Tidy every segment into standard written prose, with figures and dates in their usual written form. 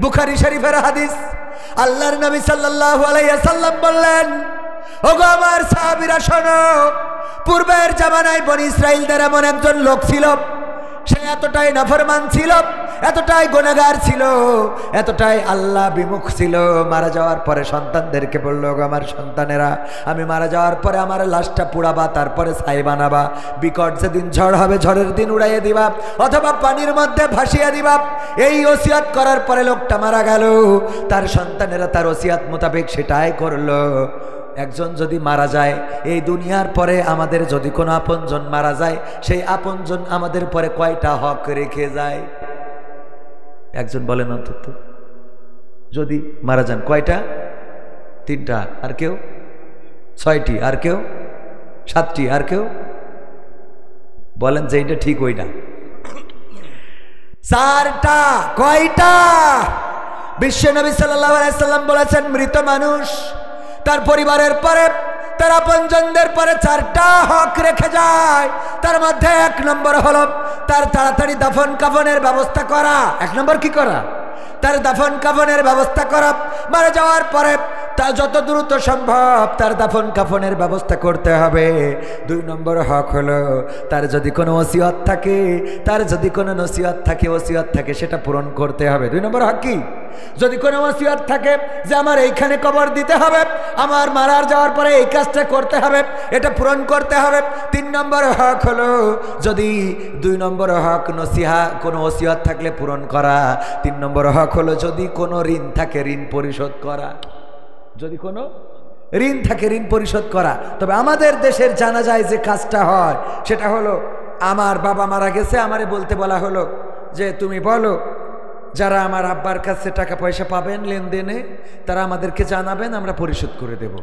বুখারী শরীফের হাদিস। আল্লাহর নবী সাল্লাল্লাহু আলাইহি ওয়াসাল্লাম বললেন, ওগো আমার সাহাবীরা শোনো, পূর্বের জামানায় বনি ইসরাইলদের এমন একজন লোক ছিল, সে এতটাই নাফরমান ছিল, এতটাই গুনাহগার ছিল, এতটাই আল্লাহ বিমুখ ছিল। মারা যাওয়ার পরে সন্তানদেরকে বলল, আমার সন্তানেরা, আমি মারা যাওয়ার পরে আমার লাশটা পুড়াবা, তারপরে ছাই বানাবা, বিকট যেদিন ঝড় হবে ঝড়ের দিন উড়াইয়ে দিবা, অথবা পানির মধ্যে ভাসিয়ে দিবা। এই ওসিয়ত করার পরে লোকটা মারা গেল। তার সন্তানেরা তার ওসিয়ত মোতাবেক সেটাই করলো। একজন যদি মারা যায়, এই দুনিয়ার পরে আমাদের যদি কোনো আপনজন মারা যায়, সেই আপনজন আমাদের পরে কয়টা হক রেখে যায়? একজন বলেন অন্তত, যদি মারা যান কয়টা? 3টা। আর কেউ 6টি, আর কেউ 7টি, আর কেউ বলেন যে এটা ঠিক ওইটা। 4টা। কয়টা? বিশ্বনবী সাল্লাল্লাহু আলাইহি ওয়াসাল্লাম বলেছেন, মৃত মানুষ তার পরিবারের পরে, তার আপনজনদের পরে 4টা হক রেখে যায়। তার মধ্যে 1 নম্বর হলো তার তাড়াতাড়ি দাফন কাফনের ব্যবস্থা করা। 1 নম্বর কি করা? তার দাফন কাফনের ব্যবস্থা করা। মারা যাওয়ার পরে তার যত দ্রুত সম্ভব তার দাফন কাফনের ব্যবস্থা করতে হবে। 2 নম্বর হক হলো তার যদি কোনো ওসিয়ত থাকে, তার যদি কোনো নসিহত থাকে, ওসিয়ত থাকে, সেটা পূরণ করতে হবে। 2 নম্বর হক কি? যদি কোনো ওসিয়ত থাকে যে আমার এইখানে কবর দিতে হবে, আমার মারা যাওয়ার পরে এই কাজটা করতে হবে, এটা পূরণ করতে হবে। 3 নম্বর হক হলো, যদি 2 নম্বর হক নসিহা, কোনো ওসিয়ত থাকলে পূরণ করা। 3 নম্বর হক হলো যদি কোনো ঋণ থাকে, ঋণ পরিশোধ করা। যদি কোনো ঋণ থাকে, ঋণ পরিশোধ করা। তবে আমাদের দেশের জানা যায় যে কাজটা হয়, সেটা হলো আমার বাবা মারা গেছে, আমারে বলতে বলা হলো যে তুমি বলো যারা আমার আব্বার কাছে টাকা পয়সা পাবেন লেনদেনে, তারা আমাদেরকে জানাবেন, আমরা পরিশোধ করে দেব।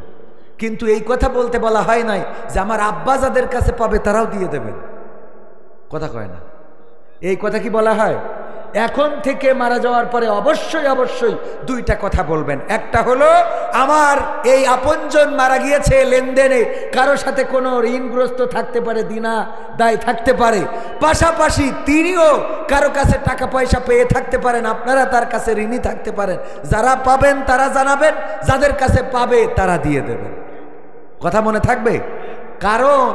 কিন্তু এই কথা বলতে বলা হয় নাই যে আমার আব্বা যাদের কাছে পাবে তারাও দিয়ে দেবেন। কথা কয় না। এই কথা কি বলা হয়? এখন থেকে মারা যাওয়ার পরে অবশ্যই অবশ্যই 2টা কথা বলবেন। একটা হলো আমার এই আপনজন মারা গিয়েছে, লেনদেনে কারো সাথে কোনো ঋণগ্রস্ত থাকতে পারে, দিনা দায় থাকতে পারে, পাশাপাশি তিনিও কারো কাছে টাকা পয়সা পেয়ে থাকতে পারেন, আপনারা তার কাছে ঋণী থাকতে পারেন। যারা পাবেন তারা জানাবেন, যাদের কাছে পাবে তারা দিয়ে দেবেন। কথা মনে থাকবে? কারণ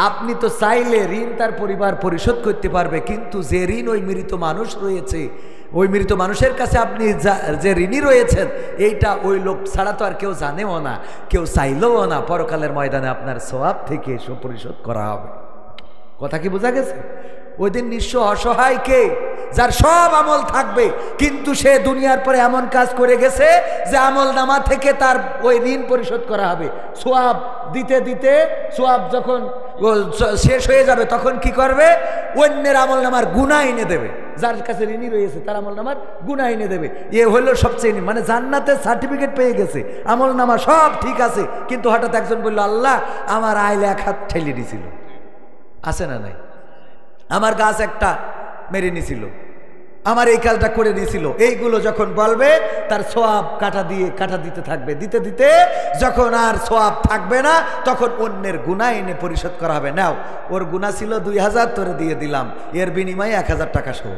আপনি তো চাইলে ঋণ তার পরিবার পরিশোধ করতে পারবে, কিন্তু যে ঋণ ওই মৃত মানুষ রয়েছে, ওই মৃত মানুষের কাছে আপনি যে ঋণী রয়েছেন, এইটা ওই লোক ছাড়া তো আর কেউ জানেও না, কেউ চাইলেও না। পরকালের ময়দানে আপনার সওয়াব থেকে পরিশোধ করা হবে। কথা কি বোঝা গেছে? ওই দিন নিঃস্ব অসহায় কে? যার সব আমল থাকবে, কিন্তু সে দুনিয়ার পরে এমন কাজ করে গেছে যে আমল নামা থেকে তার ওই ঋণ পরিশোধ করা হবে। সোয়াব দিতে দিতে সোয়াব যখন শেষ হয়ে যাবে, তখন কি করবে? অন্যের আমল নামার গুনাহ এনে দেবে। যার কাছে ঋণী রয়েছে তার আমল নামার গুনাহ এনে দেবে। এ হলো সবচেয়ে, মানে জান্নাতের সার্টিফিকেট পেয়ে গেছে, আমল নামা সব ঠিক আছে, কিন্তু হঠাৎ একজন বলল, আল্লাহ আমার আইলে 1 হাত ঠেলে দিছিল, আছে না নাই? আমার গাছ একটা মেরে নিছিল, আমার এই কাজটা করে দিয়েছিল। এইগুলো যখন বলবে, তার সোয়াব কাটা দিতে থাকবে। দিতে দিতে যখন আর সোয়াব থাকবে না, তখন অন্যের গুনাহ এনে পরিশোধ করা হবে। নাও, ওর গুনাহ ছিল 2000, তোরে দিয়ে দিলাম, এর বিনিময়ে 1000 টাকা সহ।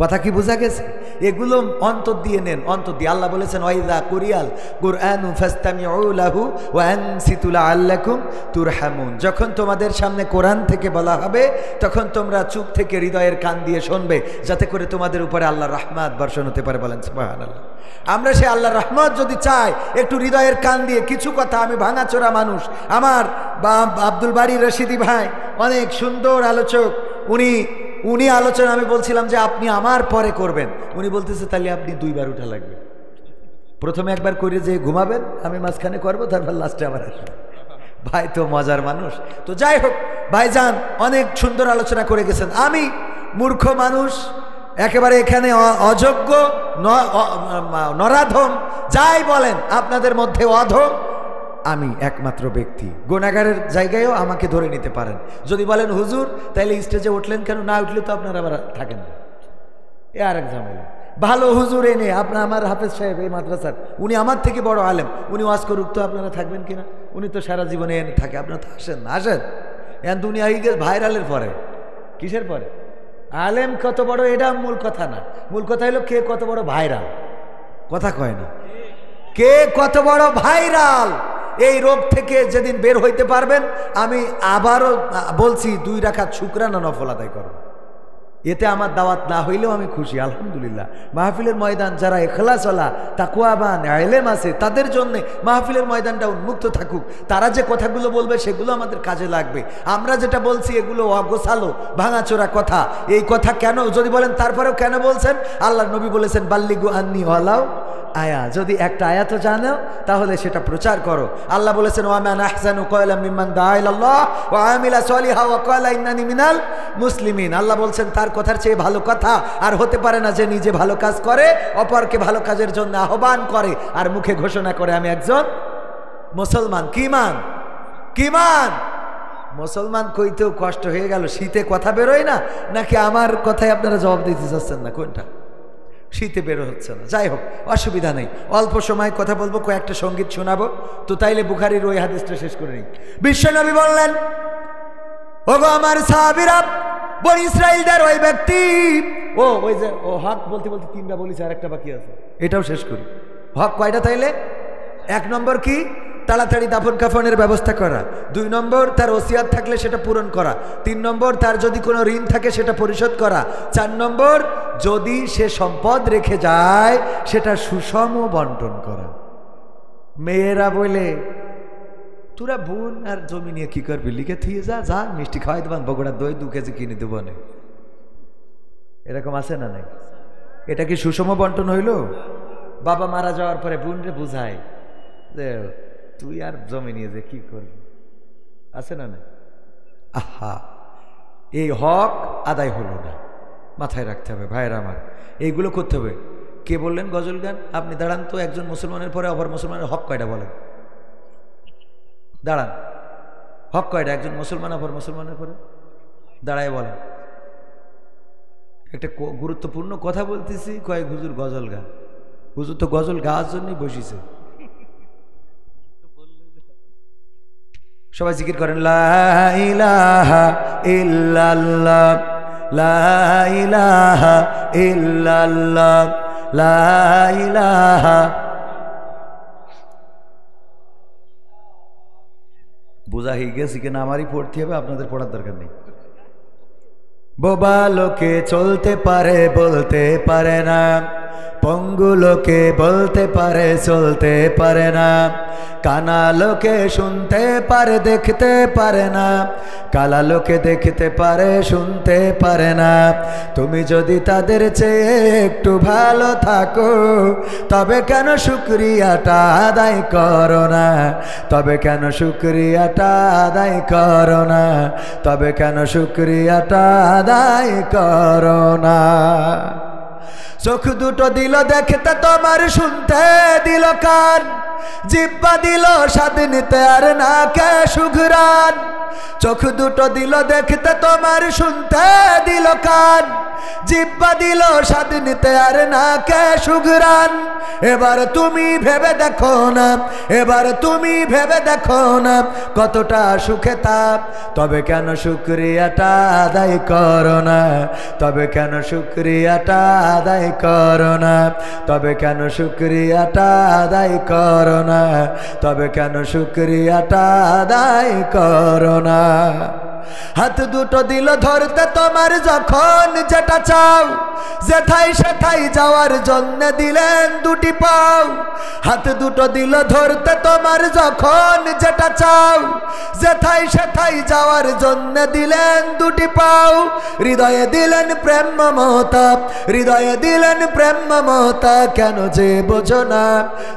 কথা কি বোঝা গেছে? এগুলো অন্তর দিয়ে নেন, অন্তর দিয়ে। আল্লাহ বলেছেন, ওয়াইদা কুরিয়াল কুরআনু ফাসতামিউ লাহু ওয়া আনসিতু লাআল্লাকুম তুরহামুন। যখন তোমাদের সামনে কোরআন থেকে বলা হবে, তখন তোমরা চুপ থেকে হৃদয়ের কান দিয়ে শুনবে, যাতে করে তোমাদের উপরে আল্লাহর রহমত বর্ষণ হতে পারে। বলেন সুবহানাল্লাহ। আমরা সে আল্লাহর রহমত যদি চাই, একটু হৃদয়ের কান দিয়ে কিছু কথা, আমি ভাঙাচোরা মানুষ, আমার আব্দুল বারী রশিদি ভাই অনেক সুন্দর আলোচক, উনি আলোচনা, আমি বলছিলাম যে আপনি আমার পরে করবেন, উনি বলতেছে তাহলে আপনি 2 বার উঠা লাগবে। প্রথমে একবার করে যে ঘুমাবেন, আমি মাঝখানে করবো, তারপর লাস্টে আমার আসবে। ভাই তো মজার মানুষ। তো যাই হোক, ভাইজান অনেক সুন্দর আলোচনা করে গেছেন। আমি মূর্খ মানুষ, একেবারে এখানে অযোগ্য, নরাধম, যাই বলেন, আপনাদের মধ্যে অধম আমি একমাত্র ব্যক্তি। গুনাহগারের জায়গায়ও আমাকে ধরে নিতে পারেন। যদি বলেন হুজুর তাইলে স্টেজে উঠলেন কেন? না উঠলে তো আপনারা আবার থাকেন না, এ আরেক ঝামেলা। ভালো হুজুর এনে আপনার, আমার হাফেজ সাহেব এই মাদ্রাসার, উনি আমার থেকে বড় আলেম, উনি ওয়াজ করুক, তো আপনারা থাকবেন কিনা? উনি তো সারা জীবনে এনে থাকে, আপনারা তো আসেন না। আসেন, এখন দুনিয়া হয়ে গেছে ভাইরালের পরে। কিসের পরে? আলেম কত বড় এটা মূল কথা না, মূল কথা হলো কে কত বড় ভাইরাল। কথা কয় না, কে কত বড় ভাইরাল। এই রোগ থেকে যেদিন বের হইতে পারবেন, আমি আবারও বলছি 2 রাকাত শুকরানা নফল আদায় করো। এতে আমার দাওয়াত না হইলেও আমি খুশি, আলহামদুলিল্লাহ। মাহফিলের ময়দান যারা ইখলাসওয়ালা তাকওয়াবান ইলম আছে তাদের জন্য মাহফিলের ময়দানটা উন্মুক্ত থাকুক। তারা যে কথাগুলো বলবে সেগুলো আমাদের কাজে লাগবে। আমরা যেটা বলছি এগুলো অগোছালো ভাঙাচোরা কথা। এই কথা কেন যদি বলেন তারপরেও কেন বলছেন? আল্লাহর নবী বলেছেন বাল্লিগু আন্নি ওয়ালাউ আয়া, যদি একটা আয়াতও জানো তাহলে সেটা প্রচার করো। আল্লাহ বলেছেন ওয়ামান আহসানু কওলাম মিম্মান দাআ ইলাল্লাহ ওয়া আমিলা সলিহা ওয়া ক্বালা ইন্নানি মিনাল মুসলিমিন। আল্লাহ বলছেন তার কথার চেয়ে ভালো কথা আর হতে পারে না যে নিজে ভালো কাজ করে, অপরকে ভালো কাজের জন্য আহ্বান করে আর মুখে ঘোষণা করে আমি একজন মুসলমান। কি মান মুসলমান কইতেও কষ্ট হয়ে গেল। শীতে কথা বেরোয় না, নাকি আমার কথায় আপনারা জবাব দিতে চাচ্ছেন না? কোনটা? শীতে বেরো হচ্ছে না। যাই হোক, অসুবিধা নেই, অল্প সময় কথা বলবো, কয়েকটা সঙ্গীত শোনাবো। তো তাইলে বুখারীর ওই হাদিসটা শেষ করে নিই। বিশ্বনবী বললেন, ওগো আমার সাহাবীরা, বনি ইসরাইলদের ওই ব্যক্তি, ওই যে হক বলতে বলতে 3টা বলেছে, আর একটা বাকি আছে, এটাও শেষ করি। হক কয়টা তাইলে? 1 নম্বর কি? তাড়াতাড়ি দাফন কাফনের ব্যবস্থা করা। 2 নম্বর তার ওসিয়াত থাকলে সেটা পূরণ করা। 3 নম্বর তার যদি কোনো ঋণ থাকে সেটা পরিশোধ করা। 4 নম্বর যদি সে সম্পদ রেখে যায় সেটা সুষম বন্টন করা। মেয়েরা বলে তোরা বোন আর জমি নিয়ে কি করবি, লিখে থিয়ে যা মিষ্টি খাওয়াই দেবান, বগুড়া দই 2 কেজি কিনে দেবো না। এরকম আছে না নাই? এটা কি সুষম বন্টন হইল? বাবা মারা যাওয়ার পরে বোন রে বুঝায় যে তুই আর জমি নিয়ে যে কি করবি, আছে না না? আহা, এই হক আদায় হলো না, মাথায় রাখতে হবে ভাইয়েরা আমার, এইগুলো করতে হবে। কে বললেন গজল গান? আপনি দাঁড়ান তো, একজন মুসলমানের পরে অপর মুসলমানের হক কয়টা বলেন? দাঁড়ান, হক কয়টা? একজন মুসলমান অপর মুসলমানের পরে দাঁড়ায় বলেন। একটা গুরুত্বপূর্ণ কথা বলতেছি, কয়েক হুজুর গজল গান। হুজুর তো গজল গাওয়ার জন্যই বসিছে। সবাই জিকির করেন, লা ইলাহা ইল্লাল্লাহ, লা ইলাহা ইল্লাল্লাহ, লা ইলাহা। বোঝা হয়ে গেছে কিনা আমারই পড়তে হবে, আপনাদের পড়ার দরকার নেই। বোবা লোকে চলতে পারে বলতে পারে না, পঙ্গু লোকে বলতে পারে চলতে পারে না, কানা লোকে শুনতে পারে দেখতে পারে না, কালা লোকে দেখতে পারে শুনতে পারে না। তুমি যদি তাদের চেয়ে একটু ভালো থাকো তবে কেন শুকরিয়াটা আদায় করো না? তবে কেন শুকরিয়াটা আদায় করো না? তবে কেন শুকরিয়াটা আদায় করো না? চোখ দুটো দিল দেখতে তোমার, শুনতে দিল কান, জিহ্বা দিল স্বাদ নিতে আর নাকে সুঘ্রাণ। চোখ দুটো দিল দেখতে তোমার, শুনতে দিল কান, জিহ্বা দিল স্বাদ নিতে আর নাকে সুঘ্রাণ। এবার তুমি ভেবে দেখো না, এবার তুমি ভেবে দেখো না কতটা সুখে তাপ। তবে কেন শুকরিয়াটা আদায় করো না? তবে কেন শুকরিয়াটা আদায় করো না? তবে কেন শুকরিয়াটা আদায় করো না? তবে কেন শুকরিয়াটা আদায় করো না? হাত দুটো দিল ধরতে তোমার যখন যেটা চাও, যেথায় সেথায় যাওয়ার জন্য দিলেন 2টি পাও। হাত দুটো দিল ধরতে তোমার যখন যেটা চাও, যেথায় সেথায় যাওয়ার জন্য দিলেন 2টি পাও। হৃদয়ে দিলেন প্রেম মমতা, হৃদয়ে দিলেন প্রেম মমতা, কেন যে বোঝো না?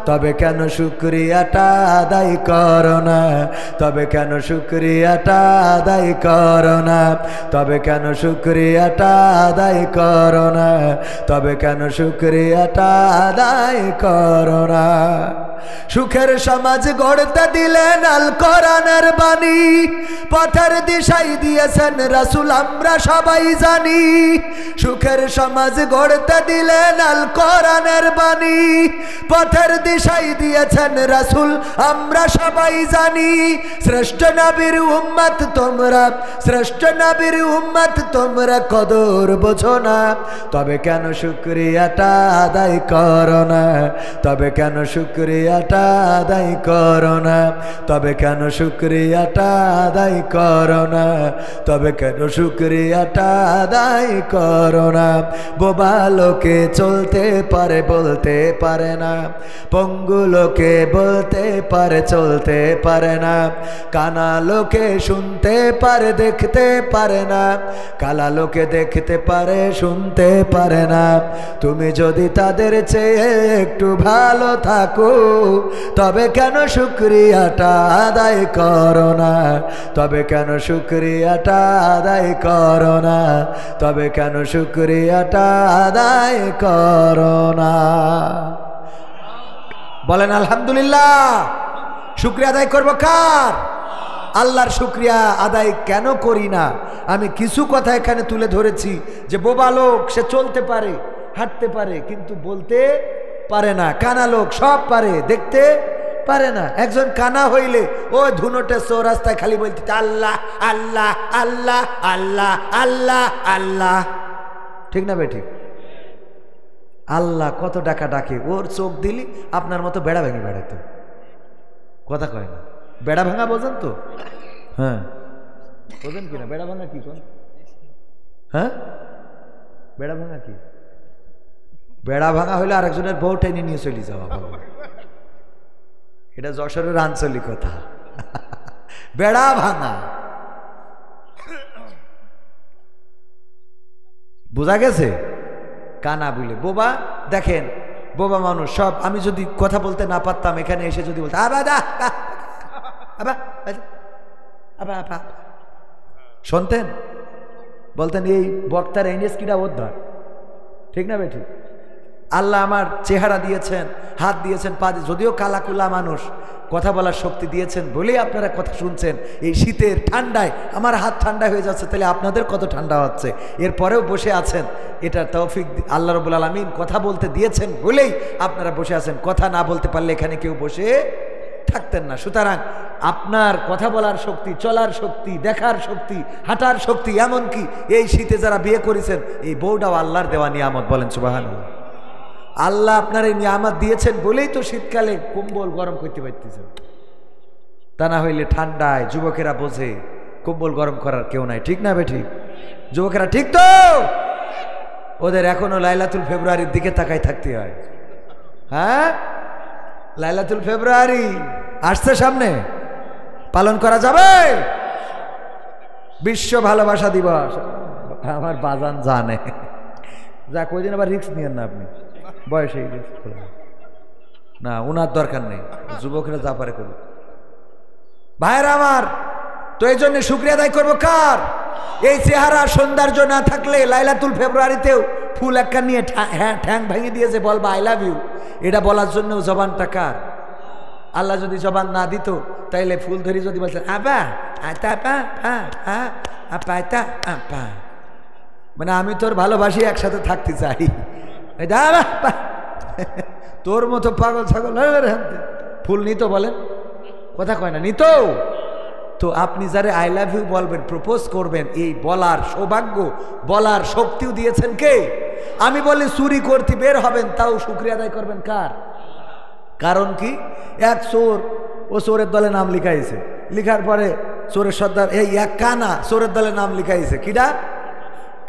তবে কেন শুকরিয়াটা আদায় করো না? তবে কেন শুকরিয়াটা আদায় করো না? তবে কেন শুকরিয়াটা আদায় করো না? তবে কেন শুকরিয়াটা আদায় করো না? সুখের সমাজ গড়তে দিলেন আল কোরআনের বাণী, পথের দিশাই দিয়েছেন রাসূল আমরা সবাই জানি। সুখের সমাজ গড়তে দিলেন আল কোরআনের বাণী, পথের দিশাই দিয়েছেন রাসূল আমরা সবাই জানি। শ্রেষ্ঠ নবীর উম্মত তোমরা, শ্রেষ্ঠ নবীর উম্মত তোমরা কদর বোঝো না, তবে কেন শুকরিয়াটা আদায় করো না, তবে কেন শুকরিয়াটা আদায় করো না, তবে কেন শুকরিয়াটা আদায় করো না, তবে কেন শুকরিয়াটা আদায় করো না। বোবা লোকে চলতে পারে বলতে পারে না, পঙ্গু লোকে বলতে পারে চলতে পারে না, কানা লোকে শুনতে পারে দেখতে পারে না, কালা লোকে দেখতে পারে শুনতে পারে না। তুমি যদি তাদের চেয়ে একটু ভালো থাকো, তবে কেন শুকরিয়াটা আদায় করো না, তবে কেন শুকরিয়াটা আদায় করো না, তবে কেন শুকরিয়াটা আদায় করো না। বলেন আলহামদুলিল্লাহ। শুকরিয়া আদায় করবো কার? আল্লাহর শুকরিয়া আদায় কেন করি না? আমি কিছু কথা এখানে তুলে ধরেছি যে বোবা লোক সে চলতে পারে হাঁটতে পারে কিন্তু বলতে পারে না, কানা লোক সব পারে দেখতে পারে না। একজন কানা হইলে ও ধুনোটে চৌরাস্তায় খালি বলতে আল্লাহ আল্লাহ আল্লাহ আল্লাহ আল্লাহ আল্লাহ, ঠিক না বেঠিক? আল্লাহ কত ডাকা ডাকে, ওর চোখ দিলি আপনার মতো বেড়া ভেঙে বেড়াইতো, কথা কয় না। বেড়া ভাঙা বোঝেন তো? হ্যাঁ বোঝেন কিনা বেড়া ভাঙা কি কোন? হ্যাঁ বেড়া ভাঙা কি? বেড়া ভাঙা হইলে আরেকজনের বউ টেনে নিয়ে চলে যাওয়া, এটা যশোরের আঞ্চলিক কথা। বেড়া ভাঙা বোঝা গেছে? কানা বলে বোবা। দেখেন বোবা মানুষ সব, আমি যদি কথা বলতে না পারতাম এখানে এসে যদি বলতে শুনতেন, বলতেন এই বক্তার এনএস কিরা উদ্ধার, ঠিক না বেঠিক? আল্লাহ আমার চেহারা দিয়েছেন, হাত দিয়েছেন, পা দিয়ে, যদিও কালাকুলা মানুষ, কথা বলার শক্তি দিয়েছেন বলেই আপনারা কথা শুনছেন। এই শীতের ঠান্ডায় আমার হাত ঠান্ডা হয়ে যাচ্ছে, তাহলে আপনাদের কত ঠান্ডা হচ্ছে। এরপরেও বসে আছেন, এটা তৌফিক আল্লাহ রাব্বুল আলামিন কথা বলতে দিয়েছেন বলেই আপনারা বসে আছেন। কথা না বলতে পারলে এখানে কেউ বসে থাকতেন না। সুতরাং আপনার কথা বলার শক্তি, চলার শক্তি, দেখার শক্তি, হাঁটার শক্তি, এমনকি এই শীতে যারা বিয়ে করেছেন এই বউটাও আল্লাহর দেওয়া নিয়ামত। বলেন সুবহানাল্লাহ। আল্লাহ আপনার এই নিয়ামত দিয়েছেন বলেই তো শীতকালে কম্বল গরম করতে পারতেছেন, তা না হইলে ঠান্ডায় যুবকেরা বোঝে কম্বল গরম করার কেউ নাই, ঠিক না বেঠিক? যুবকেরা ঠিক তো? ওদের এখনো লাইলাতুল ফেব্রুয়ারির দিকে তাকাই থাকতে হয়। হ্যাঁ লাইলাতুল ফেব্রুয়ারি আসছে সামনে, পালন করা যাবে। বিশ্ব ভালোবাসা দিবস, আমার বাজান জানে যা, কইদিন আবার রিস্ক নিয়েন না আপনি, বয়স হয়ে গেছে না, ওনার দরকার নেই, যুবকরা যা পারে করুক। ভাইরা আমার, তো এই জন্য শুকরিয়া আদায় করবো কার? এই চেহারা সৌন্দর্য না থাকলে লাইলাতুল ফেব্রুয়ারিতেও ফুল একটা নিয়ে ঠ্যাং ভেঙে দিয়েছে বলবা আই লাভ ইউ, এটা বলার জন্য জবানটা কার? আল্লাহ যদি জবান না দিত তাইলে ফুল ধরি যদি বলছেন আবা আতা পা আপা আতা আপা, মানে আমি তোর ভালোবাসি, একসাথে থাকতে চাই, তোর মতো পাগল ছাগল ফুল নিত, বলেন কথা কয় না, নিত। তো আপনি যারা আই লাভ ইউ বলবেন, প্রপোজ করবেন, এই বলার সৌভাগ্য, বলার শক্তিও দিয়েছেন কে? আমি বলি চুরি করতে বের হবেন, তাও শুকরিয়া আদায় করবেন কার? কারণ কি? এক চোর, ও চোরের দলে নাম লিখাইছে, লিখার পরে চোরের সর্দার, এই এক কানা চোরের দলে নাম লিখাইছে, কিডা?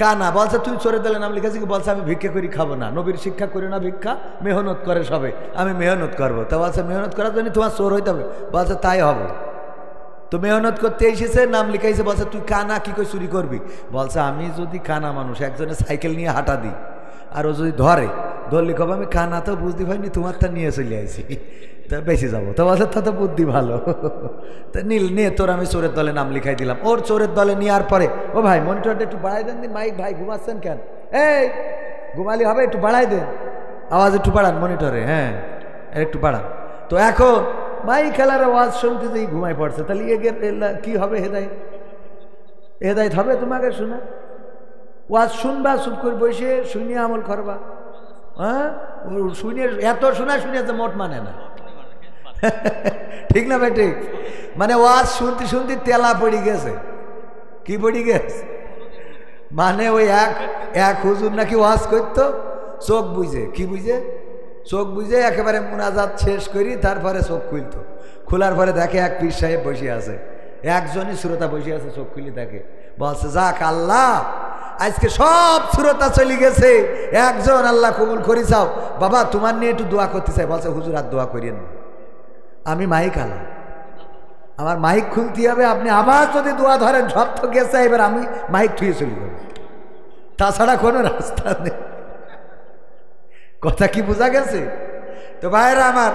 কানা। বলছে তুই চোরের দলে নাম লিখেছি কি? বলছে আমি ভিক্ষা করি খাবো না, নবীর শিক্ষা করি না ভিক্ষা, মেহনত করে সবে, আমি মেহনত করবো। তা বলছে মেহনত করার জন্য তোমার চোর হইতে হবে। বলছে তাই হবে। তো মেহনত করতে এসেছে, নাম লিখাইছে। বলছে তুই কানা, কি করে চুরি করবি? বলছে আমি যদি কানা মানুষ একজনের সাইকেল নিয়ে হাঁটা দিই আর ও যদি ধরলি কবে আমি কানা তো বুঝতে পারিনি, তোমারটা নিয়ে চলে আইছি, তা বেঁচে যাবো। তো বলছে তা তো বুদ্ধি ভালো, তা নীল নিয়ে তোর আমি চোরের দলে নাম লিখাই দিলাম। ওর চোরের দলে নেওয়ার পরে, ও ভাই মনিটরটা একটু বাড়াই দেন দিন, মাইক ভাই ঘুমাচ্ছেন কেন? এই ঘুমালি হবে, একটু বাড়াই দেন, আওয়াজ একটু বাড়ান মনিটরে, হ্যাঁ একটু বাড়ান। তো এখন মাই খেলার ওয়াজ শুনতে যেই ঘুমাই পড়ছে, তাহলে কি হবে? হেদায়েত হেদায়েত হবে তোমাকে শোনা? ওয়াজ শুনবা, চুপ করে বসে শুনিয়ে আমল করবা। হ্যাঁ, শুনে এত শোনা শুনিয়েছে মোট মানে না। ঠিক না ভাই? ঠিক। মানে ওয়াজ শুনতে শুনতে তেলা পড়ে গেছে। কি পড়ে গেছে? মানে ওই এক হুজুর নাকি ওয়াজ করতো, চোখ বুঝে, কি বুঝে? চোখ বুঝে একেবারে মুনাজাত শেষ করি, তারপরে চোখ খুলতো। খোলার পরে দেখে এক পীর সাহেব বসে আছে, একজনই শ্রোতা বসে আছে। চোখ খুলে দেখে, বলছে যাক আল্লাহ, আজকে সব শ্রোতা চলে গেছে, একজন আল্লাহ কবুল করি চাও বাবা, তোমার নিয়ে একটু দোয়া করতে চাই। বলছে হুজুর আর দোয়া করিয়েন না, আমি মাইক আলা, আমার মাইক খুলতে হবে, আপনি আবার যদি দোয়া ধরেন সব তো গেছে, এবার আমি মাইক থুয়ে চলে যাব, তাছাড়া কোনো রাস্তা নেই। কথা কি বোঝা গেছে? তো ভাইরা আমার,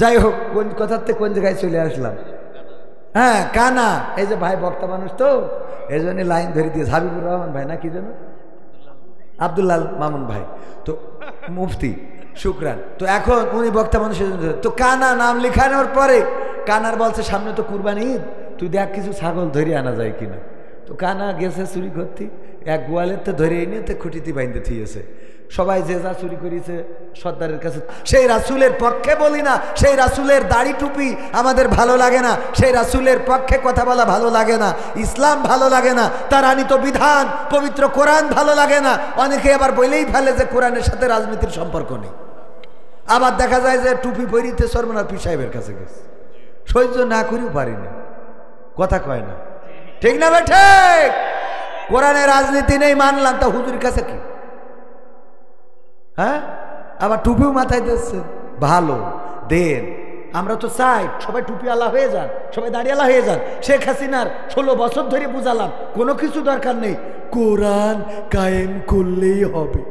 যাই হোক, কোন কথার থেকে কোন জায়গায় চলে আসলাম? হ্যাঁ, কানা। এই যে ভাই বক্তা মানুষ তো, এই জন্য লাইন ধরে দিয়েছে। হাবিবুর রহমান ভাই না কি যেন, আব্দুল্লাহ মামুন ভাই, তো মুফতি, শুকরান। তো এখন উনি বক্তা মানুষের জন্য, তো কানা নাম লেখানোর পরে কানার বলছে সামনে তো কুরবানি ঈদ, তুই দেখ কিছু ছাগল ধরে আনা যায় কিনা। তো কানা গেছে চুরি করতে, এক গোয়ালের তো ধরে এনে তো খুঁটিতে বাইন্দে থিয়েছে। সবাই যে যা চুরি করেছে সর্দারের কাছে, সেই রাসূলের পক্ষে বলি না, সেই রাসূলের দাড়ি টুপি আমাদের ভালো লাগে না, সেই রাসূলের পক্ষে কথা বলা ভালো লাগে না, ইসলাম ভালো লাগে না, তার আনিত বিধান পবিত্র কোরআন ভালো লাগে না। অনেকে আবার বলেই ফেলে যে কোরআনের সাথে রাজনীতির সম্পর্ক নেই। আবার দেখা যায় যে টুপি পরিতে সরমনার পীর সাহেবের কাছে গেছে, সহ্য না করেও পারিনি, কথা কয় না। ঠিক না ভাই? ঠিক। কোরআনের রাজনীতি নেই মানলাম, তা হুজুরের কাছে কি? হ্যাঁ, আবার টুপিও মাথায় দিচ্ছে, ভালো দেন। আমরা তো চাই সবাই টুপি আলা হয়ে যান, সবাই দাঁড়িয়ালা হয়ে যান। শেখ হাসিনার 16 বছর ধরে বুঝালাম কোনো কিছু দরকার নেই, কোরআন কায়েম করলেই হবে।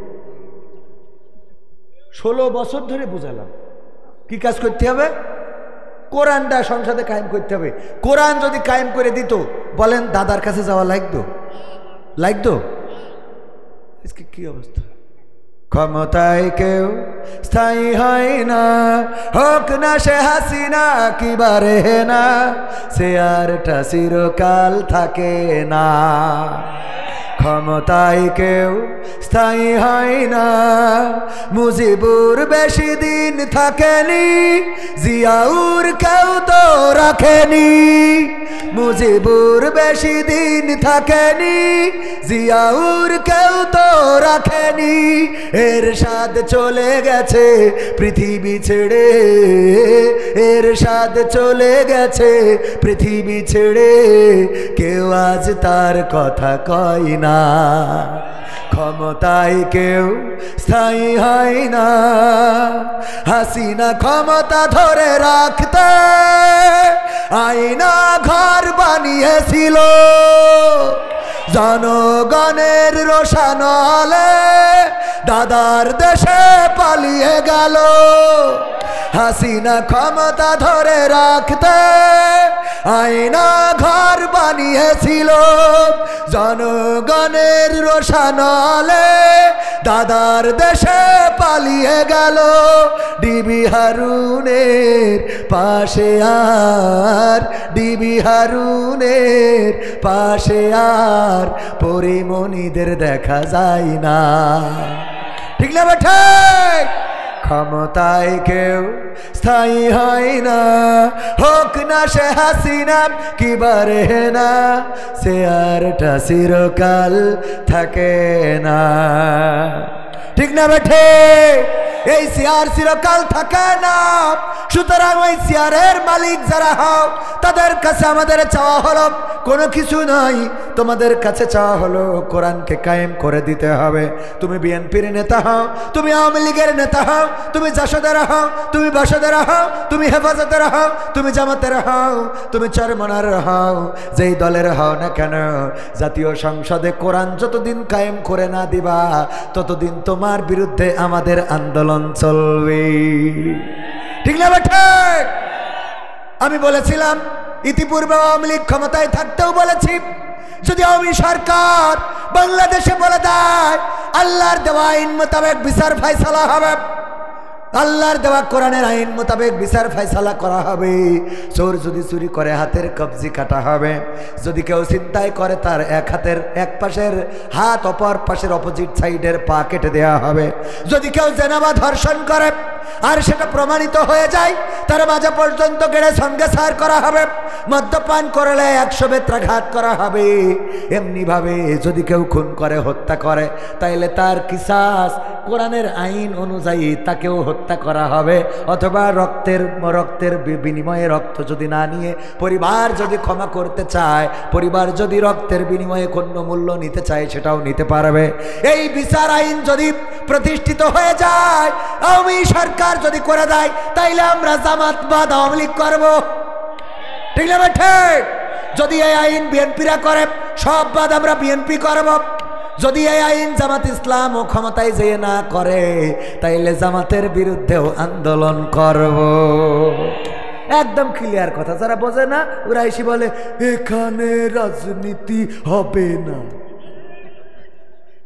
16 বছর ধরে বুঝালাম কি কাজ করতে হবে? কোরআনটা সংসদে কায়েম করতে হবে। কোরআন যদি কায়েম করে দিত, বলেন দাদার কাছে যাওয়া লাগতো? কি অবস্থা? ক্ষমতায় কেউ স্থায়ী হয় না, হোক না সে হাসিনা কি বারে না, সে আরটা চিরকাল থাকে না। ক্ষমতায় কেউ স্থায়ী হয় না, মুজিবুর বেশি দিন থাকেনি, জিয়াউর কেউ তো রাখেনি। মুজিবুর বেশি দিন থাকেনি, জিয়াউর কেউ তো রাখেনি। এরশাদ চলে গেছে পৃথিবী ছেড়ে, এরশাদ চলে গেছে পৃথিবী ছেড়ে, কেউ আজ তার কথা কয় না। ক্ষমতায় কেউ স্থায়ী হয় না, হাসিনা ক্ষমতা ধরে রাখতে আয়না ঘর বানিয়েছিল, জনগণের রোশানলে দাদার দেশে পালিয়ে গেল। হাসিনা ক্ষমতা ধরে রাখতে আয়না ঘর বানিয়েছিল, জনগণের রোশানলে দাদার দেশে পালিয়ে গেল। ডিবি হারুনের পাশে আর, ডিবি হারুনের পাশে আর পরিমণিদের দেখা যায় না। ঠিক না ঠিক? ক্ষমতায় কেউ স্থায়ী হয় না, হোক না সে হাসিনা কি বারে না, সে আরটা চিরকাল থাকে না। ঠিক না বেঠে? এই চেয়ার চিরকাল থাকে না, সুতরাং ওই চেয়ারের মালিক যারা হও তাদের কাছে আমাদের চাওয়া হলো কোনো কিছু নাই, তোমাদের কাছে চাওয়া হলো কোরআনকে কায়েম করে দিতে হবে। তুমি বিএনপির নেতা হও, তুমি আওয়ামী লীগের নেতা হও, তুমি জাসদের হও, তুমি বাসদের হও, তুমি হেফাজতের হও, তুমি জামাতের হও, তুমি চরমনার হও, যেই দলের হও না কেন, জাতীয় সংসদে কোরআন যতদিন কায়েম করে না দিবা ততদিন তোমার বিরুদ্ধে আমাদের আন্দোলন চলবে। ঠিক না ঠিক? আমি বলেছিলাম ইতিপূর্বে আওয়ামী লীগ ক্ষমতায় থাকতেও বলেছি, যদি আওয়ামী সরকার বাংলাদেশে বলে দেয় আল্লাহর দেওয়া আইন মোতাবেক বিচার ফায়সালা হবে, আল্লাহর দেওয়া কোরআনের আইন মোতাবেক বিচার ফয়সালা করা হবে। চোর যদি চুরি করে হাতের কবজি কাটা হবে, যদি কেউ ছিনতাই করে তার এক হাতের এক পাশের হাত অপর পাশের অপোজিট সাইডের পা কেটে দেওয়া হবে। যদি কেউ জেনা বা ধর্ষণ করে আর সেটা প্রমাণিত হয়ে যায় তার মাঝে পর্যন্ত গেড়ে সঙ্গে সার করা হবে। মদ্যপান করলে 100 বেত্রাঘাত করা হবে। এমনিভাবে যদি কেউ খুন করে হত্যা করে তাইলে তার কিসাস কোরআনের আইন অনুযায়ী তাকেও হত্যা করা হবে। অথবা রক্তের বিনিময়ে রক্ত যদি না নিয়ে পরিবার যদি ক্ষমা করতে চায়, পরিবার যদি রক্তের বিনিময়ে কোনো মূল্য নিতে চায় সেটাও নিতে পারবে। এই বিচার আইন যদি প্রতিষ্ঠিত হয়ে যায়, আওয়ামী সরকার যদি করে দেয়, তাইলে আমরা জামাত বাদ আওয়ামী লীগ করবো। ঠিক না ঠিক? যদি এই আইন বিএনপিরা করে, সব বাদ আমরা বিএনপি করব। যদি এই আইন জামাত ইসলাম ও ক্ষমতায় যেয়ে না করে তাইলে জামাতের বিরুদ্ধেও আন্দোলন করব। একদম ক্লিয়ার কথা। যারা বোঝে না ওরা এসে বলে এখানে রাজনীতি হবে না।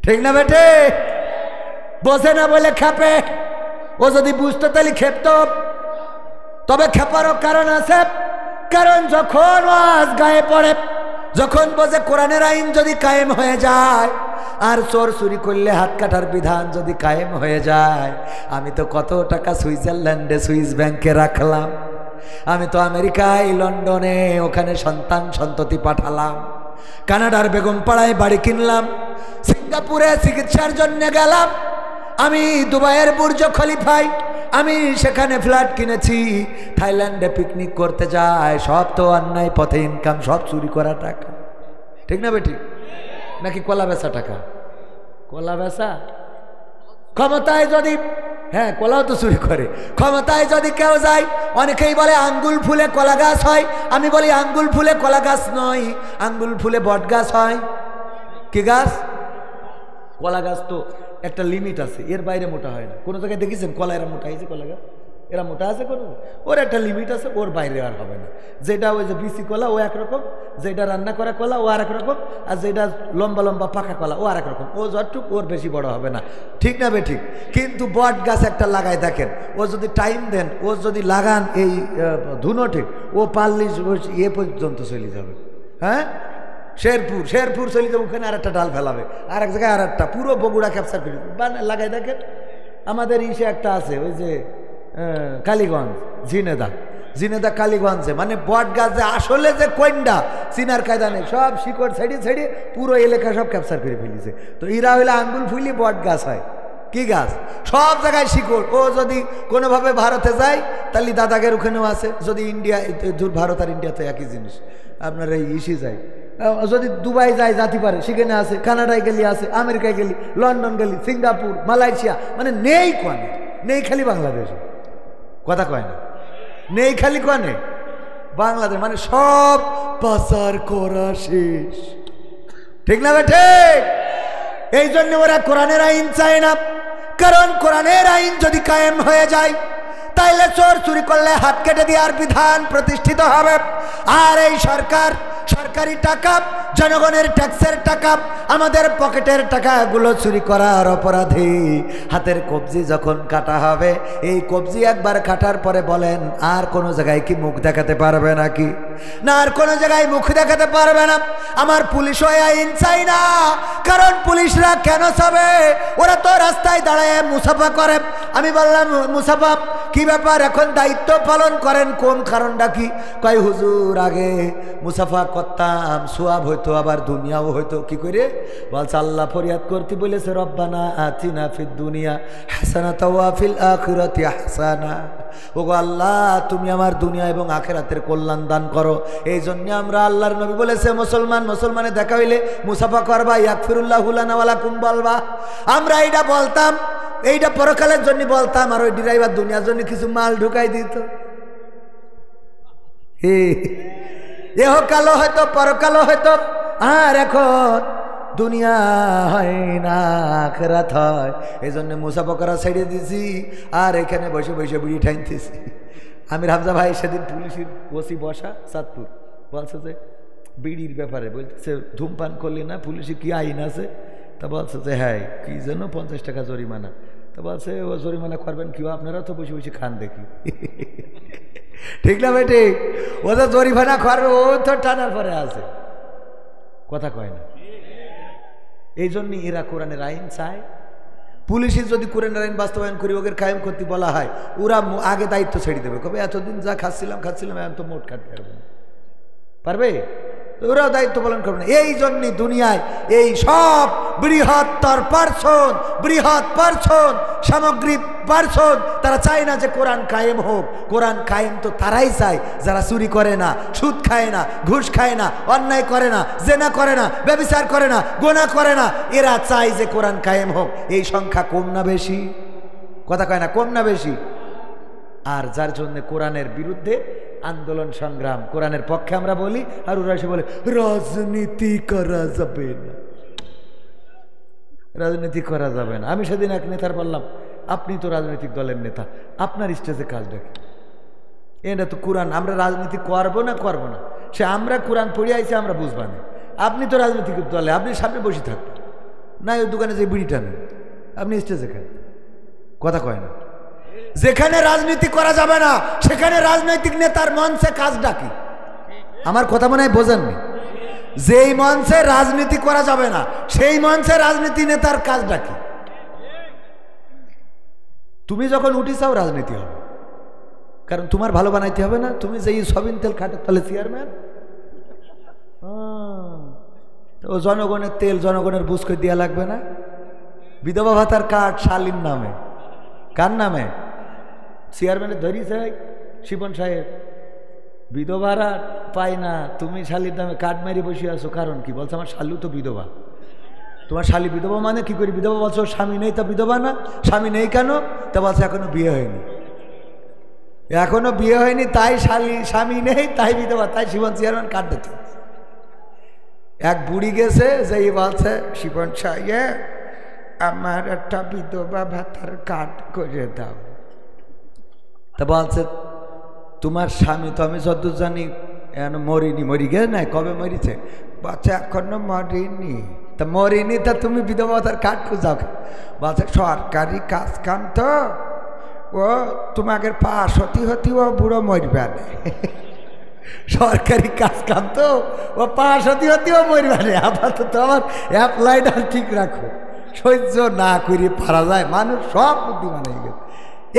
ঠিক না বেটে? বোঝে না বলে খেপে। ও যদি বুঝতো তাহলে খেপত। তবে খেপারও কারণ আছে। কারণ যখন ওয়াজ গায়ে পড়ে, যখন বোঝে কোরআনের আইন যদি কায়েম হয়ে যায় আর চোর চুরি করলে হাত কাটার বিধান যদি কায়েম হয়ে যায়, আমি তো কত টাকা সুইজারল্যান্ডে সুইস ব্যাংকে রাখলাম, আমি তো আমেরিকায় লন্ডনে ওখানে সন্তান সন্ততি পাঠালাম, কানাডার বেগমপাড়ায় বাড়ি কিনলাম, সিঙ্গাপুরে চিকিৎসার জন্য গেলাম, আমি দুবাইয়ের বুর্জ খলিফায় আমি সেখানে ফ্ল্যাট কিনেছি, থাইল্যান্ডে পিকনিক করতে যায়। সব তো অন্যায় পথে ইনকাম, সব চুরি করা টাকা। ঠিক না বেটি? নাকি কলা বেচা টাকা? কলা বেচা ক্ষমতায় যদি, হ্যাঁ কলাও তো চুরি করে। ক্ষমতায় যদি কেউ যায়, অনেকেই বলে আঙ্গুল ফুলে কলা গাছ হয়। আমি বলি আঙ্গুল ফুলে কলা গাছ নয়, আঙ্গুল ফুলে বট গাছ হয়। কি গাছ? কলা গাছ তো একটা লিমিট আছে, এর বাইরে মোটা হয় না। কোনো জায়গায় দেখেছেন কলা এরা মোটা হয়েছে? কলা গাছ এরা মোটা আছে কোনো? ওর একটা লিমিট আছে, ওর বাইরে আর হবে না। যেটা ওই যে বিসি কলা ও একরকম, যেটা রান্না করা কলা ও আর এক রকম, আর যেটা লম্বা লম্বা পাকা কলা ও আর এক রকম। ও যতটুক ওর বেশি বড় হবে না। ঠিক না বেঠিক? কিন্তু বট গাছ একটা লাগাই দেখেন, ও যদি টাইম দেন, ও যদি লাগান এই ধুনোটে, ও 40 ইয়ে পর্যন্ত চলে যাবে। হ্যাঁ, শেরপুর চলে যাবে, ওখানে আর একটা ডাল ফেলাবে, আর এক জায়গায় আর একটা, পুরো বগুড়া ক্যাপচার করে লাগাই দেখেন। আমাদের ইসে একটা আছে ওই যে কালীগঞ্জ, ঝিনেদা কালীগঞ্জে, মানে বট গাছে আসলে যে কন্ডা চিনার কায়দা নেই, সব শিকড় ছেড়ে পুরো এলাকা সব ক্যাপচার করে ফেলিছে। তো এরা হইলে আঙ্গুল ফুলি বট গাছ হয়। কি গাছ? সব জায়গায় শিকড়। ও যদি কোনোভাবে ভারতে যায় তাহলে দাদাগের ওখানেও আছে, যদি ইন্ডিয়া, ভারত আর ইন্ডিয়া তো একই জিনিস, আপনার এই ইসি যায়, যদি দুবাই যায় জাতি পারে সেখানে আছে, কানাডায় গেলি আছে, আমেরিকায় গেলি, লন্ডন গেলি, সিঙ্গাপুর, মালয়েশিয়া, মানে নেই কোয়ানে, নেই খালি বাংলাদেশে। কথা কয় না, নেই খালি কোয়ানে বাংলাদেশ, মানে সব পাচার করা শেষ। ঠিক না বেঠে? এই জন্য ওরা কোরআনের আইন চায় না। কারণ কোরআনের আইন যদি কায়েম হয়ে যায় তাইলে চোর চুরি করলে হাত কেটে দেওয়ার বিধান প্রতিষ্ঠিত হবে। আর এই সরকার সরকারি টাকা, জনগণের ট্যাক্সের টাকা, আমাদের পকেটের টাকাগুলো চুরি করার অপরাধী। হাতের কবজি যখন কাটা হবে, এই কবজি একবার কাটার পরে বলেন আর কোনো জায়গায় কি মুখ দেখাতে পারবে নাকি? না, আর কোনো জায়গায় মুখ দেখাতে পারবে না। আমার পুলিশ ওই আইন চাই না। কারণ পুলিশরা কেন চাবে? ওরা তো রাস্তায় দাঁড়ায় মুসাফা করে। আমি বললাম মুসাফা কি ব্যাপার, এখন দায়িত্ব পালন করেন, কোন কারণটা কি? কয় হুজুর আগে মুসাফা করতাম, সোয়াব হইতো, আবার দুনিয়াও হইতো। কি করে? বলছে আল্লাহ ফরিয়াদ করতে বলেছে, রব্বানা আতিনা ফিদ দুনিয়া হাসানাতা ওয়া ফিল আখিরাতি হাসানা। ওগো আল্লাহ, তুমি আমার দুনিয়া এবং আখিরাতের কল্যাণ দান করো। এই জন্য আমরা, আল্লাহর নবী বলেছে, মুসলমানে দেখা হইলে মুসাফা করবা, ইয়াগফিরুল্লাহু লানা ওয়া লাকুম বলবা। আমরা এইটা বলতাম, এইটা পরকালের জন্য বলতাম, আর ওই ড্রাইভার দুনিয়ার জন্য কিছু মাল ঢুকাই দিত। এহকালও হয়তো পরকালও হয়তো। আর এখন দুনিয়া হয় না, আখিরাত হয়। এই জন্য মুসাফা করা ছেড়ে দিছি, আর এখানে বসে বসে বিড়ি ঠাইতেছি। আমির হামজা ভাই সেদিন পুলিশের ওসি বসা চাঁদপুর, বলছে যে বিড়ির ব্যাপারে, বলতেছে ধূমপান করলে না পুলিশে কি আইন আছে? তা বলছে যে হ্যাঁ, কি যেন 50 টাকা জরিমানা। তো বলছে ও জরিমানা করবেন কি, আপনারা তো বসে বসে খান দেখি। ঠিক না বেটে? ও তো জরিমানা করবে, ও তো টানার পরে আছে, কথা কয় না। এই জন্যই এরা কোরআনের আইন চায়। পুলিশের যদি কোরআনের আইন বাস্তবায়ন করি, ওদের কায়েম করতে বলা হয়, ওরা আগে দায়িত্ব ছেড়ে দেবে, কবে এতদিন যা খাচ্ছিলাম এখন তো মোট খাটতে পারবে, ওরাও দায়িত্ব পালন করবে না। এই জন্যই দুনিয়ায় এই সব বৃহত্তর পার্সন সামগ্রিক পার্সন তারা চায় না যে কোরআন কায়েম হোক। কোরআন কায়েম তো তারাই চায় যারা চুরি করে না, সুদ খায় না, ঘুষ খায় না, অন্যায় করে না, জেনা করে না, ব্যভিচার করে না, গোনা করে না, এরা চায় যে কোরআন কায়েম হোক। এই সংখ্যা কম না বেশি? কথা কয় না, কম না বেশি? আর যার জন্য কোরআনের বিরুদ্ধে আন্দোলন সংগ্রাম, কোরআনের পক্ষে আমরা বলি, আর ওরা এসে বলে রাজনীতি করা যাবে না, রাজনীতি করা যাবে না। আমি সেদিন এক নেতার বললাম, আপনি তো রাজনৈতিক দলের নেতা, আপনার স্টেজে কাজটা কি? এটা তো কোরআন, আমরা রাজনীতি করবো না সে আমরা কোরআন পড়ে আইছি, আমরা বুঝবা না। আপনি তো রাজনৈতিক দলে, আপনি সামনে বসে থাকবেন না, ওই দোকানে যে বিড়িটা নেন, আপনি স্টেজে খান, কথা কয় না। যেখানে রাজনীতি করা যাবে না সেখানে রাজনৈতিক নেতার মঞ্চে কাজ ডাকি। আমার কথা মনে হয় বোঝেননি? যেই মঞ্চে রাজনীতি করা যাবে না সেই মঞ্চে রাজনীতি নেতার কাজ ডাকি। তুমি যখন উঠি চাও রাজনীতি হবে, কারণ তোমার ভালো বানাইতে হবে না। তুমি যেই সবিন তেল খাটের তলে চেয়ারম্যান, ও জনগণের তেল জনগণের বুঝ করে দেওয়া লাগবে না। বিধবা ভাতার কার্ড শালীর নামে, কার নামে? চেয়ারম্যানের ধরি চাই শিবন সাহেব, বিধবারা পায় না, তুমি শালির নামে কার্ড মেরে বসে আছো, কারণ কি? বলছে আমার শালু তো বিধবা। তোমার শালি বিধবা মানে কি করি? বিধবা বলছো স্বামী নেই তা বিধবা না? স্বামী নেই কেন? তা বলছে এখনো বিয়ে হয়নি, এখনো বিয়ে হয়নি তাই স্বামী নেই তাই বিধবা, তাই শিবন চেয়ারম্যান কার্ড দিতে। এক বুড়ি গেছে, যেই বলছে শিবন সাহেব আমার একটা বিধবা ভাতার কার্ড করে দাও। তা বলছে তোমার স্বামী তো আমি যত জানি মরিনি, মরি গে নাই, কবে মরিছে? বলছে এখনো মরিনি। তা মরিনি, তা তুমি বিধবা ভাতার কার্ড খুঁজাও? বলছে সরকারি কাজ কাম তো, ও তোমাকে পাশ হতি ও বুড়ো মরবে না। সরকারি কাজ কাম তো, ও পাশ হতি ও মরবে না। আপাতত আমার অ্যাপ্লাইটা ঠিক রাখো, সহ্য না করে পারা যায়। মানুষ সব বুদ্ধিমান হয়ে গেছে,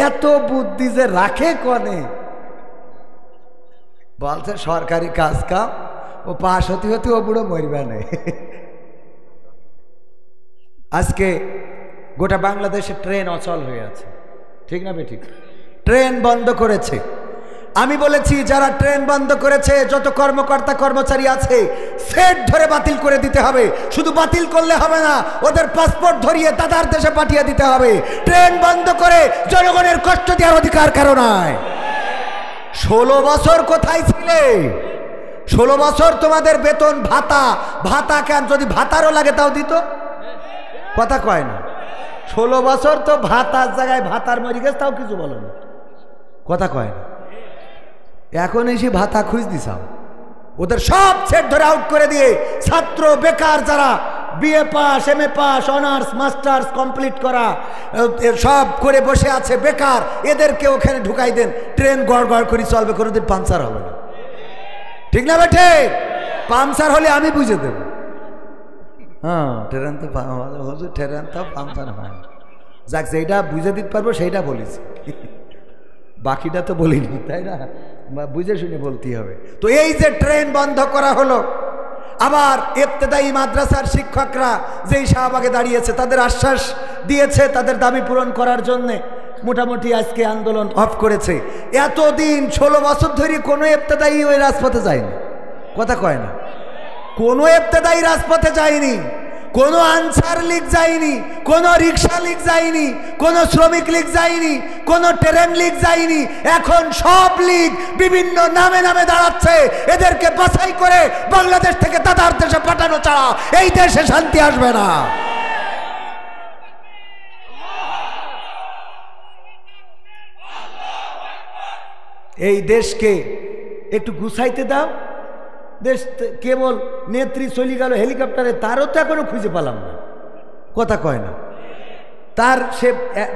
এত বুদ্ধি যে রাখে কনে। বলছে সরকারি কাজ কাম, ও পাশ হতি ও বুড়ো মরবে না। আজকে গোটা বাংলাদেশে ট্রেন অচল হয়ে আছে, ঠিক না বেঠিক? ট্রেন বন্ধ করেছে। আমি বলেছি যারা ট্রেন বন্ধ করেছে, যত কর্মকর্তা কর্মচারী আছে, সেট ধরে বাতিল করে দিতে হবে। শুধু বাতিল করলে হবে না, ওদের পাসপোর্ট ধরিয়ে দাদার দেশে পাঠিয়ে দিতে হবে। ট্রেন বন্ধ করে জনগণের কষ্ট দেওয়ার অধিকার কারো নাই। 16 বছর কোথায় ছিলে? 16 বছর তোমাদের বেতন ভাতা কেন? যদি ভাতারও লাগে তাও দিত, কথা কয় না। 16 বছর তো ভাতার জায়গায় ভাতার মরি গেছে, তাও কিছু বলো না, কথা কয় না। এখন এসে ভাতা খুঁজ দিছাও। ওদের সব সেট ধরে আউট করে দিয়ে ছাত্র বেকার যারা BA pass, MA pass, honours, masters complete করা সব করে বসে আছে বেকার, এদেরকে ওখানে ঢুকাই দেন। ট্রেন গড় গড় করে চলবে, কোনোদিন পাংচার হবে না, ঠিক না বেঠে? পাংচার হলে আমি বুঝে দেব। হ্যাঁ, ট্রেন তো ট্রেন তো পাংচার হয়। যাক, যেটা বুঝে দিতে পারবো সেইটা বলেছি, বাকিটা তো বলিনি, তাই না? বুঝে শুনে বলতে হবে। তো এই যে ট্রেন বন্ধ করা হলো, আবার ইবতেদায়ী মাদ্রাসার শিক্ষকরা যেই শাহবাগে দাঁড়িয়েছে, তাদের আশ্বাস দিয়েছে তাদের দাবি পূরণ করার জন্য, মোটামুটি আজকে আন্দোলন অফ করেছে। এতদিন 16 বছর ধরে কোনো ইবতেদায়ী ওই রাজপথে যায়নি, কথা কয় না। কোনো ইবতেদায়ী রাজপথে যায়নি, কোনো আনসার লীগ যায়নি, কোনো রিক্সা লীগ যায়নি, কোনো শ্রমিক লীগ যায়নি, কোনো ট্রেন লীগ যায়নি। এখন সব লীগ বিভিন্ন নামে নামে দাঁড়াচ্ছে। এদেরকে বাছাই করে বাংলাদেশ থেকে দাদার দেশে পাঠানো ছাড়া এই দেশে শান্তি আসবে না। এই দেশকে একটু গুছাইতে দাও। দেশ কেবল নেত্রী চলে গেল হেলিকপ্টারে, তারও তো এখনো খুঁজে পেলাম না, কথা কয় না। তার সে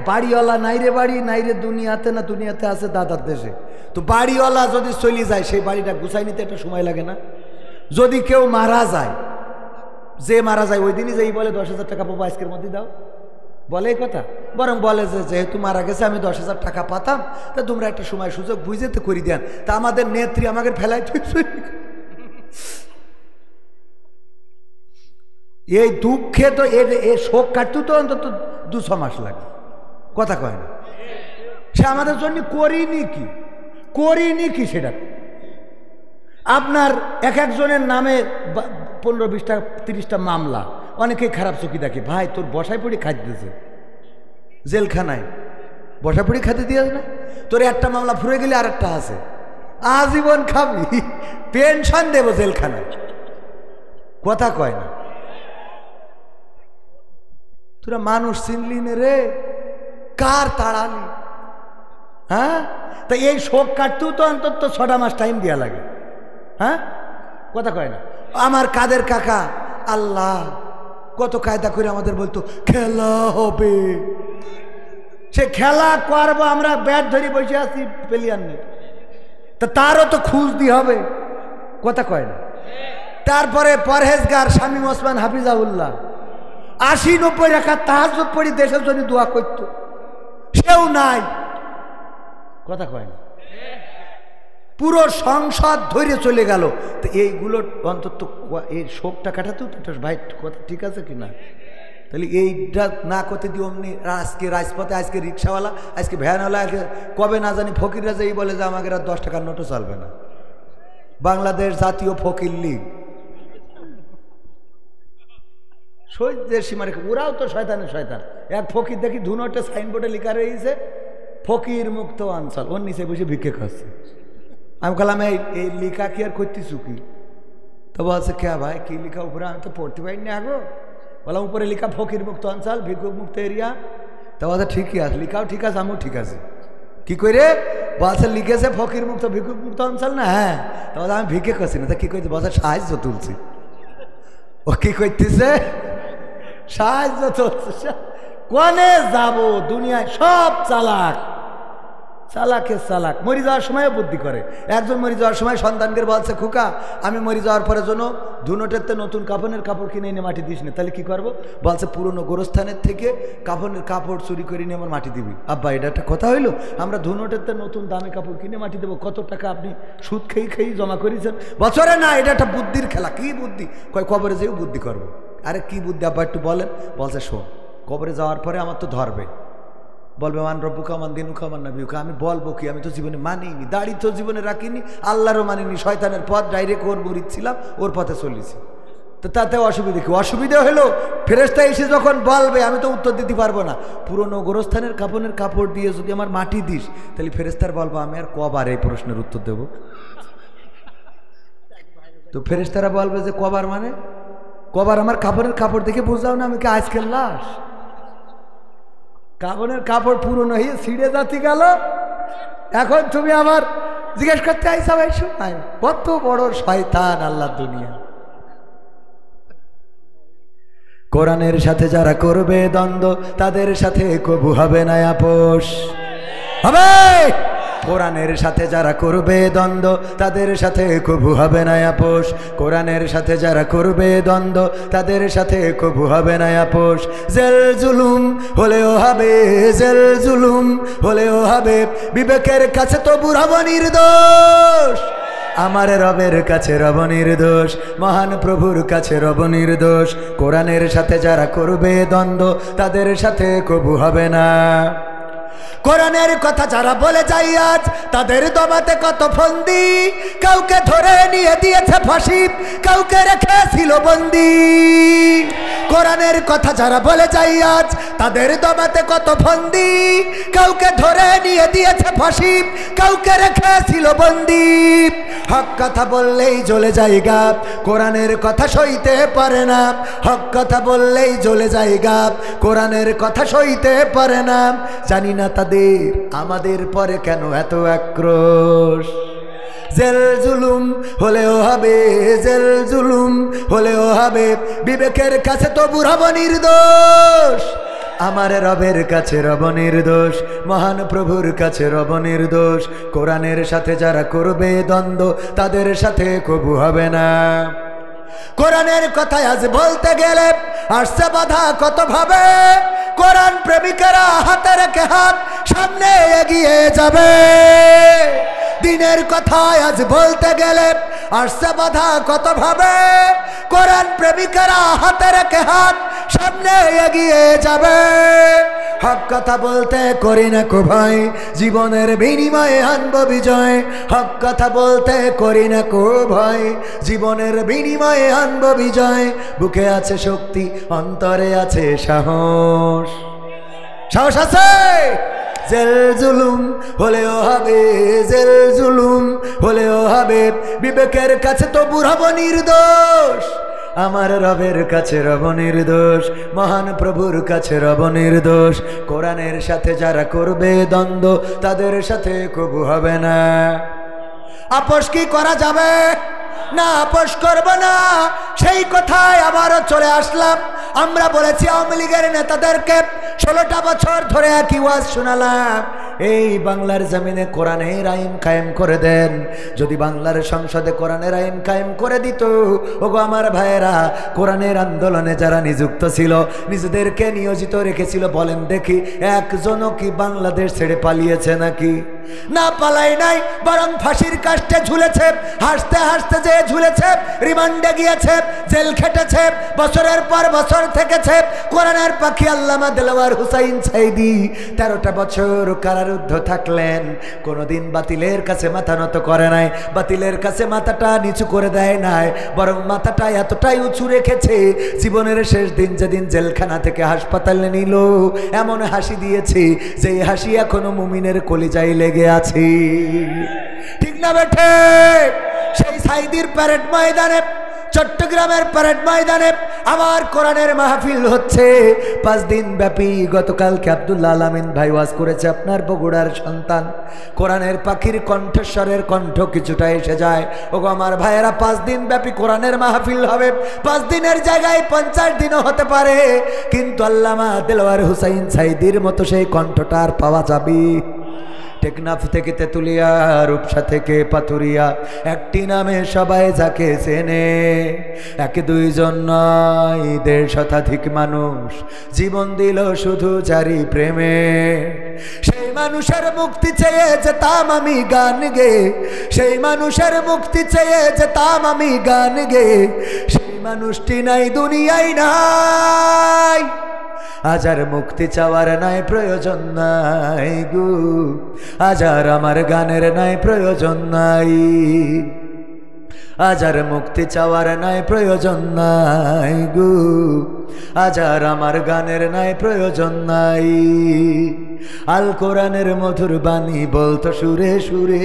বাড়িওয়ালা নাইরে বাড়ি নাইরে দুনিয়াতে, না দুনিয়াতে আছে দাদার দেশে। তো বাড়িওয়ালা যদি চলে যায় সেই বাড়িটা গুছাই নিতে একটা সময় লাগে না? যদি কেউ মারা যায়, যে মারা যায় ওই দিনই যেই বলে 10,000 টাকা পাবো আজকের মধ্যে দাও, বলে এই কথা? বরং বলে যে যেহেতু মারা গেছে আমি 10,000 টাকা পাতাম, তা তোমরা একটা সময় সুযোগ বুঝে তো করে দেন। তা আমাদের নেত্রী আমাকে ফেলাই এই দুঃখে তো এর শোক কাটতেও তো অন্তত 2-6 মাস লাগে, কথা কয় না? সে আমাদের জন্য করিনি কি সেটা? আপনার এক একজনের নামে 15-20টা 30টা মামলা, অনেকেই খারাপ চোখে দেখে। ভাই তোর বসায় পড়ি খাইতে দিয়েছে জেলখানায়, বসায় পড়ি খাইতে দিয়ে না? তোর একটা মামলা ফুরে গেলে আর একটা আছে, আজীবন খাবি, পেনশন দেব জেলখানায়, কথা কয় না? তোরা মানুষ চিনলি নে রে, কার তাড়ালি? হ্যাঁ, তা এই শোক কাটতেও তো অন্তত 6টা মাস টাইম দেওয়া লাগে। হ্যাঁ, কথা কয় না? আমার কাদের কাকা আল্লাহ কত কায়দা করে আমাদের বলতো খেলা হবে, সে খেলা করবো, আমরা ব্যাট ধরে বসে আছি প্লেয়ার নিয়ে, তা তারও তো খুঁজ দিয়ে হবে, কথা কয় না? তারপরে পরহেজগার শামীম ওসমান হাফিজাউল্লাহ 80-90 রাখা তাহাজ্জুদ পড়ি দেশের জন্য দোয়া করত, সেও নাই, কথা কয় না? পুরো সংসদ ধরে চলে গেল। তো এইগুলো অন্তত এই শোকটা কাটাতেও তো ভাই, কথা ঠিক আছে কি না? তাহলে এইটা না করতে দিই অমনি আজকে রাজপথে, আজকে রিক্সাওয়ালা, আজকে ভ্যানওয়ালা, আজকে কবে না জানি ফকিররা যেই বলে যে আমাকে আর 10 টাকার নোটও চলবে না, বাংলাদেশ জাতীয় ফকির লীগ সহ্যের সীমা রেখে, ওরাও তো শয়তানের শয়তান। এক ফকির দেখি ধুনোটে সাইনবোর্ডে লেখা রয়েছে ফকির মুক্ত অঞ্চল, ওর নিচে বসে ভিক্ষে খাচ্ছে। আমি বললাম এই লিখা কি আর করতেছু কি? তো বলছে কে ভাই কি লিখা উপরে? আমি তো পড়তে পারিনি আগো। বললাম উপরে লিখা ফকির মুক্ত অঞ্চল, ভিক্ষুক মুক্ত এরিয়া। তো বলছে ঠিকই আছে, লিখাও ঠিক আছে, আমিও ঠিক আছে। কি করে? বলছে লিখেছে ফকির মুক্ত ভিক্ষুক মুক্ত অঞ্চল না? হ্যাঁ। তো বলছে আমি ভিক্ষে করছি না। তা কি করছে? বলছে সাহায্য তুলছি। ও কি করতেছে? সাহায্য তুলছে। কোনে যাব? দুনিয়ায় সব চালাক, চালাকে চালাক। মরে যাওয়ার সময়ও বুদ্ধি করে। একজন মরে যাওয়ার সময় সন্তানকে বলছে খুকা আমি মরে যাওয়ার পরে জন্য ধুনোটেতে নতুন কাফনের কাপড় কিনে এনে মাটি দিস না। তাহলে কি করবো? বলছে পুরনো গোরস্থানের থেকে কাফনের কাপড় চুরি করে নিয়ে আমার মাটি দিবি। আব্বা এটা একটা কথা হইলো? আমরা ধুনোটেতে নতুন দামি কাপড় কিনে মাটি দেবো, কত টাকা আপনি সুদ খেয়ে জমা করেছেন বছরে? না, এটা একটা বুদ্ধির খেলা। কি বুদ্ধি? কয় কবরে যেও বুদ্ধি করবো। আরে কি বুদ্ধি আব্বা একটু বলেন। বলছে শোন, কবরে যাওয়ার পরে আমার তো ধরবে, বলবে মান রব্বুকা মান দিনুকা মান নাবিয়ুকা। আমি বলবো কি? আমি তো জীবনে মানিনি, দাড়ি তো জীবনে রাখিনি, আল্লাহরও মানিনি, শয়তানের পথ ডাইরেক্ট ওর মুরিদ ছিলাম, ওর পথে চলেছি। তো তাতে অসুবিধা কি? অসুবিধা হলো ফেরেশতা এসে যখন বলবে আমি তো উত্তর দিতে পারবো না। পুরনো গোরস্থানের কাপড়ের কাপড় দিয়ে যদি আমার মাটি দিস, তাহলে ফেরেশতার বলবো আমি আর কবার এই প্রশ্নের উত্তর দেব? তো ফেরেশতারা বলবে যে কবার মানে কবার? আমার কাপড়ের কাপড় দেখে বুঝাও না আমি কি আজকের লাশ? কাপড়ের কাপড় পুরনো হয়ে ছিঁড়ে যাতে গেল, এখন তুমি আমার জিজ্ঞেস করতে আইসা ভাই শোনাই কত বড় শয়তান আল্লাহ দুনিয়া। কোরআনের সাথে যারা করবে দ্বন্দ্ব তাদের সাথে কবু হবে না আপোষ। হবে কোরআনের সাথে যারা করবে দ্বন্দ্ব তাদের সাথে কবু হবে না আপোষ। কোরআনের সাথে যারা করবে দ্বন্দ্ব তাদের সাথে কবু হবে না আপোষ। জেল জুলুম হলেও হবে, জেল জুলুম হলেও হবে, বিবেকের কাছে তো বুড়াবো নির্দোষ। আমার রবের কাছে রব নির্দোষ, মহান প্রভুর কাছে রব নির্দোষ। কোরআনের সাথে যারা করবে দ্বন্দ্ব তাদের সাথে কবু হবে না। কোরআনের কথা যারা বলে যায় আজ তাদের দমাতে কত ফন্দি, কাউকে ধরে নিয়ে দিয়েছে ফাঁসি, কাউকে রেখেছিল বন্দি। কোরআনের কথা যারা বলে যায় আজ তাদের দমাতে কত ফন্দি, কাউকে ধরে নিয়ে দিয়েছে ফাঁসি, কাউকে রেখেছিল বন্দি। হক কথা বললেই জ্বলে যায় গাব, কোরআনের কথা সইতে পারে না। হক কথা বললেই জ্বলে যায় গাব, কোরআনের কথা সইতে পারে না। জানি না তাদের আমাদের পরে কেন এত আক্রোশ। জেল জুলুম হলেও হবে, জেল জুলুম হলেও হবে, বিবেকের কাছে তো বুড়াবো নির্দোষ। আমার রবের কাছে রব নির্দোষ, মহান প্রভুর কাছে রব নির্দোষ। কোরআনের সাথে যারা করবে দ্বন্দ্ব তাদের সাথে কবু হবে না। কোরআনের কথায় আজ বলতে গেলে আসছে বাধা কত ভাবে। কোরআন প্রেমিকেরা হাতে রেখে হাত সামনে এগিয়ে যাবে। দিনের কথায় আজ বলতে গেলে আসছে বাধা কত ভাবে। কোরআন প্রেমিকেরা হাতে রেখে হাত সামনে এগিয়ে যাবে। হক কথা বলতে করি না কো ভয়, জীবনের বিনিময়ে আনব বিজয়। হক কথা বলতে করি না কো ভয়, জীবনের বিনিময়ে আনব বিজয়। বুকে আছে শক্তি, অন্তরে আছে সাহস। সাহস আছে? জেল জুলুম হলেও হবে, জেল জুলুম হলেও হবে। বিবেকের কাছে তো বুড়াবো নির্দোষ, আমার রবের কাছে রব নির্দোষ, মহান প্রভুর কাছে রব নির্দোষ। কোরআনের সাথে যারা করবে দ্বন্দ্ব তাদের সাথে কবু হবে না। আপোষ কি করা যাবে? না, আপোষ করব না। সেই কথায় আবারও চলে আসলাম। আমরা বলেছি আওয়ামী লীগের নেতাদেরকে 16টা বছর ধরে একই ওয়াজ শোনালাম, এই বাংলার জমিনে কোরআনের আইন কায়েম করে দেন। যদি বাংলার সংসদে কোরআনের আইন কায়েম করে দিত, ওগো আমার ভাইয়েরা, কোরআনের আন্দোলনে যারা নিযুক্ত ছিল, নিজেদেরকে নিয়োজিত রেখেছিল, বলেন দেখি একজনও কি বাংলাদেশ ছেড়ে পালিয়েছে নাকি? না, পালাই নাই, বরং ফাঁসির কাস্টে ঝুলেছে। হাসতে হাসতে যে ঝুলেছে, রিমান্ডে গিয়েছে, জেল খেটেছে, বছরের পর বছর থেকেছে। কোরআনের পাখি আল্লামা দেলাওয়ার হুসাইন সাইদি 13টা বছর কারারুদ্ধ থাকলেন, কোনোদিন বাতিলের কাছে মাথা নত করে নাই, বাতিলের কাছে মাথাটা নিচু করে দেয় নাই, বরং মাথাটা এতটাই উঁচু রেখেছে, জীবনের শেষ দিন যেদিন জেলখানা থেকে হাসপাতালে নিল, এমন হাসি দিয়েছে যে হাসি এখনো মুমিনের কলিজায় লেগে আছে। ঠিক না বেঠে? সেই সাইদির প্যারেড ময়দানে, চট্টগ্রামের প্যারেড ময়দানে আমার কোরআনের মাহফিল হচ্ছে 5 দিন ব্যাপী। গতকালকে আব্দুল্লাহ আলামিন ভাই ওয়াজ করেছে, আপনার বগুড়ার সন্তান। কোরআনের পাখির কণ্ঠস্বরের কণ্ঠ কিছুটা এসে যায়। ওগো আমার ভাইয়েরা, 5 দিন ব্যাপী কোরআনের মাহফিল হবে। 5 দিনের জায়গায় 50 দিনও হতে পারে, কিন্তু আল্লামা দেলাওয়ার হুসাইন সাইদির মতো সেই কণ্ঠটা আর পাওয়া যাবে? টেকনাফ থেকে তেতুলিয়া, রূপসা থেকে পাথুরিয়া, একটি নামে সবাই যাকে চেনে। 1-2 নয়, 1.5 শতাধিক মানুষ জীবন দিল শুধু জারি প্রেমে। সেই মানুষের মুক্তি চেয়ে যেতাম আমি গান গে, সেই মানুষের মুক্তি চেয়ে যেতাম আমি গান গে। সেই মানুষটি নাই দুনিয়ায় নাই, আজ আর মুক্তি চাওয়ার নাই প্রয়োজন নাই গো, আজ আর আমার গানের নাই প্রয়োজন নাই, আজ আর মুক্তি চাওয়ার নাই প্রয়োজন নাই গো, আজ আর আমার গানের নাই প্রয়োজন নাই। আল কোরআনের মধুর বাণী বলতো সুরে সুরে,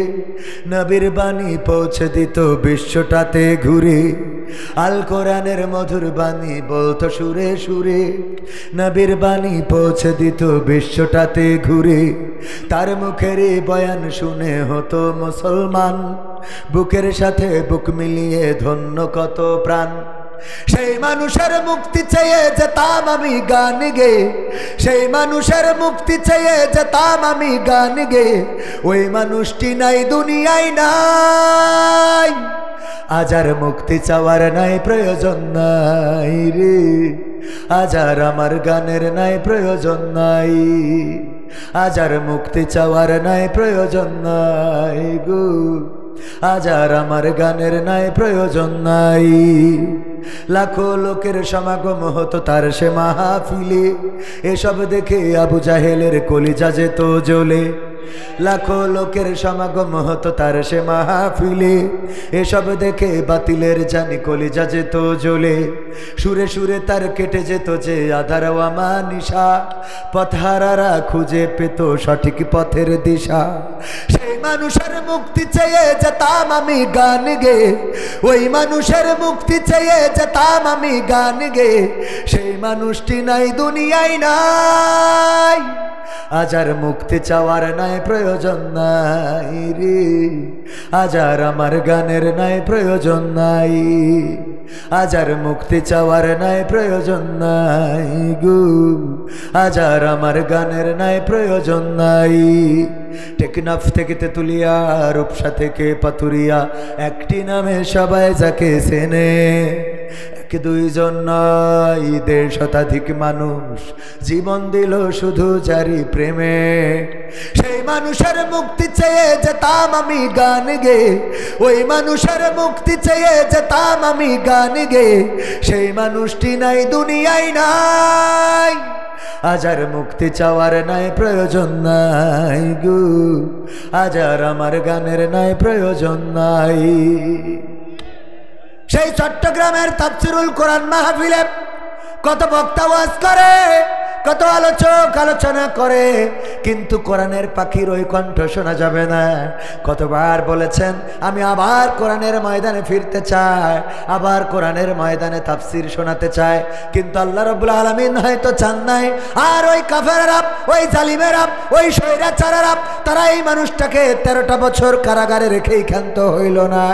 নবীর বাণী পৌঁছে দিত বিশ্বটাতে ঘুরে। আল কোরআনের মধুর বাণী বলতো সুরে সুরে, নবীর বাণী পৌঁছে দিত বিশ্বটাতে ঘুরে। তার মুখের বয়ান শুনে হতো মুসলমান, বুকের সাথে বুক মিলিয়ে ধন্য কত প্রাণ। সেই মানুষের মুক্তি চেয়ে যেতাম আমি গান গে, সেই মানুষের মুক্তি চেয়ে যেতাম আমি গান গে। ওই মানুষটি নাই দুনিয়ায় নাই, আজ আর মুক্তি চাওয়ার নাই প্রয়োজন নাই রে, আজ আর আমার গানের নাই প্রয়োজন নাই, আজ আর মুক্তি চাওয়ার নাই প্রয়োজন নাই গো, আজ আর আমার গানের নাই প্রয়োজন নাই। লাখো লোকের সমাগম হতো তার সে মাহফিলে, এসব দেখে আবু জাহেলের কলিজা যেত জ্বলে। লাখো লোকের সমাগম হতো তার সে মাহফিলে, এসব দেখে বাতিলের জানি কলিজা যেত জ্বলে। সুরে সুরে তার কেটে যেত যে আধার নিশা, পথহারারা খুঁজে পেত সঠিক পথের দিশা। সেই মানুষের মুক্তি চেয়ে যেতাম আমি গান গে, ওই মানুষের মুক্তি চেয়ে যেতাম আমি গান গে। সেই মানুষটি নাই দুনিয়ায় নাই, আজ আর মুক্তি চাওয়ার নাই প্রয়োজন নাই রে, আজ আর আমার গানের নাই প্রয়োজন নাই। আজ আর মুক্তি চাওয়ার নাই প্রয়োজন নাই গো, আজ আর আমার গানের নাই প্রয়োজন নাই। টেকনাফ থেকে তেতুলিয়া, রূপসা থেকে পাতুরিয়া, একটি নামে সবাই যাকে চেনে। এক দুইজন নয়, 1.5 শতাধিক মানুষ জীবন দিল শুধু যারি প্রেমে। সেই মানুষের মুক্তি চেয়ে যেতাম আমি গান গে, ওই মানুষের মুক্তি চেয়ে যেতাম আমি গান গে। সেই মানুষটি নাই দুনিয়ায় নাই, আজ আর মুক্তি চাওয়ার নাই প্রয়োজন নাই গো, আজ আর আমার গানের নাই প্রয়োজন নাই। সেই চট্টগ্রামের তাফসিরুল কোরআন মাহফিলে কত বক্তা ওয়াজ করে, কত আলোচক আলোচনা করে, কিন্তু কোরআনের পাখির ওই কণ্ঠ শোনা যাবে না। কতবার বলেছেন আমি আবার কোরআনের ময়দানে ফিরতে চাই, আবার কোরআনের ময়দানে তাফসির শোনাতে চাই, কিন্তু আল্লাহ রাব্বুল আলামিন হয়তো চান নাই। আর ওই কাফেররা, ওই জালিমেরা, ওই স্বৈরাচারেরা তারা এই মানুষটাকে 13টা বছর কারাগারে রেখেই ক্ষান্ত হইল না,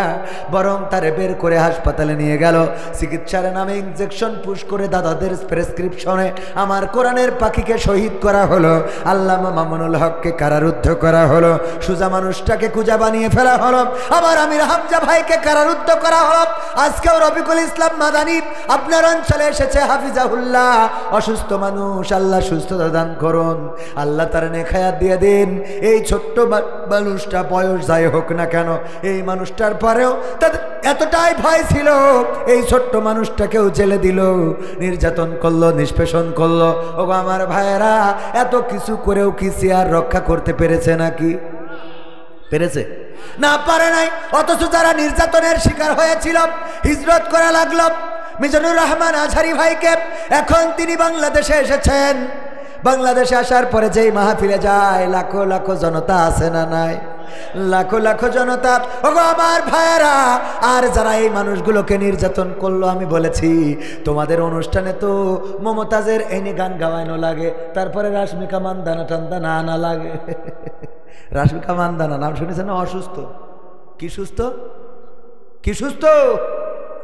বরং তারে বের করে হাসপাতালে নিয়ে গেল। চিকিৎসার নামে ইনজেকশন পুশ করে দাদাদের প্রেসক্রিপশনে আমার কোরআনের পাখিকে শহীদ করা হলো, আল্লামা মামুনুল হককে কারারুদ্ধ করা হলো, সুজা মানুষটাকে কুজা বানিয়ে ফেলা হলো, আবার আমির হামজা ভাইকে কারারুদ্ধ করা হলো। আজকেও রফিকুল ইসলাম মাদানী আপনার অঞ্চলে এসেছে, হাফিজাহুল্লাহ। অসুস্থ মানুষ, আল্লাহ সুস্থতা দান করুন, আল্লাহ তার নেখায়াত দিয়ে দিন। এই ছোট্ট মানুষটা বয়স যাই হোক না কেন, এই মানুষটার পরেও তাদের এতটাই ভয় ছিল, এই ছোট্ট মানুষটাকেও জেলে দিল, নির্যাতন করলো, নিষ্পেষণ করলো। ও আমার ভাইয়েরা, এত কিছু করেও কি সিয়ার রক্ষা করতে পেরেছে নাকি? পেরেছে না? পারে নাই। অথচ যারা নির্যাতনের শিকার হয়েছিল হিজরত করা লাগলো মিজানুর রহমান আজহারি ভাইকে। এখন তিনি বাংলাদেশে এসেছেন, বাংলাদেশে আসার পরে যেই মাহফিলে যায় লাখো লাখো জনতা আছে না নাই? লাখো লাখো জনতা। ওগো আমার ভাইয়েরা, আর যারা এই মানুষগুলোকে নির্যাতন করলো, আমি বলেছি তোমাদের অনুষ্ঠানে তো মমতাজের এনে গান গাওয়ানো লাগে, তারপরে রাশমিকা মান্দানা টান্দানা আনা লাগে। রাশমিকা মান্দানা নাম শুনেছেন না? অসুস্থ। কি সুস্থ? কি সুস্থ?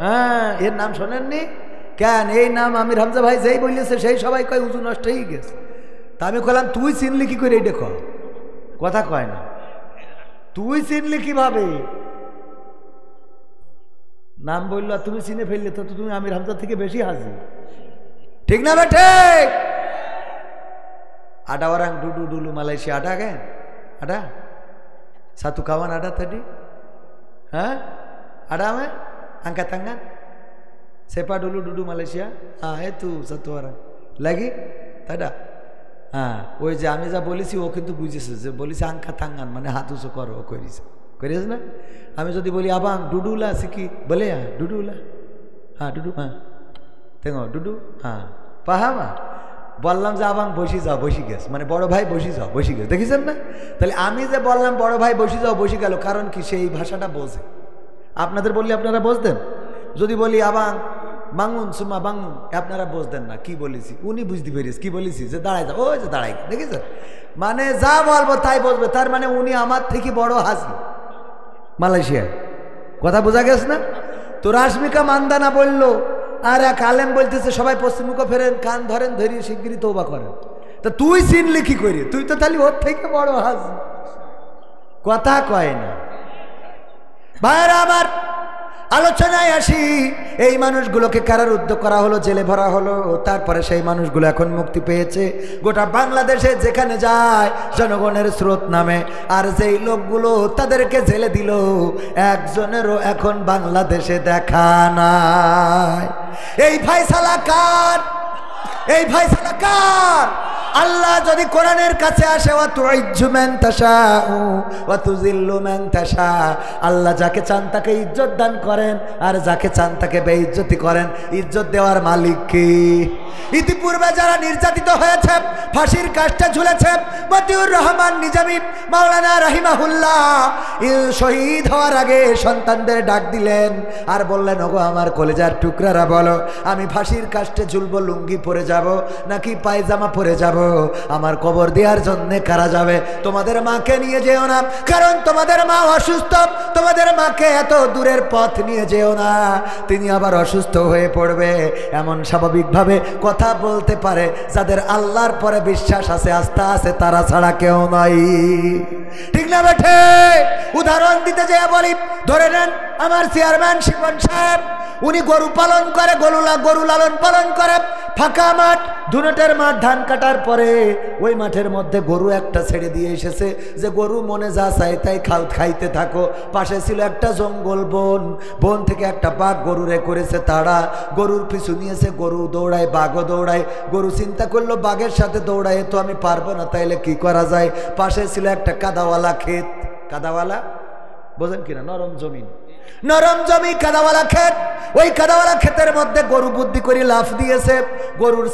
হ্যাঁ, এর নাম শোনেননি কেন? এই নাম আমির হামজা ভাই যেই বলেছে সেই সবাই কয় উজু নষ্ট হয়ে গেছে। তা আমি কইলাম তুই চিনলি কি করে? এইটা কয়, কথা কয় না। তুই চিনলি কিভাবে? নাম বললো তুমি চিনে ফেললে তো তুমি আমির হামজা থেকে বেশি হাজি, ঠিক না বেঠে? আডা ওরাং ডুডু ডুলু মালয়েশিয়া আডা গেন আডা satu kawan ada tadi? Hah? Ada apa? Angkat tangan. Siapa dulu duduk Malaysia? Itu satu orang. Lagi? Tak ada. ওই যে আমি যা বলেছি ও কিন্তু বুঝেছে, যে বলেছে আঙ্কা তাঙ্গান মানে হাত উঁচু করো, ও করেছে, করেছে না? আমি যদি বলি আবাং ডুডুলা শিখি, বলে ডুডুলা, হ্যাঁ ডুডু, হ্যাঁ দেখো ডুডু, হ্যাঁ পাহামা বললাম যে আবাং বসি যাও, বসি গেছ, মানে বড় ভাই বসি যাও, বসি গেছ, দেখেছেন না? তাহলে আমি যে বললাম বড় ভাই বসি যাও, বসি গেল, কারণ কি সেই ভাষাটা বোঝে। আপনাদের বললে আপনারা বুঝতেন, যদি বলি আবাং বাঙুন সুমা বাঙুন, আপনারা বুঝতেন না কি বলেছি, উনি বুঝতে পেরেছি কি বলেছি, যে দাঁড়ায় যাও, ওই যে দাঁড়াই, দেখেছেন? মানে যা বলবো তাই বসবে, তার মানে উনি আমার থেকে বড় হাজি মালয়েশিয়ায়। কথা বোঝা গেছে না? তো রাশমিকা মান্দানা বললো, আর এক আলেম বলতেছে সবাই পশ্চিমমুখ ফেরেন, কান ধরেন, ধরিয়ে শিগগিরই তওবা করেন। তা তুই চিনলি কি করি? তুই তো তাহলে ওর থেকে বড় হাজি। কথা কয় না। ভাইরা আমার, আলোচনায় আসি। এই মানুষগুলোকে কারারুদ্ধ করা হলো, জেলে ভরা হলো, তারপরে সেই মানুষগুলো এখন মুক্তি পেয়েছে। গোটা বাংলাদেশে যেখানে যায় জনগণের স্রোত নামে, আর যেই লোকগুলো তাদেরকে জেলে দিল একজনেরও এখন বাংলাদেশে দেখা নাই। এই ফায়সালা কার? এই ফায়সালা কার? আল্লাহ যদি কোরআনের কাছে আসে, ওয়া তুইজ্জু মান তাশাউ ওয়া তুযিল্লু মান তাশা, আল্লাহ যাকে চান তাকে ইজ্জত দান করেন, আর যাকে চান তাকে বেইজ্জতি করেন। ইজ্জত দেওয়ার মালিক কে? ইতিপূর্বে যারা নির্যাতিত হয়েছে, ফাঁসির কাষ্ঠে ঝুলেছে, মতিউর রহমান নিজামী মাওলানা রাহিমাহুল্লাহ শহীদ হওয়ার আগে সন্তানদের ডাক দিলেন আর বললেন, ওগো আমার কলেজার টুকরারা, বলো আমি ফাঁসির কাষ্ঠে ঝুলবো, লুঙ্গি পরে যাব নাকি পায়জামা পরে যাব? আমার কবর দেওয়ার জন্য কারা যাবে? তোমাদের মাকে নিয়ে যেও না, কারণ তোমাদের মা অসুস্থ। তোমাদের মাকে এত দূরের পথ নিয়ে যেও না, তিনি আবার অসুস্থ হয়ে পড়বে। এমন স্বাভাবিকভাবে কথা বলতে পারে যাদের আল্লাহর পরে বিশ্বাস আছে, আস্থা আছে, তারা ছাড়া কেউ নাই। ঠিক না বেঠে? উদাহরণ দিতে যেয়ে বলি, ধরে নেন আমার চেয়ারম্যান শিপন সাহেব, উনি গরু পালন করে, গরু লালন পালন করে। ফাঁকা মাঠ, ধুনটের মাঠ, ধান কাটার পরে ওই মাঠের মধ্যে গরু একটা ছেড়ে দিয়ে এসেছে যে গরু মনে যা চাই তাই খাইতে থাকো। পাশে ছিল একটা জঙ্গল, বন থেকে একটা বাঘ গরুরে করেছে তাড়া। গরুর পিছু নিয়েছে, গরু দৌড়ায়, বাঘও দৌড়ায়। গরু চিন্তা করলো বাঘের সাথে দৌড়ায় তো আমি পারবো না, তাইলে কি করা যায়? পাশে ছিল একটা কাদাওয়ালা ক্ষেত, কাদাওয়ালা বোঝেন কিনা, নরম জমি, কাদাওয়ালা ক্ষেত। ওই কাদাওয়ালা ক্ষেতের মধ্যে গরু বুদ্ধি করে লাফ দিয়েছে। গরুর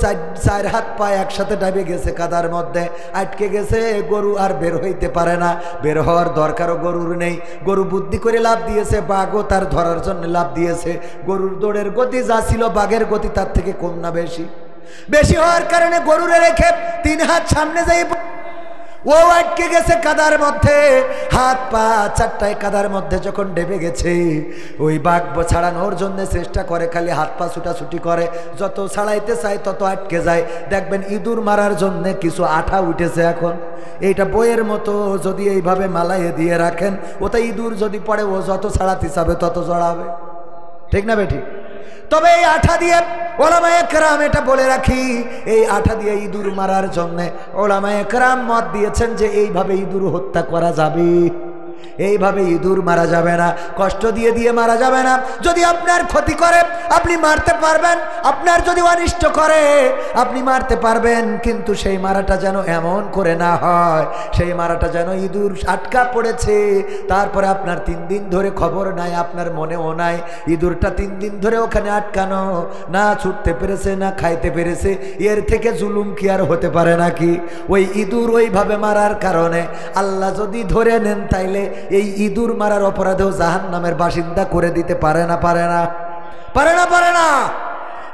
চার হাত পায়ে একসাথে ডাবে গেছে, কাদার মধ্যে আটকে গেছে। গরু আর বের হইতে পারে না, বের হওয়ার দরকারও গরুর নেই। গরু বুদ্ধি করে লাফ দিয়েছে, বাঘও তার ধরার জন্য লাফ দিয়েছে। গরুর দৌড়ের গতি যা ছিল বাঘের গতি তার থেকে কম না বেশি হওয়ার কারণে গরুরে রেখে 3 হাত সামনে যাই ও আটকে গেছে কাদার মধ্যে। হাত পা চারটায় কাদার মধ্যে যখন ডেবে গেছে, ওই বাঘ ছাড়ানোর জন্য চেষ্টা করে, খালি হাত পা ছুটাছুটি করে। যত ছাড়াইতে চায় তত আটকে যায়। দেখবেন ইঁদুর মারার জন্য কিছু আঠা উঠেছে এখন, এইটা বইয়ের মতো যদি এইভাবে মালাইয়ে দিয়ে রাখেন, ওটা ইঁদুর যদি পড়ে ও যত ছাড়াতে চাবে তত জড়াবে। ঠিক না বেঠিক? তবে এই আঠা দিয়ে ওলামায়ে কেরাম, এটা বলে রাখি, এই আঠা দিয়ে ইঁদুর মারার জন্য ওলামায়ে কেরাম মত দিয়েছেন যে এইভাবে ইঁদুর হত্যা করা যাবে। এইভাবে ইঁদুর মারা যাবে না, কষ্ট দিয়ে মারা যাবে না। যদি আপনার ক্ষতি করে আপনি মারতে পারবেন, আপনার যদি অনিষ্ট করে আপনি মারতে পারবেন, কিন্তু সেই মারাটা যেন এমন করে না হয়, সেই মারাটা যেন ইঁদুর আটকা পড়েছে, তারপরে আপনার 3 দিন ধরে খবর নাই, আপনার মনেও নাই ইঁদুরটা 3 দিন ধরে ওখানে আটকানো, না ছুটতে পেরেছে না খাইতে পেরেছে। এর থেকে জুলুম কি আর হতে পারে নাকি? ওই ইঁদুর ওইভাবে মারার কারণে আল্লাহ যদি ধরে নেন, তাইলে এই ইঁদুর মারার অপরাধেও জাহান্নামের বাসিন্দা করে দিতে পারে না।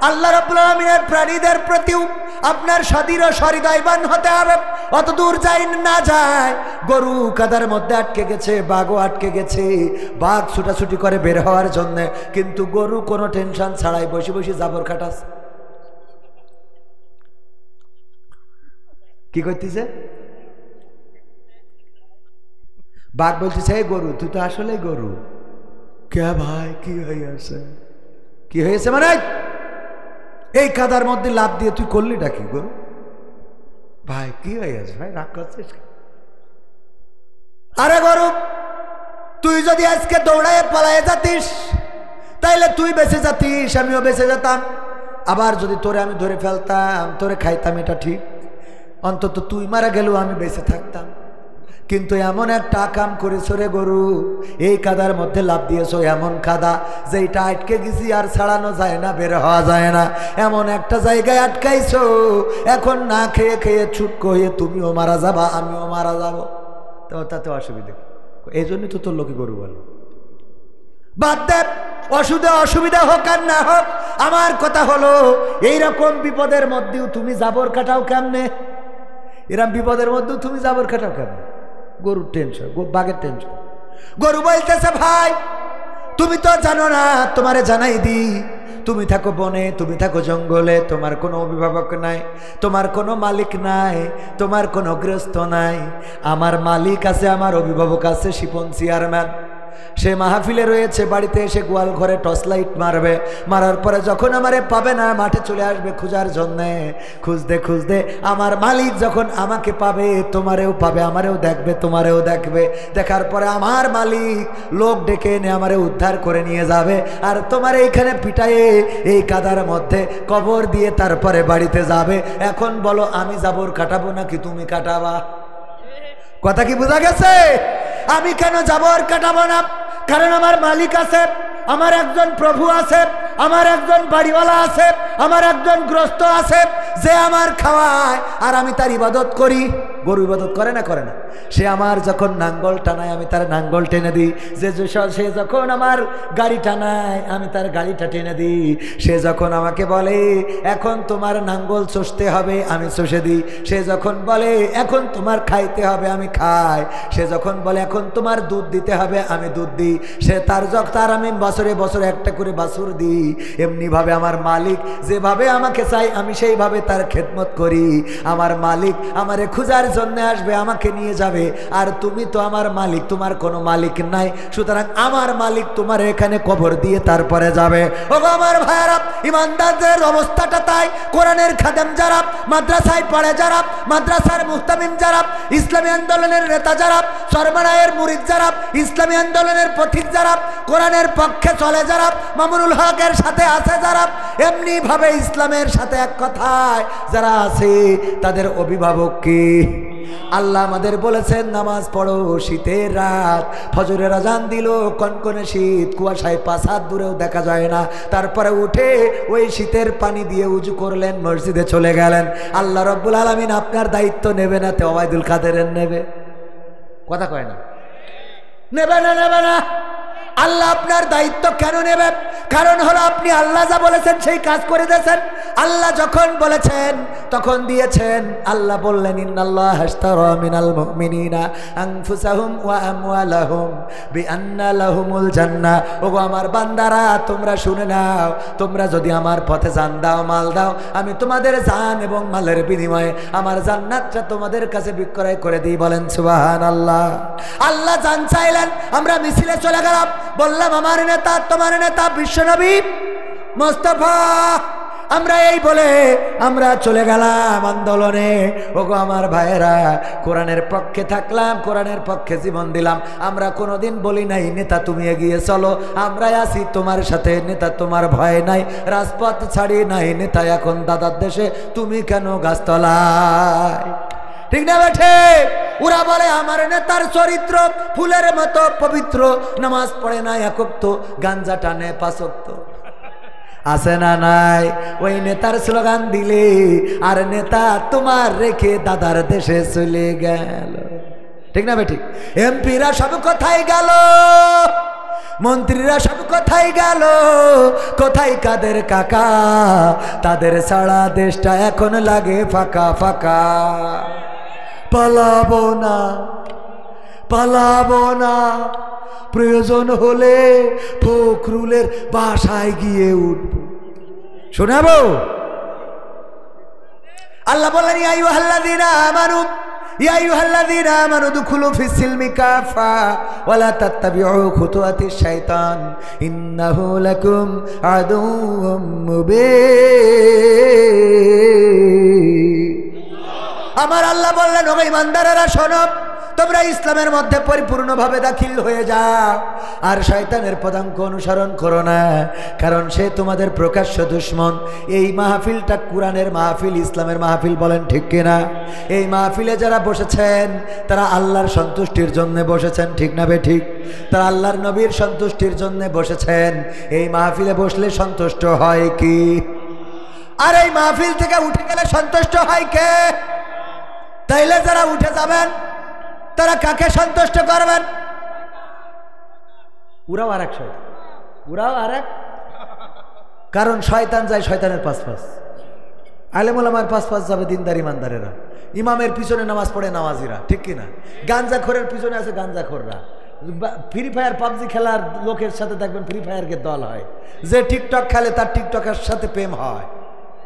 আল্লাহ রাব্বুল আলামিনের প্রাণীদের প্রতিও আপনার সদৃঢ় সহৃদয়বান হতে হবে। অত দূর না যায়, গরু কাদার মধ্যে আটকে গেছে, বাঘও আটকে গেছে। বাঘ ছুটাছুটি করে বের হওয়ার জন্য, কিন্তু গরু কোনো টেনশন ছাড়াই বসে বসে জাবর কাটাছে। কি করতেছে? বাঘ বলতেছে, এই গরু তুই তো আসলে গরু। কে ভাই কি হয়েছে মানে এই কাদার মধ্যে লাফ দিয়ে তুই করলি ডাকি গরু? ভাই কি হয়েছে ভাই, রাগ করছিস? আরে গরু, তুই যদি আজকে দৌড়ায় পালায় যাতিস তাইলে তুই বেঁচে যাতিস, আমিও বেঁচে যেতাম। আবার যদি তোরে আমি ধরে ফেলতাম, তোরে খাইতাম, এটা ঠিক। অন্তত তুই মারা গেলেও আমি বেঁচে থাকতাম। কিন্তু এমন একটা কাম করেছো রে গরু, এই কাদার মধ্যে লাফ দিয়েছো, এমন কাদা যেটা আটকে গেছি আর ছাড়ানো যায় না, বের হওয়া যায় না, এমন একটা জায়গায় আটকাইছো। এখন না খেয়ে খেয়ে ছুটকো হয়ে তুমিও মারা যাবা, আমিও মারা যাবো, তো তাতে অসুবিধা। এই জন্যই তো তোর লোকে গরু বলে। বাদ দে, অসুবিধা হোক আর না হোক, আমার কথা হলো এইরকম বিপদের মধ্যেও তুমি জাবর কাটাও কেমনে? এরকম বিপদের মধ্যেও তুমি জাবর কাটাও কেমনে? গরুর টেনশন, বাঘের টেনশন। গরু বলতেছে, ভাই তুমি তো জানো না, তোমারে জানাই দি, তুমি থাকো বনে, তুমি থাকো জঙ্গলে, তোমার কোনো অভিভাবক নাই, তোমার কোনো মালিক নাই, তোমার কোনো গৃহস্থ নাই। আমার মালিক আছে, আমার অভিভাবক আছে, শিপন চেয়ারম্যান। সে মাহফিলে রয়েছে, বাড়িতে এসে গোয়াল ঘরে টর্চ লাইট মারবে, মারার পরে যখন আমারে পাবে না মাঠে চলে আসবে খোঁজার জন্যে। খুঁজতে আমার মালিক যখন আমাকে পাবে, তোমারেও পাবে, আমারেও দেখবে, তোমারেও দেখবে। দেখার পরে আমার মালিক লোক ডেকে এনে আমারে উদ্ধার করে নিয়ে যাবে, আর তোমার এইখানে পিটায়ে এই কাদার মধ্যে কবর দিয়ে তারপরে বাড়িতে যাবে। এখন বলো, আমি জাবর কাটাবো নাকি তুমি কাটাবা? কথা কি বোঝা গেছে? আমি কেন জাবর কাটাবো না? কারণ আমার মালিক আছে, আমার একজন প্রভু আছে, আমার একজন বাড়িওয়ালা আছে, আমার একজন গ্রস্ত আছে, যে আমার খাওয়ায় আর আমি তার ইবাদত করি। গরু ইবাদত করে না? করে না। সে আমার যখন নাঙ্গল টানায় আমি তার নাঙ্গল টেনে দিই, সে যখন আমার গাড়ি টানায় আমি তার গাড়িটা টেনে দিই, সে যখন আমাকে বলে এখন তোমার নাঙ্গল চষতে হবে আমি চষে দিই, সে যখন বলে এখন তোমার খাইতে হবে আমি খাই, সে যখন বলে এখন তোমার দুধ দিতে হবে আমি দুধ দিই, সে তার আমি বছরে বছরে একটা করে বাছুর দিই। এমনিভাবে আমার মালিক যেভাবে আমাকে চাই আমি সেইভাবে তার খেদমত করি। আমার মালিক আমারে খুঁজার জন্য আসবে, আমাকে নিয়ে যাবে, আর তুমি তো আমার মালিক, তোমার কোনো মালিক নাই, সুতরাং আমার মালিক তোমার এখানে কবর দিয়ে তারপরে যাবে। ওগো আমার ভাইয়েরা, ইমানদারদের অবস্থাটা তাই। কোরআনের খাদেম যারা, মাদ্রাসায় পড়ে যারা, মাদ্রাসার মুহতামিম যারা, ইসলামী আন্দোলনের নেতা যারা, সরমানায়ের মুরিদ যারা, ইসলামী আন্দোলনের পথিক যারা, কোরআনের পক্ষে চলে যারা, মামুনুল হকের সাথে আছে যারা, এমনি ভাবে ইসলামের সাথে এক কথায় যারা আছে, তাদের অভিভাবক কি? আল্লাহ আমাদের বলেছেন নামাজ পড়ো, শীতের রাত, ফজরের আজান দিল, কনকনে শীত, কুয়াশায় 5 হাত দূরেও দেখা যায় না, তারপরে উঠে ওই শীতের পানি দিয়ে উজু করলেন, মসজিদে চলে গেলেন। আল্লাহ রাব্বুল আলামিন আপনার দায়িত্ব নেবে না? তে ওবায়দুল কাদেরের নেবে? কথা কয় না? নেবে না? নেবে না। আল্লাহ আপনার দায়িত্ব কেন নেবে? কারণ হলো আপনি আল্লাহ যা বলেছেন সেই কাজ করে দিয়েছেন। আল্লাহ যখন বলেছেন তখন দিয়েছেন। আল্লাহ বললেন ইন্নাল্লাহ আশতারা মিনাল মুমিনিনা আনফুসাহুম ওয়া আমওয়ালাহুম বিআন্না লাহুমুল জান্নাহ। ওগো আমার বান্দারা তোমরা শুনে নাও, তোমরা যদি আমার পথে জান দাও, মাল দাও, আমি তোমাদের জান এবং মালের বিনিময়ে আমার জান্নাতটা তোমাদের কাছে বিক্রয় করে দিই। বলেন সুবহানাল্লাহ। আল্লাহ জান চাইলেন, আমরা মিছিলে চলে গেলাম, বললাম আমার নেতা তোমার নেতা বিশ্বনবী মুস্তাফা, আমরা এই বলে আমরা চলে গেলাম আন্দোলনে। ওগো আমার ভাইয়েরা, কোরআনের পক্ষে থাকলাম, কোরআনের পক্ষে জীবন দিলাম। আমরা কোনোদিন বলি নাই নেতা তুমি এগিয়ে চলো, আমরা আছি তোমার সাথে, নেতা তোমার ভয় নাই, রাজপথ ছাড়ি নাই, নেতা এখন দাদার দেশে, তুমি কেন গাছতলায়? ঠিক না বেঠে? ওরা বলে আমার নেতার চরিত্র ফুলের মতো পবিত্র, নামাজ পড়ে না এক ওয়াক্ত, গাঞ্জা টানে 5 ওয়াক্ত। আছে না নাই? ওই নেতার স্লোগান দিলে আর নেতা তোমার রেখে দাদার দেশে চলে গেল। ঠিক না বেঠিক? এমপিরা সব কোথায় গেল, মন্ত্রীরা সব কোথায় গেল, কোথায় কাদের কাকা? তাদের ছাড়া দেশটা এখন লাগে ফাঁকা ফাঁকা। পালাবো না, পালাবো না, প্রয়োজন হলে ফখরুলের বাসায় গিয়ে উঠব। শোনাবো? আল্লাহ বললেন ইয়া আইয়ুহাল্লাযীনা আমানু, ইয়া আইয়ুহাল্লাযীনা আমানু দুখুলু ফিস সিলমি কাফা ওয়া লা তাত্তাবিউ খুতুওয়াতিশ শাইতান ইন্নাহু লাকুম আদুউম মুবিন। আমার আল্লাহ বললেন ও ঈমানদারেরা শোনো, তোমরা ইসলামের মধ্যে পরিপূর্ণভাবে দাখিল হয়ে যাও, আর শয়তানের পদাঙ্ক অনুসরণ করো না, কারণ সে তোমাদের প্রকাশ্য দুশমন। এই মাহফিলটা কোরআনের মাহফিল, ইসলামের মাহফিল, বলেন ঠিক কিনা? এই মাহফিলে যারা বসেছেন তারা আল্লাহর সন্তুষ্টির জন্য বসেছেন, ঠিক না বে ঠিক? তারা আল্লাহর নবীর সন্তুষ্টির জন্য বসেছেন। এই মাহফিলে বসলে সন্তুষ্ট হয় কি? আর এই মাহফিল থেকে উঠে গেলে সন্তুষ্ট হয় কে? তাইলে যারা উঠে যাবেন তারা কাকে সন্তুষ্ট করবেন? ওরাও আর এক শয়তান, ওরাও আর এক। কারণ শয়তান যায় শয়তানের 5 পাশ, আলেম ওলামার 5 পাশ যাবে দিনদার ইমানদারেরা, ইমামের পিছনে নামাজ পড়ে নামাজিরা, ঠিক কিনা? গাঞ্জাখোরের পিছনে আছে গাঞ্জাখোররা। ফ্রি ফায়ার পাবজি খেলার লোকের সাথে দেখবেন ফ্রি ফায়ারকে দল হয়, যে টিকটক খেলে তার টিকটকের সাথে প্রেম হয়,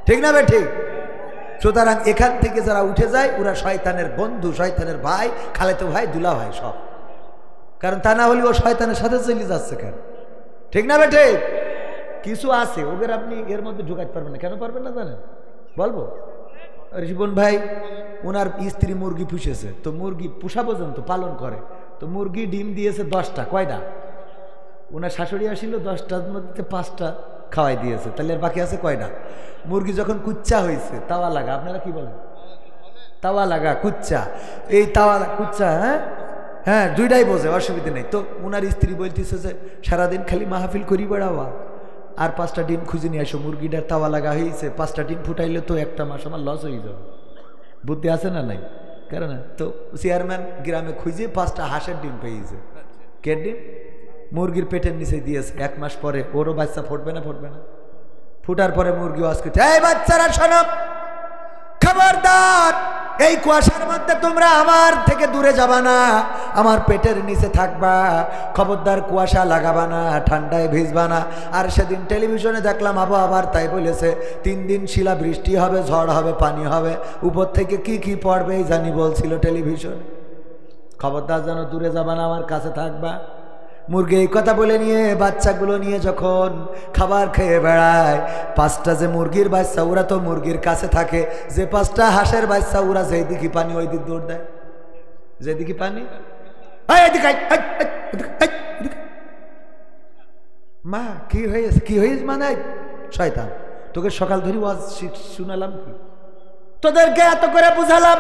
ঠিক না বে ঠিক? সুতরাং এখান থেকে যারা উঠে যায় ওরা শয়তানের বন্ধু, শয়তানের ভাই, খালেতো ভাই, দুলা ভাই সব। কারণ তা না হলে ও শয়তানের সাথে চলে যাচ্ছে কেন? ঠিক না বেটে? কিছু আছে ওদের আপনি এর মধ্যে ঢুকাতে পারবেন না। কেন পারবেন না জানেন? বলবো। রিপন ভাই ওনার স্ত্রী মুরগি পুষেছে, তো মুরগি পোষা পর্যন্ত পালন করে, তো মুরগি ডিম দিয়েছে 10টা। কয়টা? ওনার শাশুড়ি আসিল 10টার মধ্যে 5টা খাওয়াই দিয়েছে, তাহলে আর বাকি আছে কয়টা? মুরগি যখন কুচ্চা হয়েছে, তাওয়া লাগা, আপনারা কি বলেন? তাওয়া লাগা, কুচ্চা, এই তাওয়া কুচ্চা, হ্যাঁ হ্যাঁ, দুইটাই বোঝে, অসুবিধা নেই। তো ওনার স্ত্রী বলতেছে যে সারাদিন খালি মাহফিল করি বেড়াওয়া, আর 5টা ডিম খুঁজে নিয়ে আসো, মুরগিটার তাওয়া লাগা হয়েছে, 5টা ডিম ফুটাইলে তো একটা মাস আমার লস হয়ে যাবে। বুদ্ধি আছে না নাই? কারণ তো চেয়ারম্যান গ্রামে খুঁজে 5টা হাঁসের ডিম পেয়েছে। কে ডিম? মুরগির পেটের নিচে দিয়েছে। 1 মাস পরে ওরও বাচ্চা ফুটবে না? ফুটবে না? ফুটার পরে মুরগি ওয়াজ করছে, এই বাচ্চারা শোনো, খবরদার এই কুয়াশার মধ্যে তোমরা আমার থেকে দূরে যাবা না, আমার পেটের নিচে থাকবা, খবরদার কুয়াশা লাগাবা না, ঠান্ডায় ভিজবা না। আর সেদিন টেলিভিশনে দেখলাম আবহাওয়ার তাই বলেছে 3 দিন শিলা বৃষ্টি হবে, ঝড় হবে, পানি হবে, উপর থেকে কি কি পড়বে জানি বলছিল টেলিভিশন। খবরদার যেন দূরে যাবা না, আমার কাছে থাকবা। মুরগি এই কথা বলে নিয়ে বাচ্চাগুলো নিয়ে যখন খাবার খেয়ে বেড়ায়, 5টা যে মুরগির বাচ্চা ওরা তো মুরগির কাছে থাকে, যে 5টা হাঁসের বাচ্চা ওরা যেই দিকে পানি ওই দিক দৌড় দেয়, যেদিকে পানি। মা কি হয়েছে? কি হয়েছে মানে? শয়তান, তোকে সকাল ধরে ওয়াজ শুনালাম, কি তোদেরকে এত করে বুঝালাম,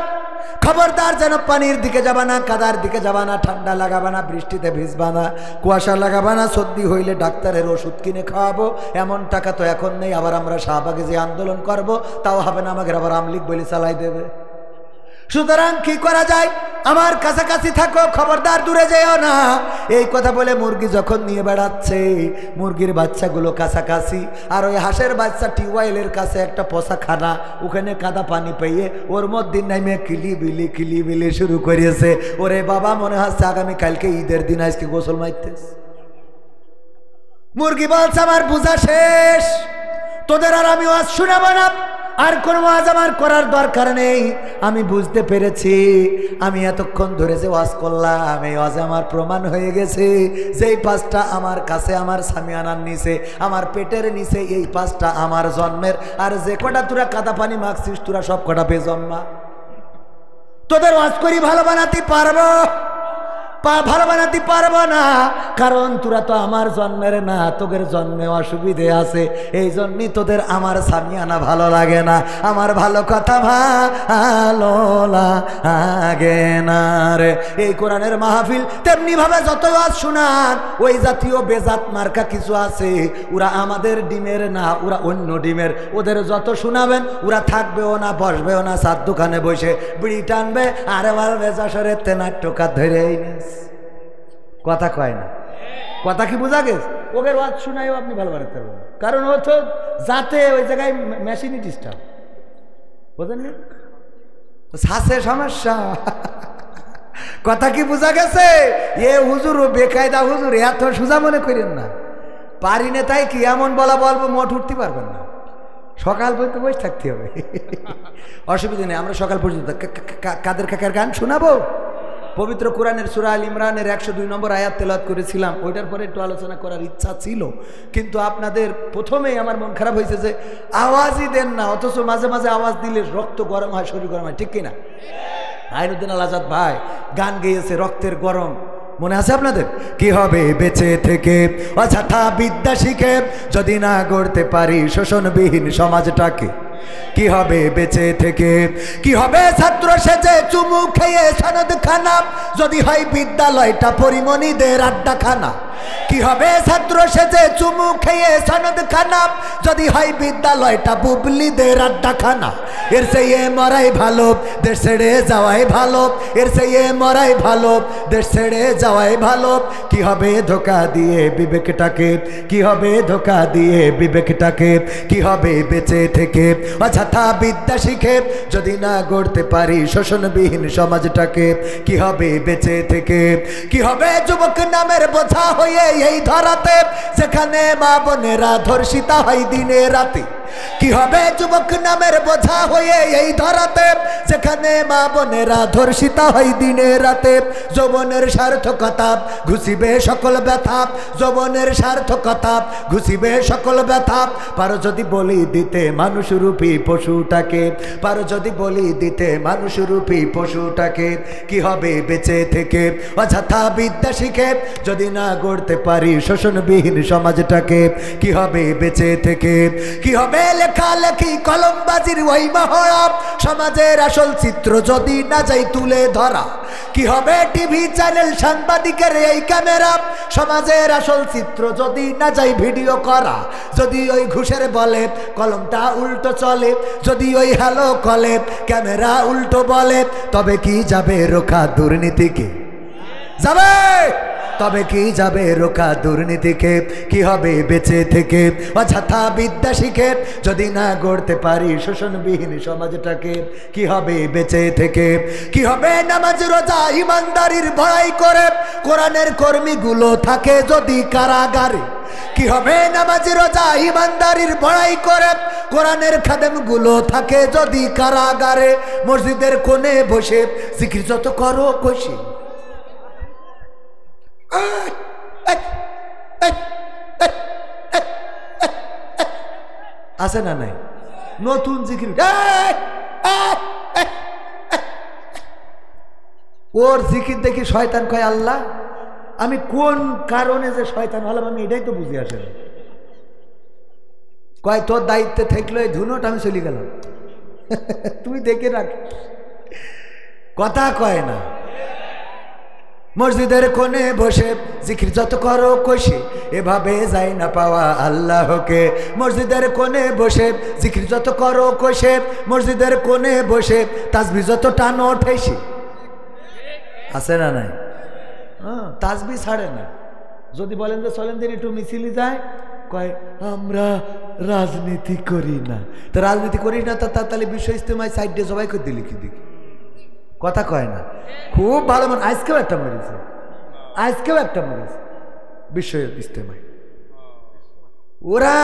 খবরদার যেন পানির দিকে যাবা না, কাদার দিকে যাবা না, ঠান্ডা লাগাবা না, বৃষ্টিতে ভিজবা না, কুয়াশা লাগাবা না, সর্দি হইলে ডাক্তারের ওষুধ কিনে খাওয়াবো, এমন টাকা তো এখন নেই, আবার আমরা শাহবাগে যে আন্দোলন করব তাও হবে না, আমাকে আবার আমলিক বলে চালাই দেবে। সুতরাং কি করা যায়? আমার কাছাকাছি থাকো, খবরদার দূরে যেও না। এই কথা বলে মুরগি যখন নিয়ে বেড়াচ্ছে, মুরগির বাচ্চাগুলো কাছাকাছি, আর ওই হাঁসের বাচ্চা টিউবওয়েলের কাছে একটা পোষাখানা, ওখানে কাদা পানি পেয়ে ওর মধ্যে নেমে কিলিবিলি শুরু করিয়েছে। ওরে বাবা, মনে হচ্ছে আগামী কালকে ঈদের দিন, আজকে গোসল মারতেস। মুরগি বলছে আমার বোঝা শেষ, তোদের আর আমি ওয়াজ শোনাবো না, আর কোনো ওয়াজ আমার করার দরকার নেই। আমি বুঝতে পেরেছি, আমি এতক্ষণ ধরে যে ওয়াজ করলাম এই ওয়াজে আমার প্রমাণ হয়ে গেছে, যেই 5টা আমার কাছে, আমার সামিয়ানার নিচে, আমার পেটের নিচে, এই 5টা আমার জন্মের। আর যে কটা তোরা কাদা পানি মাখছিস, তোরা সব কটা বেজন্মা। তোদের ওয়াজ করি ভালো বানাতে পারবো? ভালো বানাতে পারবো না, কারণ তোরা তো আমার জন্মের না, তোদের জন্মে অসুবিধে আছে, এই জন্যই তোদের আমার সামিয়ানা ভালো লাগে না, আমার ভালো কথা ভালো লাগে না রে। এই কোরআনের মাহফিল তেমনি ভাবে যত ওয়াজ শোনান, ওই জাতীয় বেজাত মার্কা কিছু আছে, ওরা আমাদের ডিমের না, ওরা অন্য ডিমের। ওদের যত শোনাবেন ওরা থাকবেও না, বসবেও না, চার দোকানে বসে বিড়ি টানবে, আরে বলবে যশোরের তেনার টোকা ধরেই নিস। কথা কয় না? কথা কি বোঝা গেছে? ওদের ওয়াজ শোনায়ও আপনি ভালো বানাতে পারবেন, কারণ ও তো যাতে ওই জায়গায় মেশিনই ডিস্টার্ব, বোঝেননি? শ্বাসে সমস্যা। কথা কি বোঝা গেছে? এ হুজুর ও বেকায়দা হুজুর, এত সোজা মনে করেন না। পারি না তাই কি এমন বলা বলবো, মোট উঠতে পারবেন না, সকাল পর্যন্ত বসে থাকতে হবে। অসুবিধা নেই, আমরা সকাল পর্যন্ত কাদের কাকার গান শোনাবো। পবিত্র কোরআনের সূরা আল ইমরানের 102 নম্বর আয়াত তেলাওয়াত করেছিলাম, ওইটার পরে একটু আলোচনা করার ইচ্ছা ছিল, কিন্তু আপনাদের প্রথমেই আমার মন খারাপ হয়েছে যে আওয়াজই দেন না, অথচ মাঝে মাঝে আওয়াজ দিলে রক্ত গরম হয়, শরীর গরম হয়, ঠিক কিনা? আইনুদ্দিন আল আজাদ ভাই গান গেয়েছে রক্তের গরম, মনে আছে আপনাদের? কি হবে বেঁচে থেকে অযথা বিদ্যা শিখে যদি না গড়তে পারি শোষণবিহীন সমাজটাকে? কি হবে বেঁচে থেকে, কি হবে ছাত্র সেজে চুমু খেয়ে সনদ খানা যদি হয় বিদ্যালয়টা পরিমণিদের আড্ডাখানা? কি হবে ছাত্র সেজে চুমু খেয়ে সনদ খানা যদি হয় বিদ্যালয়টা বুবলিদের আড্ডাখানা? এর চেয়ে মরাই ভালো, দেশ ছেড়ে যাওয়াই ভালো, এর চেয়ে মরাই ভালো, দেশ ছেড়ে যাওয়াই ভালো। কি হবে ধোকা দিয়ে বিবেকটাকে, কি হবে ধোকা দিয়ে বিবেকটাকে? কি হবে বেঁচে থেকে অযথা বিদ্যা শিখে যদি না গড়তে পারি শোষণবিহীন সমাজটাকে? কি হবে বেঁচে থেকে, কি হবে যুবক নামের বোঝা হয়ে এই ধরাতে যেখানে মা বোনেরা ধর্ষিতা হয় দিনে রাতে? কি হবে যুবক নামের বোঝা হয়ে এই ধরাতে যেখানে মা বোনেরা ধর্ষিতা হয় দিনে রাতে? যৌবনের সার্থকতা ঘুষিবে সকল ব্যথা, যৌবনের সার্থকতা ঘুষিবে সকল ব্যথা। পারো যদি বলি দিতে মানুষরূপী পশুটাকে, পারো যদি বলি দিতে মানুষরূপী পশুটাকে? কি হবে বেঁচে থেকে অযথা বিদ্যা শিখে যদি না গড়তে পারি শোষণবিহীন সমাজটাকে? কি হবে বেঁচে থেকে, কি হবে লেখালেখি কলমবাজির ওই মহড়া, সমাজের আসল চিত্র যদি না যাই তুলে ধরা, কি হবে টিভি চ্যানেল সাংবাদিকের এই ক্যামেরা, সমাজের আসল চিত্র যদি না যাই ভিডিও করা, যদি ওই ঘুষের বলে কলমটা উল্টো চলে, যদি ওই হ্যালো কলে ক্যামেরা উল্টো বলে, তবে কি যাবে রোখা দুর্নীতিকে? যাবে? তবে কি যাবে রোখা দুর্নীতিকে? কি হবে বেঁচে থেকে অযথা বিদ্যা শিখে যদি না গড়তে পারি শোষণবিহীন সমাজটাকে? কি হবে বেঁচে থেকে? কি হবে নামাজ রোজা ইমানদারির বড়াই করে কোরআনের কর্মীগুলো থাকে যদি কারাগারে? কি হবে নামাজ রোজা ইমানদারির বড়াই করে কোরআনের খাদেমগুলো থাকে যদি কারাগারে? মসজিদের কোণে বসে জিকির যত করো কষি, আছে না নাই নতুন জিকির? ওর জিকির দেখি শয়তান কয় আল্লাহ আমি কোন কারণে যে শয়তান হলাম আমি এটাই তো বুঝে আসে না। কয় তোর দায়িত্বে থাকলো এই ধুনোটা আমি চলে গেলাম, তুই দেখে রাখ, কথা কয় না। মসজিদের কোণে বসে জিকির যত করো কষি এভাবে যাই না পাওয়া আল্লাহকে। মসজিদের কোণে বসে জিকির যত করো কষে, মসজিদের কোণে বসে তাসবিহ যত টানো ঠেসি, আছে না নাই? হ্যাঁ, তাসবিহ ছাড়ে না। যদি বলেন যে চলেন দিন একটু মিছিলি যায়, কয় আমরা রাজনীতি করি না। তো রাজনীতি করিস না তাহলে বিশ্ব ইজতেমায় সাইডে সবাই করে দিলি কি দেখি, কথা কয় না। খুব ভালো মন, আজকেও একটা মরেছে, আজকেও একটা মরেছে বিশ্ব ইজতেমায়। ওরা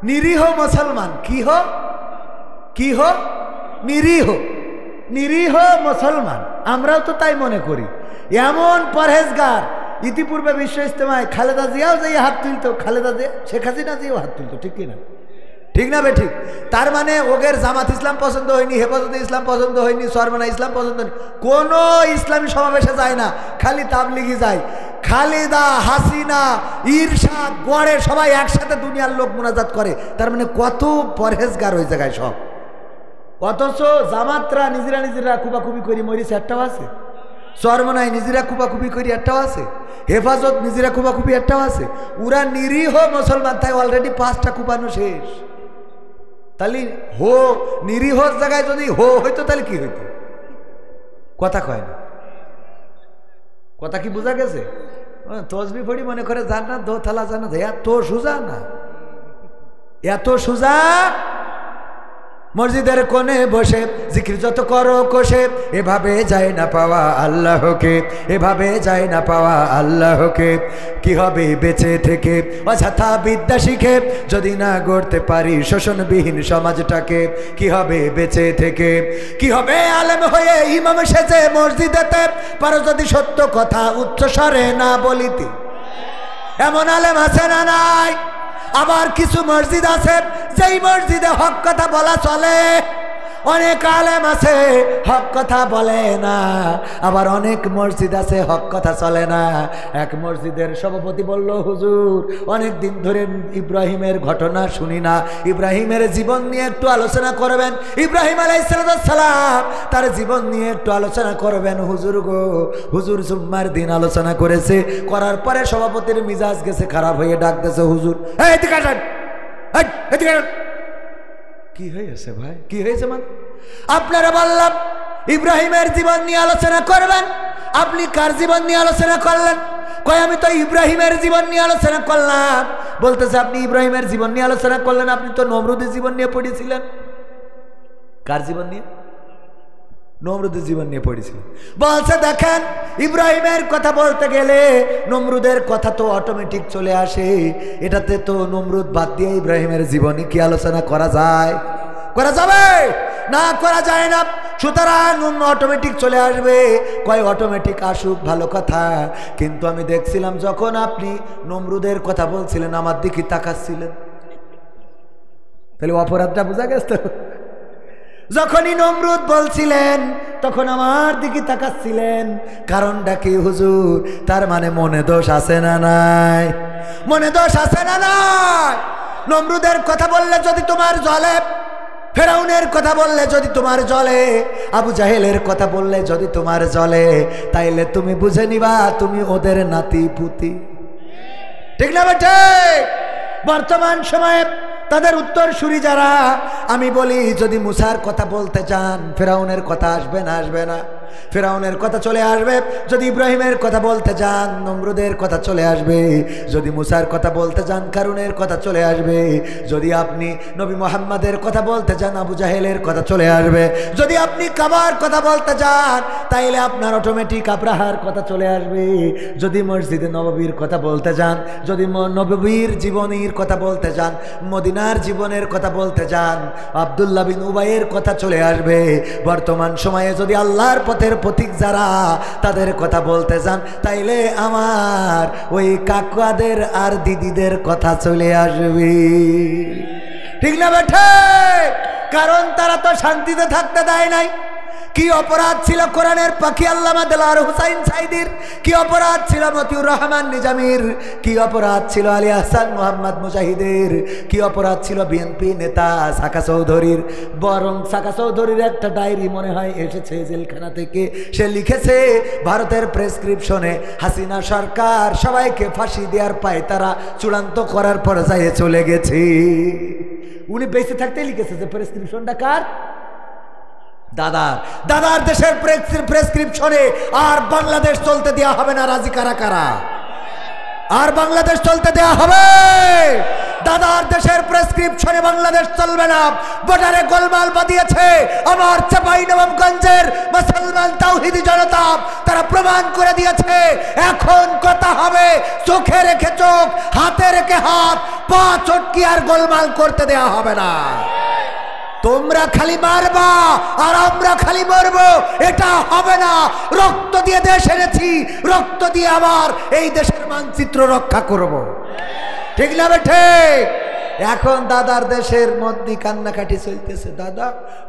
নিরীহ মুসলমান, কি হো নিরীহ, নিরীহ মুসলমান। আমরাও তো তাই মনে করি। এমন পরহেজগার ইতিপূর্বে বিশ্ব ইজতেমায় খালেদা জিয়াও যাই হাত তুলতো, খালেদা জিয়া শেখ হাসিনা জিয়াও হাত তুলতো, ঠিক কিনা? ঠিক না বেঠিক? তার মানে ওদের জামাত ইসলাম পছন্দ হয়নি, হেফাজতে ইসলাম পছন্দ হয়নি, সরমানা ইসলাম পছন্দ হয়নি, কোনো ইসলামী সমাবেশে যায় না, খালি তাবলিগি যায়। খালেদা হাসিনা ঈর্ষাদ গড়ে সবাই একসাথে দুনিয়ার লোক মোনাজাত করে। তার মানে কত পরহেজগার ওই জায়গায় সব। অথচ জামাতরা নিজেরা কুপাকুপি করি মরিছে একটাও আছে, সরমনায় নিজেরা কুপাকুপি করি একটাও আছে, হেফাজত নিজেরা কুপাকুপি একটাও আছে। ওরা নিরীহ মুসলমান, তাই অলরেডি 5টা কুপানো শেষ। তাহলে হো নিরীহ জায়গায় যদি হো হইতো তাহলে কি হইতো? কথা কয় না, কথা কি বোঝা গেছে? তসবি পড়ি মনে করে জান্নাত দো থালা জান্নাত, এত সোজা না, এত সোজা। মসজিদের কোণে বসে জিকির যত করো কষে এভাবে যায় না পাওয়া আল্লাহকে, এভাবে যায় না পাওয়া আল্লাহকে। কি হবে বেঁচে থেকে অযথা বিদ্যা শিখে যদি না গড়তে পারি শোষণবিহীন সমাজটাকে? কি হবে বেঁচে থেকে? কি হবে আলেম হয়ে ইমাম সেজে মসজিদেতে পারো যদি সত্য কথা উচ্চস্বরে না বলিতে? এমন আলেম আছে না নাই? আবার কিছু মসজিদ আছে যেই মসজিদে হক কথা বলা চলে, অনেক আলেম আছে হক কথা বলে না। আবার অনেক মসজিদ আছে হক কথা চলে না। এক মসজিদের সভাপতি বলল, হুজুর অনেক দিন ধরে ইব্রাহিমের ঘটনা শুনি না, ইব্রাহিমের জীবন নিয়ে একটু আলোচনা করবেন, ইব্রাহিম আলাইহিস সালাম তার জীবন নিয়ে একটু আলোচনা করবেন হুজুর গো। হুজুর জুম্মার দিন আলোচনা করেছে, করার পরে সভাপতির মিজাজ গেছে খারাপ হয়ে ডাকতেছে, হুজুর এদিকে আসেন, এদিকে আসেন। কি হয়েছে ভাই, কি হয়েছে? মানে আপনারা বললাম ইব্রাহিমের জীবন নিয়ে আলোচনা করবেন, আপনি কার জীবন নিয়ে আলোচনা করলেন? কয় আমি তো ইব্রাহিমের জীবন নিয়ে আলোচনা করলাম। বলতেছে আপনি ইব্রাহিমের জীবন নিয়ে আলোচনা করলেন, আপনি তো নমরুদের জীবন নিয়ে পড়েছিলেন। কার জীবন নিয়ে? নমরুদের জীবন নিয়ে পড়েছিলেন। বলছে দেখেন ইব্রাহিমের কথা বলতে গেলে নমরুদের কথা তো অটোমেটিক চলে আসে, এটাতে তো নমরুদ বাদ দিয়ে ইব্রাহিমের জীবনী কি আলোচনা করা যায়? করা যাবে না, করা যায় না। সুতরাং অটোমেটিক চলে আসবে। কয় অটোমেটিক আসুক, ভালো কথা, কিন্তু আমি দেখছিলাম যখন আপনি নমরুদের কথা বলছিলেন আমার দিকে তাকাচ্ছিলেন, তাহলে অপরাধটা বোঝা গেছে। যখনই নমরুদ বলছিলেন তখন আমার দিকে তাকাচ্ছিলেন, কারণটা কি হুজুর? তার মানে মনে দোষ আছে না নাই? মনে দোষ আছে না নাই? নমরুদের কথা বললে যদি তোমার জ্বলে, ফেরাউনের কথা বললে যদি তোমার জ্বলে, আবু জাহেলের কথা বললে যদি তোমার জ্বলে, তাইলে তুমি বুঝে নিবা তুমি ওদের নাতি পুতি। ঠিক না বেটে? বর্তমান সময়ে তাদের উত্তরসূরি যারা, আমি বলি যদি মুসার কথা বলতে চান ফেরাউনের কথা আসবে না? আসবে না? ফেরাউনের কথা চলে আসবে। যদি ইব্রাহিমের কথা বলতে চান নমরুদের কথা চলে আসবে। যদি মুসার কথা বলতে চান কারুনের কথা চলে আসবে। যদি আপনি নবী মুহাম্মাদের কথা বলতে চান আবু জাহেলের কথা চলে আসবে। যদি আপনি কাবার কথা বলতে চান তাইলে আপনার অটোমেটিক আব্রাহার কথা চলে আসবে। যদি মসজিদে নববীর কথা বলতে চান, যদি নববীর জীবনীর কথা বলতে চান, মদিনার জীবনের কথা বলতে চান, আব্দুল্লাহ বিন উবাইয়ের কথা চলে আসবে। বর্তমান সময়ে যদি আল্লাহর পথের প্রতীক যারা তাদের কথা বলতে চান তাইলে আমার ওই কাকুয়াদের আর দিদিদের কথা চলে আসবে। ঠিক না বেঠে? কারণ তারা তো শান্তিতে থাকতে দেয় নাই। কি অপরাধ ছিল কোরআনের পাখি আল্লামা দেলাওয়ার হুসাইন সাইদির? কি অপরাধ ছিল মতিউর রহমান নিজামীর? কি অপরাধ ছিল আলী আহসান মোহাম্মদ মুজাহিদের? কি অপরাধ ছিল বিএনপি নেতা সাকা চৌধুরীর? বরং সাকা চৌধুরীর একটা ডায়েরি মনে হয় এসেছে জেলখানা থেকে। সে লিখেছে ভারতের প্রেসক্রিপশনে হাসিনা সরকার সবাইকে ফাঁসি দেওয়ার পায় তারা চূড়ান্ত করার পর্যায়ে চলে গেছে। উনি বেঁচে থাকতেই লিখেছে যে প্রেসক্রিপশনটা কার? দাদার দেশের প্রেসক্রিপশনে আর বাংলাদেশ চলতে দেওয়া হবে না। রাজি কারা কারা? আর বাংলাদেশ চলতে দেওয়া হবে? দাদার দেশের প্রেসক্রিপশনে বাংলাদেশ চলবে না। বর্ডারে গোলমাল বাঁধিয়েছে আমার চাঁপাইনবাবগঞ্জের মুসলমান তাওহীদি জনতা। তারা প্রমাণ করে দিয়েছে এখন কথা হবে চোখে রেখে চোখ, হাতে রেখে হাত, পা চটকি আর গোলমাল করতে দেওয়া হবে না। তোমরা খালি মারবা আর আমরা খালি মরবো, এটা হবে না। রক্ত দিয়ে দেশ এনেছি, রক্ত দিয়ে আবার এই দেশের মানচিত্র রক্ষা করব। ঠিক না বেঠে? এখন দাদার দেশের মধ্যে কান্নাকাটি চলতেছে, দাদা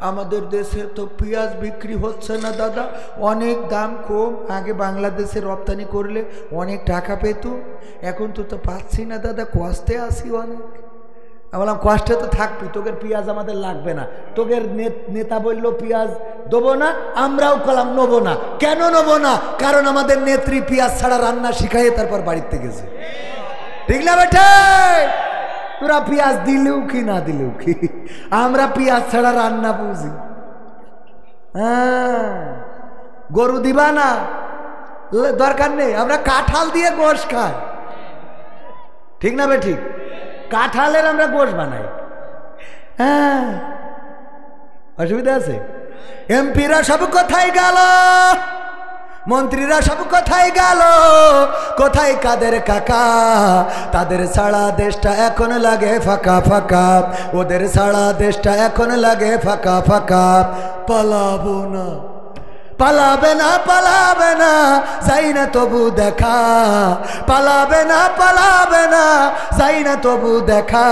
আমাদের দেশে তো পেঁয়াজ বিক্রি হচ্ছে না দাদা, অনেক দাম কম। আগে বাংলাদেশে রপ্তানি করলে অনেক টাকা পেত, এখন তো পাচ্ছি না দাদা, কষ্টে আসি অনেক। আমি বললাম কষ্টে তো থাকবি, তোদের পেঁয়াজ আমাদের লাগবে না। তোদের নেতা বললো পেঁয়াজ দেবো না, আমরাও কলাম নেবো না। কেন নেবো না? কারণ আমাদের নেত্রী পেঁয়াজ ছাড়া রান্না শিখাইয়ে তারপর বাড়িতে গেছে। ঠিক না বেটে? তোরা পেঁয়াজ দিলেও কি না দিলেও কি, আমরা পেঁয়াজ ছাড়া রান্না বুঝি। হ্যাঁ, গরু দিবা না দরকার নেই, আমরা কাঁঠাল দিয়ে গোশ খাই। ঠিক না বে? ঠিক। কাঁঠালের আমরা গোশ বানাই। হ্যাঁ, অসুবিধা আছে? এমপিরা সব কোথায় গেল? মন্ত্রীরা সব কোথায় গেল? কোথায় কাদের কাকা? তাদের ছাড়া দেশটা এখন লাগে ফাঁকা ফাঁকা, ওদের ছাড়া দেশটা এখন লাগে ফাঁকা ফাঁকা। পালাবো না, পালাবে না, পালাবে না, যাই না তবু দেখা। পালাবে না, পালাবে না, যাই না তবু দেখা।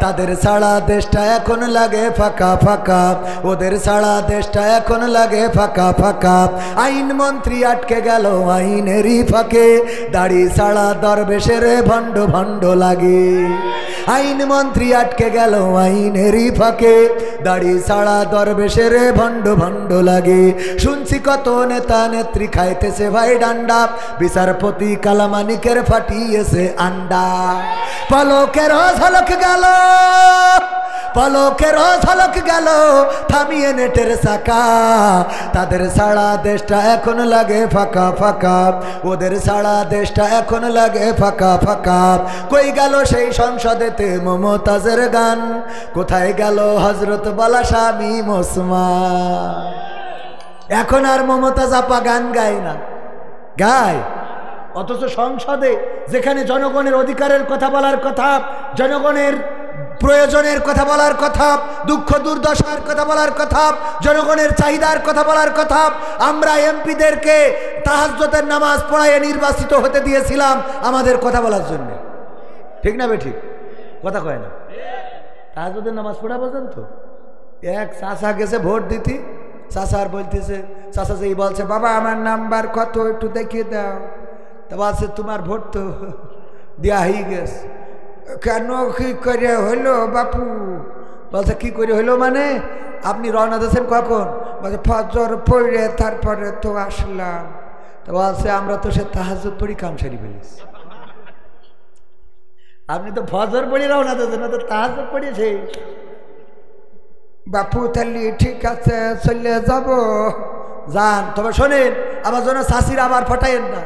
তাদের ছাড়া দেশটা এখন লাগে ফাঁকা ফাঁকা, ওদের ছাড়া দেশটা এখন লাগে ফাঁকা ফাঁকা। আইন মন্ত্রী আটকে গেল আইনেরই ফাঁকে, দাড়ি ছাড়া দরবেশের ভণ্ড ভণ্ড লাগে। আইন মন্ত্রী আটকে গেল আইনেরই ফাঁকে, দাড়ি ছাড়া দরবেশের ভণ্ড ভণ্ড লাগে। শুনছি কত নেতা নেত্রী খাইতেছে ভাই ডান্ডা, বিচারপতি কালামানিকের ফাটিয়েছে আন্ডা। পলকের ঝলক গেল, পলকের ঝলক গেল থামিয়ে নেটের চাকা। তাদের ছাড়া দেশটা এখন লাগে ফাঁকা ফাঁকা, ওদের ছাড়া দেশটা এখন লাগে ফাঁকা ফাঁকা। কই গেল সেই সংসদেতে মমতাজের গান? কোথায় গেল হজরত বালা স্বামী ওসমান? এখন আর মমতাজ আপা গান গায় না, গায়। অথচ সংসদে যেখানে জনগণের অধিকারের কথা বলার কথা, জনগণের প্রয়োজনের কথা বলার কথা, দুঃখ দুর্দশার কথা বলার কথা, জনগণের চাহিদার কথা বলার কথা, আমরা এমপিদেরকে তাহাজ্জুদের নামাজ পড়াইয়ে নির্বাচিত হতে দিয়েছিলাম আমাদের কথা বলার জন্য। ঠিক না বে? ঠিক কথা কয় না? তাহাজ্জুদের নামাজ পড়া পর্যন্ত এক চাচা গেছে ভোট দিতে, চাচার বলতেছে, চাচা যেই বলছে বাবা আমার নাম্বার কত একটু দেখিয়ে দাও, তা বলছে তোমার ভোট তো দেওয়া হয়ে গেছে। কেন কি করে হইলো বাপু? বলছে কি করে হইলো মানে? আপনি রওনা দিয়েছেন কখন? বলছে ফজর পড়ে তারপরে তো আসলাম। তো বলছে আমরা তো সে তাহাজ্জুদ পড়ি কাম সারি ফেলিস। আপনি তো ফজর পড়ি রওনা দিয়েছেন, তো তাহাজ্জুদ পড়িয়েছে। বাপু তাহলে ঠিক আছে চলে যাব। যান, তবে শোনেন আমার জন্য শাশির আবার ফটাইয়েন না।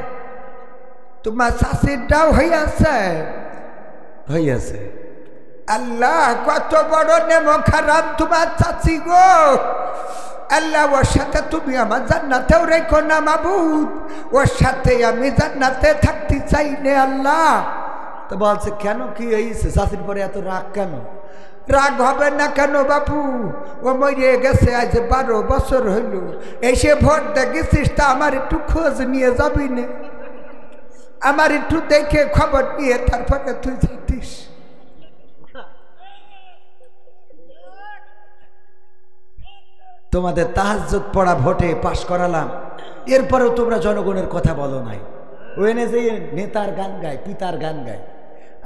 তোমার শাশিরটাও হইয়াছে হইয়াছে। আল্লাহ কত বড় নেমক হারাম তোমার চাচি গো। আল্লাহ ওর সাথে তুমি আমার জান্নাতেও রেখো না মাবুদ, ওর সাথে আমি জান্নাতে থাকতে চাই নে আল্লাহ। তো বলছে কেন কি হয়েছে? শাশির পরে এত রাগ কেন? রাগ হবে না কেন বাপু? ও মরিয়ে গেছে আজ 12 বছর হইল। এসে ভোট দেখেছিস তা আমার একটু খোঁজ নিয়ে যাবি না? আমার একটু দেখে খবর নিয়ে তারপরে তুই যাইতিস। তোমাদের তাহাজ্জুদ পড়া ভোটে পাশ করালাম, এরপরেও তোমরা জনগণের কথা বলো নাই। ওখানে যে নেতার গান গায়, পিতার গান গায়।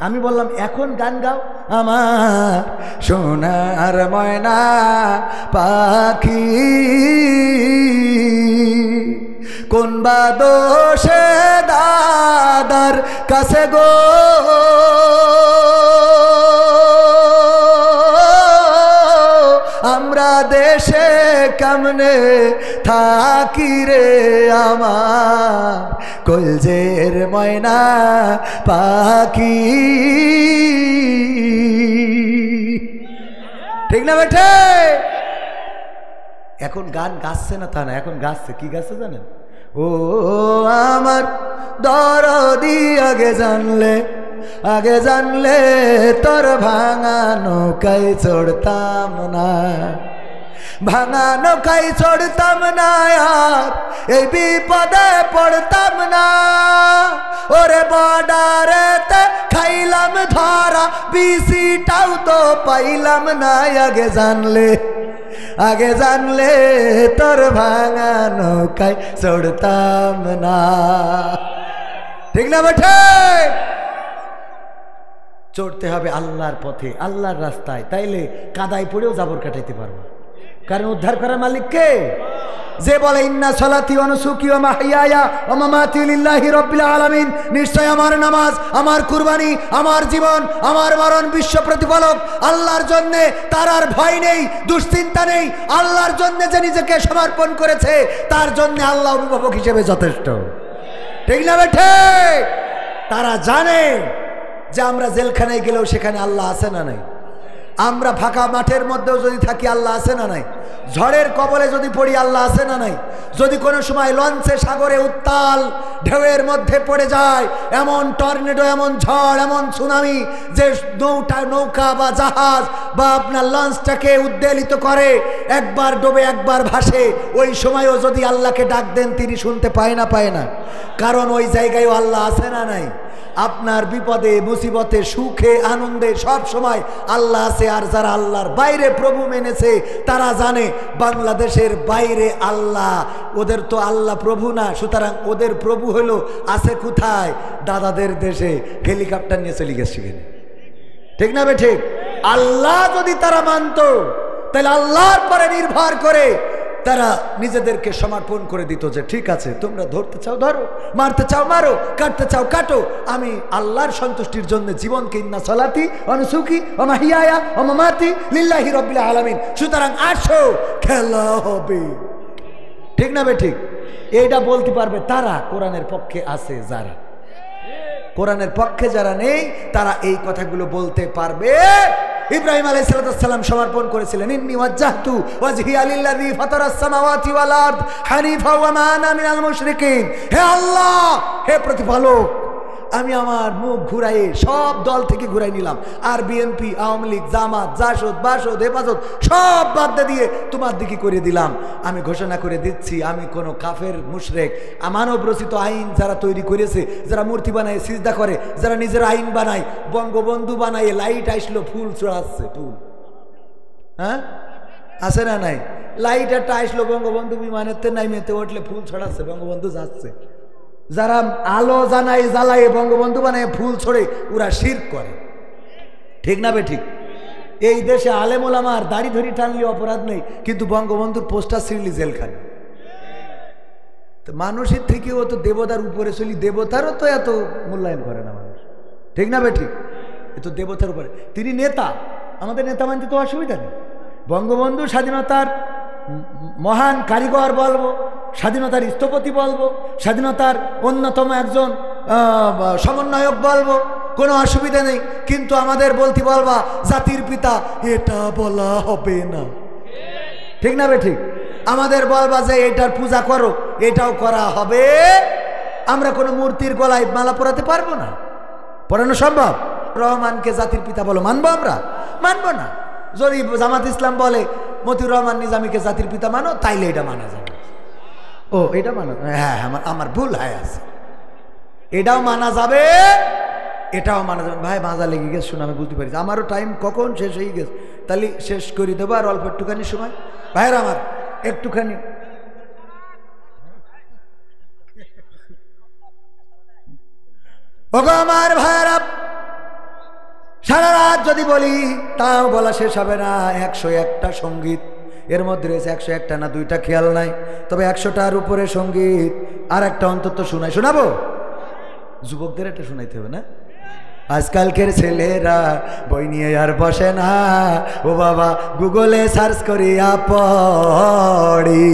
আমি বললাম এখন গান গাও। আমার সোনার ময়না পাখি কোন বা দোষে দাদার কাছে গো, আমরা দেশে কেমনে থাকি রে আমার কলজের ময়না পাখি। ঠিক না বেঠে? এখন গান গাচ্ছে না তা না, এখন গাচ্ছে। কি গাচ্ছে জানেন? ও আমার দরদি আগে জানলে তোর ভাঙা নৌকায় চড়তাম না, ভাঙা নৌকায় চড়তাম না, আর এই বিপদে পড়তাম না। ওরে বর্ডারেতে খাইলাম ধরা, বিসিটাও তো পাইলাম না। আগে জানলে তোর ভাঙা নৌকায় চড়তাম না। ঠিক না বেঠে? চড়তে হবে আল্লাহর পথে, আল্লাহর রাস্তায়, তাইলে কাদায় পড়েও জাবর কাটাইতে পারবো। কারণ উদ্ধার করার মালিক কে? যে বলে ইন্না সলাতি ওয়া নুসুকি ওয়া মাহইয়ায়া ওয়া মামাতি লিল্লাহি রাব্বিল আলামিন, নিশ্চয় আমার নামাজ, আমার কুরবানি, আমার জীবন, আমার মরণ বিশ্ব প্রতিপালক আল্লাহর জন্য। তার আর ভয় নেই, দুশ্চিন্তা নেই। আল্লাহর জন্য যে নিজেকে সমর্পণ করেছে তার জন্য আল্লাহ অভিভাবক হিসেবে যথেষ্ট। ঠিক না বেঠে? তারা জানে যে আমরা জেলখানায় গেলেও সেখানে আল্লাহ আছে না নাই, আমরা ফাঁকা মাঠের মধ্যেও যদি থাকি আল্লাহ আছে না নাই, ঝড়ের কবলে যদি পড়ি আল্লাহ আছে না নাই, যদি কোনো সময় লঞ্চে সাগরে উত্তাল ঢেউয়ের মধ্যে পড়ে যায়, এমন টর্নেডো, এমন ঝড়, এমন সুনামি যে নৌকা বা জাহাজ বা আপনার লঞ্চটাকে উদ্বেলিত করে, একবার ডোবে একবার ভাসে, ওই সময়ও যদি আল্লাহকে ডাক দেন তিনি শুনতে পায় না? কারণ ওই জায়গায়ও আল্লাহ আছে না নাই। আপনার বিপদে মুসিবতে সুখে আনন্দে সব সময় আল্লাহ আছে। আর যারা আল্লাহর বাইরে প্রভু মেনেছে তারা জানে বাংলাদেশের বাইরে আল্লাহ, ওদের তো আল্লাহ প্রভু না। সুতরাং ওদের প্রভু হলো আছে কোথায়? দাদাদের দেশে হেলিকপ্টার নিয়ে চলে গেছে। ঠিক না বে ঠিক? আল্লাহ যদি তারা মানত তাহলে আল্লাহর পরে নির্ভর করে তারা নিজেদেরকে সমর্পণ করে দিত যে ঠিক আছে, তোমরা ধরতে চাও ধরো, মারতে চাও মারো, কাটতে চাও কাটো, আমি আল্লাহর সন্তুষ্টির জন্য জীবনকে ইন্না সলাতি ওয়া নুসুকি ওয়া মাহইয়ায়া ওয়া মামাতি লিল্লাহি রাব্বিল আলামিন। সুতরাং আসো, খেলা হবে। ঠিক না বে ঠিক? এইটা বলতে পারবে তারা কোরআনের পক্ষে আছে। যারা কোরআনের পক্ষে যারা নেই তারা এই কথাগুলো বলতে পারবে। ইব্রাহিম আলাইহিস সালাম সমর্পণ করেছিলেন, ইন্নী ওয়াজ্জাহতু ওয়াজহিয়া লিল্লাযী ফাতারাস সামাওয়াতি ওয়াল আরদ হানিফা ওয়া মা আনা মিনাল মুশরিকিন। হে আল্লাহ, হে প্রতিপালক, আমি আমার মুখ ঘুরাই সব দল থেকে ঘুরাই নিলাম, আর বিএনপি, আওয়ামী লীগ, জামাত, জাসদ, বাসদ, হেফাজত সব বাদ দিয়ে তোমার দিকে করে দিলাম। আমি ঘোষণা করে দিচ্ছি, আমি কোনো কাফের মুশরিক, মানব রচিত আইন যারা তৈরি করেছে, যারা মূর্তি বানায় সিজদা করে, যারা নিজের আইন বানায়, বঙ্গবন্ধু বানায়, লাইট আসলো ফুল চড়াচ্ছে, ফুল, হ্যাঁ আছে না নাই? লাইট একটা আসলো বঙ্গবন্ধু বিমানেতে নাইমেতে উঠলে ফুল ছড়াচ্ছে, বঙ্গবন্ধু যাচ্ছে। যারা আলো জানায় জ্বালায় বঙ্গবন্ধু বানায় ফুল ছড়ে, ওরা শিরক করে। ঠিক না বে ঠিক? এই দেশে আলেম ওলামার দাড়ি ধরি টানলে অপরাধ নেই, কিন্তু বঙ্গবন্ধুর পোস্টার ছিঁড়লি জেলখানে। তো মানুষের থেকেও তো দেবতার উপরে চলি, দেবতারও তো এত মূল্যায়ন করে না মানুষ, ঠিক না বে ঠিক? এ তো দেবতার উপরে। তিনি নেতা, আমাদের নেতা মানতে তো অসুবিধা নেই। বঙ্গবন্ধু স্বাধীনতার মহান কারিগর বলবো, স্বাধীনতার স্থপতি বলবো, স্বাধীনতার অন্যতম একজন সমন্বয়ক বলবো, কোনো অসুবিধা নেই। কিন্তু আমাদের বলতে বলবা জাতির পিতা, এটা বলা হবে না, ঠিক না বে ঠিক? আমাদের বলবা যে এটার পূজা করো, এটাও করা হবে। আমরা কোনো মূর্তির গলায় মালা পরাতে পারবো না, পরানো সম্ভব? রহমানকে জাতির পিতা বলো, মানবো আমরা? মানবো না। যদি জামাত ইসলাম বলে মতিউর রহমান নিজামীকে জাতির পিতা মানো, তাইলে এটা মানা যাবে। ও এটা মানা, হ্যাঁ আমার ভুল হয় আছে, এটাও মানা যাবে, এটাও মানা যাবে। ভাই মাজা লেগে গেছে, শুনে আমি বুঝতে পারছি, আমারও টাইম কখন শেষ হয়ে গেছে, তাহলে শেষ করে দেবো আর অল্প একটুখানি সময়। ভাইয়ের আমার একটুখানি ওগো আমার ভাইয়েরা, সারা রাত যদি বলি তাও বলা শেষ হবে না। 101টা সঙ্গীত, এর মধ্যে রয়েছে 101টা না 2টা খেয়াল নাই, তবে 100টার উপরে সঙ্গীত। আর একটা অন্তত শোনাবো, যুবকদের একটা শোনাইতে হবে না? আজকালকের ছেলেরা বই নিয়ে আর বসে না, ও বাবা গুগলে সার্চ করিয়া পড়ি।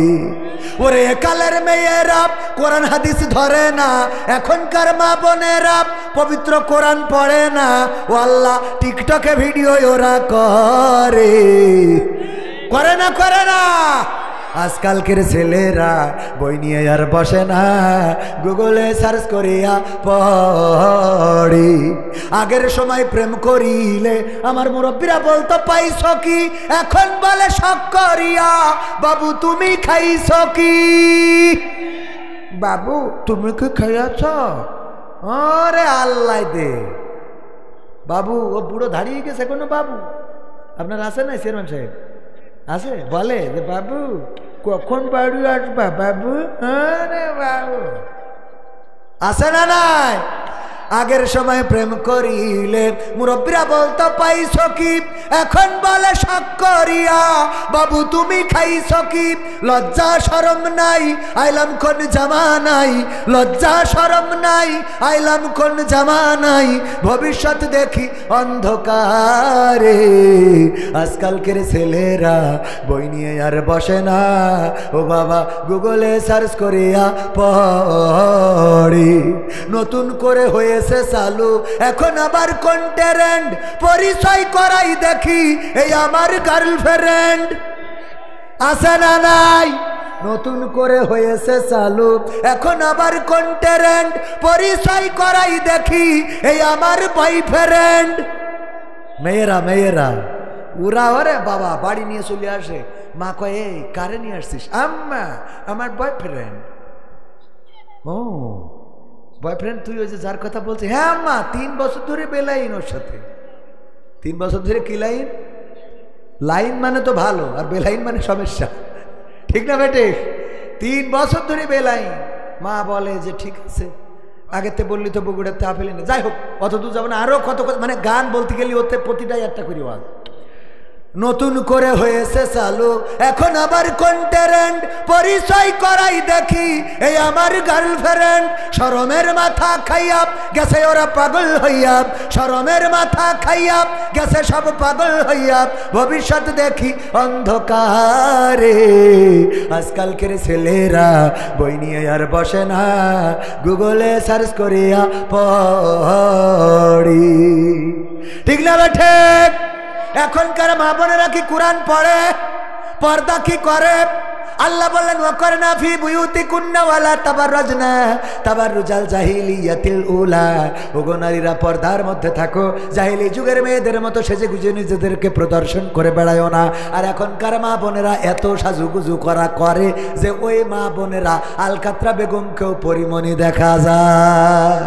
ওরে কালের মেয়েরা কোরআন হাদিস ধরে না, এখনকার মা বোনেরা পবিত্র কোরআন পড়ে না। ও আল্লাহ, টিকটকে ভিডিও ওরা করে না। আজকালকের ছেলেরা বই নিয়ে আর বসে না, গুগলে সার্চ করিয়া পড়ি। আগের সময় প্রেম করিলে আমার মুরব্বীরা বলতো পাইছ কি, এখন বলে শখ করিয়া বাবু তুমি খাইছ কি? বাবু তুমি কি খাইয়াছ? আরে আল্লাহ দে বাবু, ও বুড়ো দাঁড়িয়ে গেছে কোনো বাবু আপনার আছে না? চেয়ারম্যান সাহেব আছে, বলে যে বাবু কখন বাড়ি আসবা বাবু? আরে বাবু আছে না নাই? আগের সময় প্রেম করিলে মুরব্বীরা বলতো পাইছ কি, এখন বলে শখ করিয়া বাবু তুমি খাইছ কি? লজ্জা শরম নাই, আইলাম কোন জামানাই, লজ্জা শরম নাই, আইলাম কোন জামানাই, ভবিষ্যৎ দেখি অন্ধকারে। আজকালকের ছেলেরা বই নিয়ে আর বসে না, ও বাবা গুগলে সার্চ করিয়া পড়ি। নতুন করে হয়ে চালু এখন আবার কন্টেরেন্ট, পরিচয় করাই দেখি এই আমার গার্লফ্রেন্ড। আছে না নাই? নতুন করে হয়েছে চালু এখন আবার কন্টেরেন্ট, পরিচয় করাই দেখি এই আমার বয়ফ্রেন্ড। মেয়েরা ওরা ওরে বাবা বাড়ি নিয়ে চলে আসে, মা কয় এই কারে নিয়ে আসছিস? আম্মা আমার বয়ফ্রেন্ড। ও বয়ফ্রেন্ড তুই ওই যে যার কথা বলছিস? হ্যাঁ আম্মা 3 বছর ধরে বেলাইন ওর সাথে। 3 বছর ধরে কি লাইন? লাইন মানে তো ভালো, আর বেলাইন মানে সমস্যা, ঠিক না বেটে? 3 বছর ধরে বেলাইন। মা বলে যে ঠিক আছে, আগেতে বললি তো বগুড়াতে আপেলি না, যাই হোক অত দূর যাবো না। আরো কত মানে গান বলতে গেলে ওতে প্রতিটাই একটা করি ওয়াজ। নতুন করে হয়েছে চালু এখন আবার কন্টেরেন্ট, পরিচয় করাই দেখি এই আমার গার্লফ্রেন্ড। শরমের মাথা খাইয়া গেছে ওরা পাগল হইয়া, শরমের মাথা খাইয়া গেছে সব পাগল হইয়া, ভবিষ্যৎ দেখি অন্ধকারে। আজকালকের ছেলেরা বই নিয়ে আর বসে না, গুগলে সার্চ করিয়া পড়ি। ঠিক না ঠিক? এখনকার মা বোনেরা কি কোরআন পড়ে? পর্দা কি করে? আল্লাহ বললেন ওয়াকরনা ফি বুয়ুতিকুন্না ওয়ালা তাবাররাজনা তাবাররুজাল জাহিলিয়াতিল উলা। ওগো নারীরা পর্দার মধ্যে থাকো, জাহিলি যুগের মেয়েদের মতো সেজে গুজে নিজেদেরকে প্রদর্শন করে বেড়ায়ও না। আর এখনকার মা বোনেরা এত সাজুগুজু করে যে ওই মা বোনেরা আলকাতরা বেগমকেও পরিমণি দেখা যায়,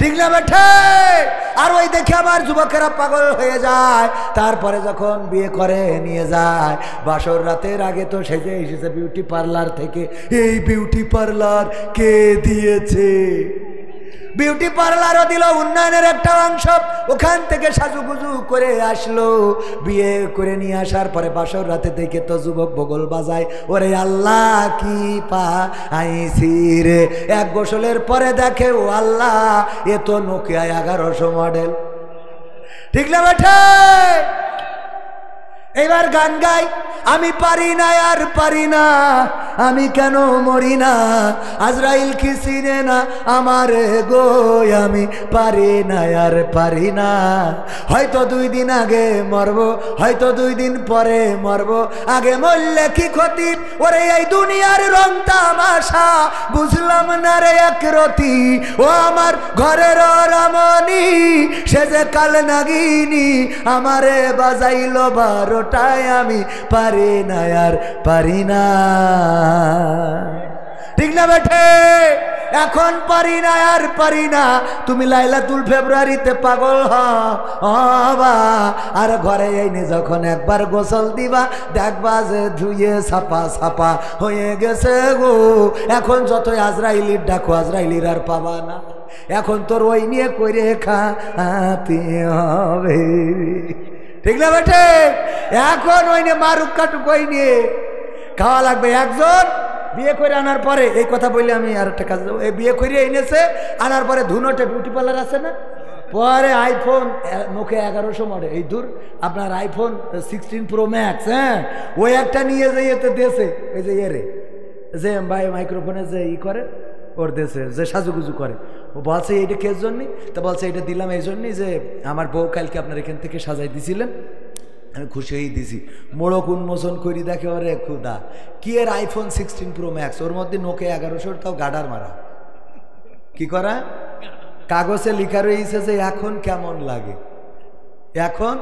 ঠিক না বেঠে? আর ওই দেখে আমার যুবকেরা পাগল হয়ে যায়। তারপরে যখন বিয়ে করে নিয়ে যায়, বাসর রাতের আগে তো সেজে এসেছে বিউটি পার্লার থেকে। এই বিউটি পার্লার কে দিয়েছে? বিউটি পার্লারও দিল, উন্নয়নের একটা অংশ। ওখান থেকে সাজুগুজু করে আসলো, বিয়ে করে নিয়ে আসার পরে বাসর রাতে দেখে তো যুবক বগল বাজায়, ওরে আল্লাহ কি পাইছি রে। এক গোসলের পরে দেখে ও আল্লাহ, এ তো নোকিয়া 1100 মডেল। ঠিক না বেঠে? এবার গান গাই, আমি পারি না আর পারি না, আমি কেন মরি না, আজরাইল কি চিনে না আমার গো, আমি পারি না আর পারি না। হয়তো 2 দিন আগে মরব, হয়তো 2 দিন পরে মরব, আগে মরলে কি ক্ষতি, ওরে এই দুনিয়ার রং তামাশা বুঝলাম না রে একরতি। ও আমার ঘরের রমণী, সে যে কাল নাগিনী, আমারে বাজাইলো 12টায়, আমি পারি না আর পারি না। ঠিক না বেঠে? এখন পারি না আর পারি না। তুমি লাইলাতুল ফেব্রুয়ারিতে পাগল হবা, আর ঘরে এনে যখন একবার গোসল দিবা, দেখবা যে ধুয়ে সাপা সাপা হয়ে গেছে গো। এখন যতই আজরাইলির ডাকো, আজরাইলির আর পাবা না। এখন তোর ওই নিয়ে কইরে খাতে হবে। ঠিক না বেঠে? এখন ওই নিয়ে মারুক কাটুক ওই নিয়ে খাওয়া লাগবে। একজন বিয়ে করে আনার পরে, এই কথা বললে আমি আর একটা কাজ দেবো, এই বিয়ে করে এনেছে, আনার পরে ধুনোটে বিউটি পার্লার আছে না, পরে আইফোন নোকিয়া 1100 মডেল, এই দূর আপনার আইফোন 16 প্রো ম্যাক্স, হ্যাঁ ওই একটা নিয়ে যাইতে দেশে, এই যে এরে যে ভাই মাইক্রোফোনে যে ই করে ওর দেশে যে সাজুগুজু করে, ও বলছে এইটা কের জন্যে, তা বলছে এটা দিলাম এই জন্যই যে আমার বউ কালকে আপনার এখান থেকে সাজাই দিছিলেন, আমি খুশি হয়ে দিছি। মোড়ক উন্মোচন করি, দেখে ওরে খুদা কি এর আইফোন 16 প্রো ম্যাক্স, ওর মধ্যে নোকিয়া 1100, তাও গাডার মারা। কি করা? কাগজে লিখা রয়েছে যে এখন কেমন লাগে, এখন,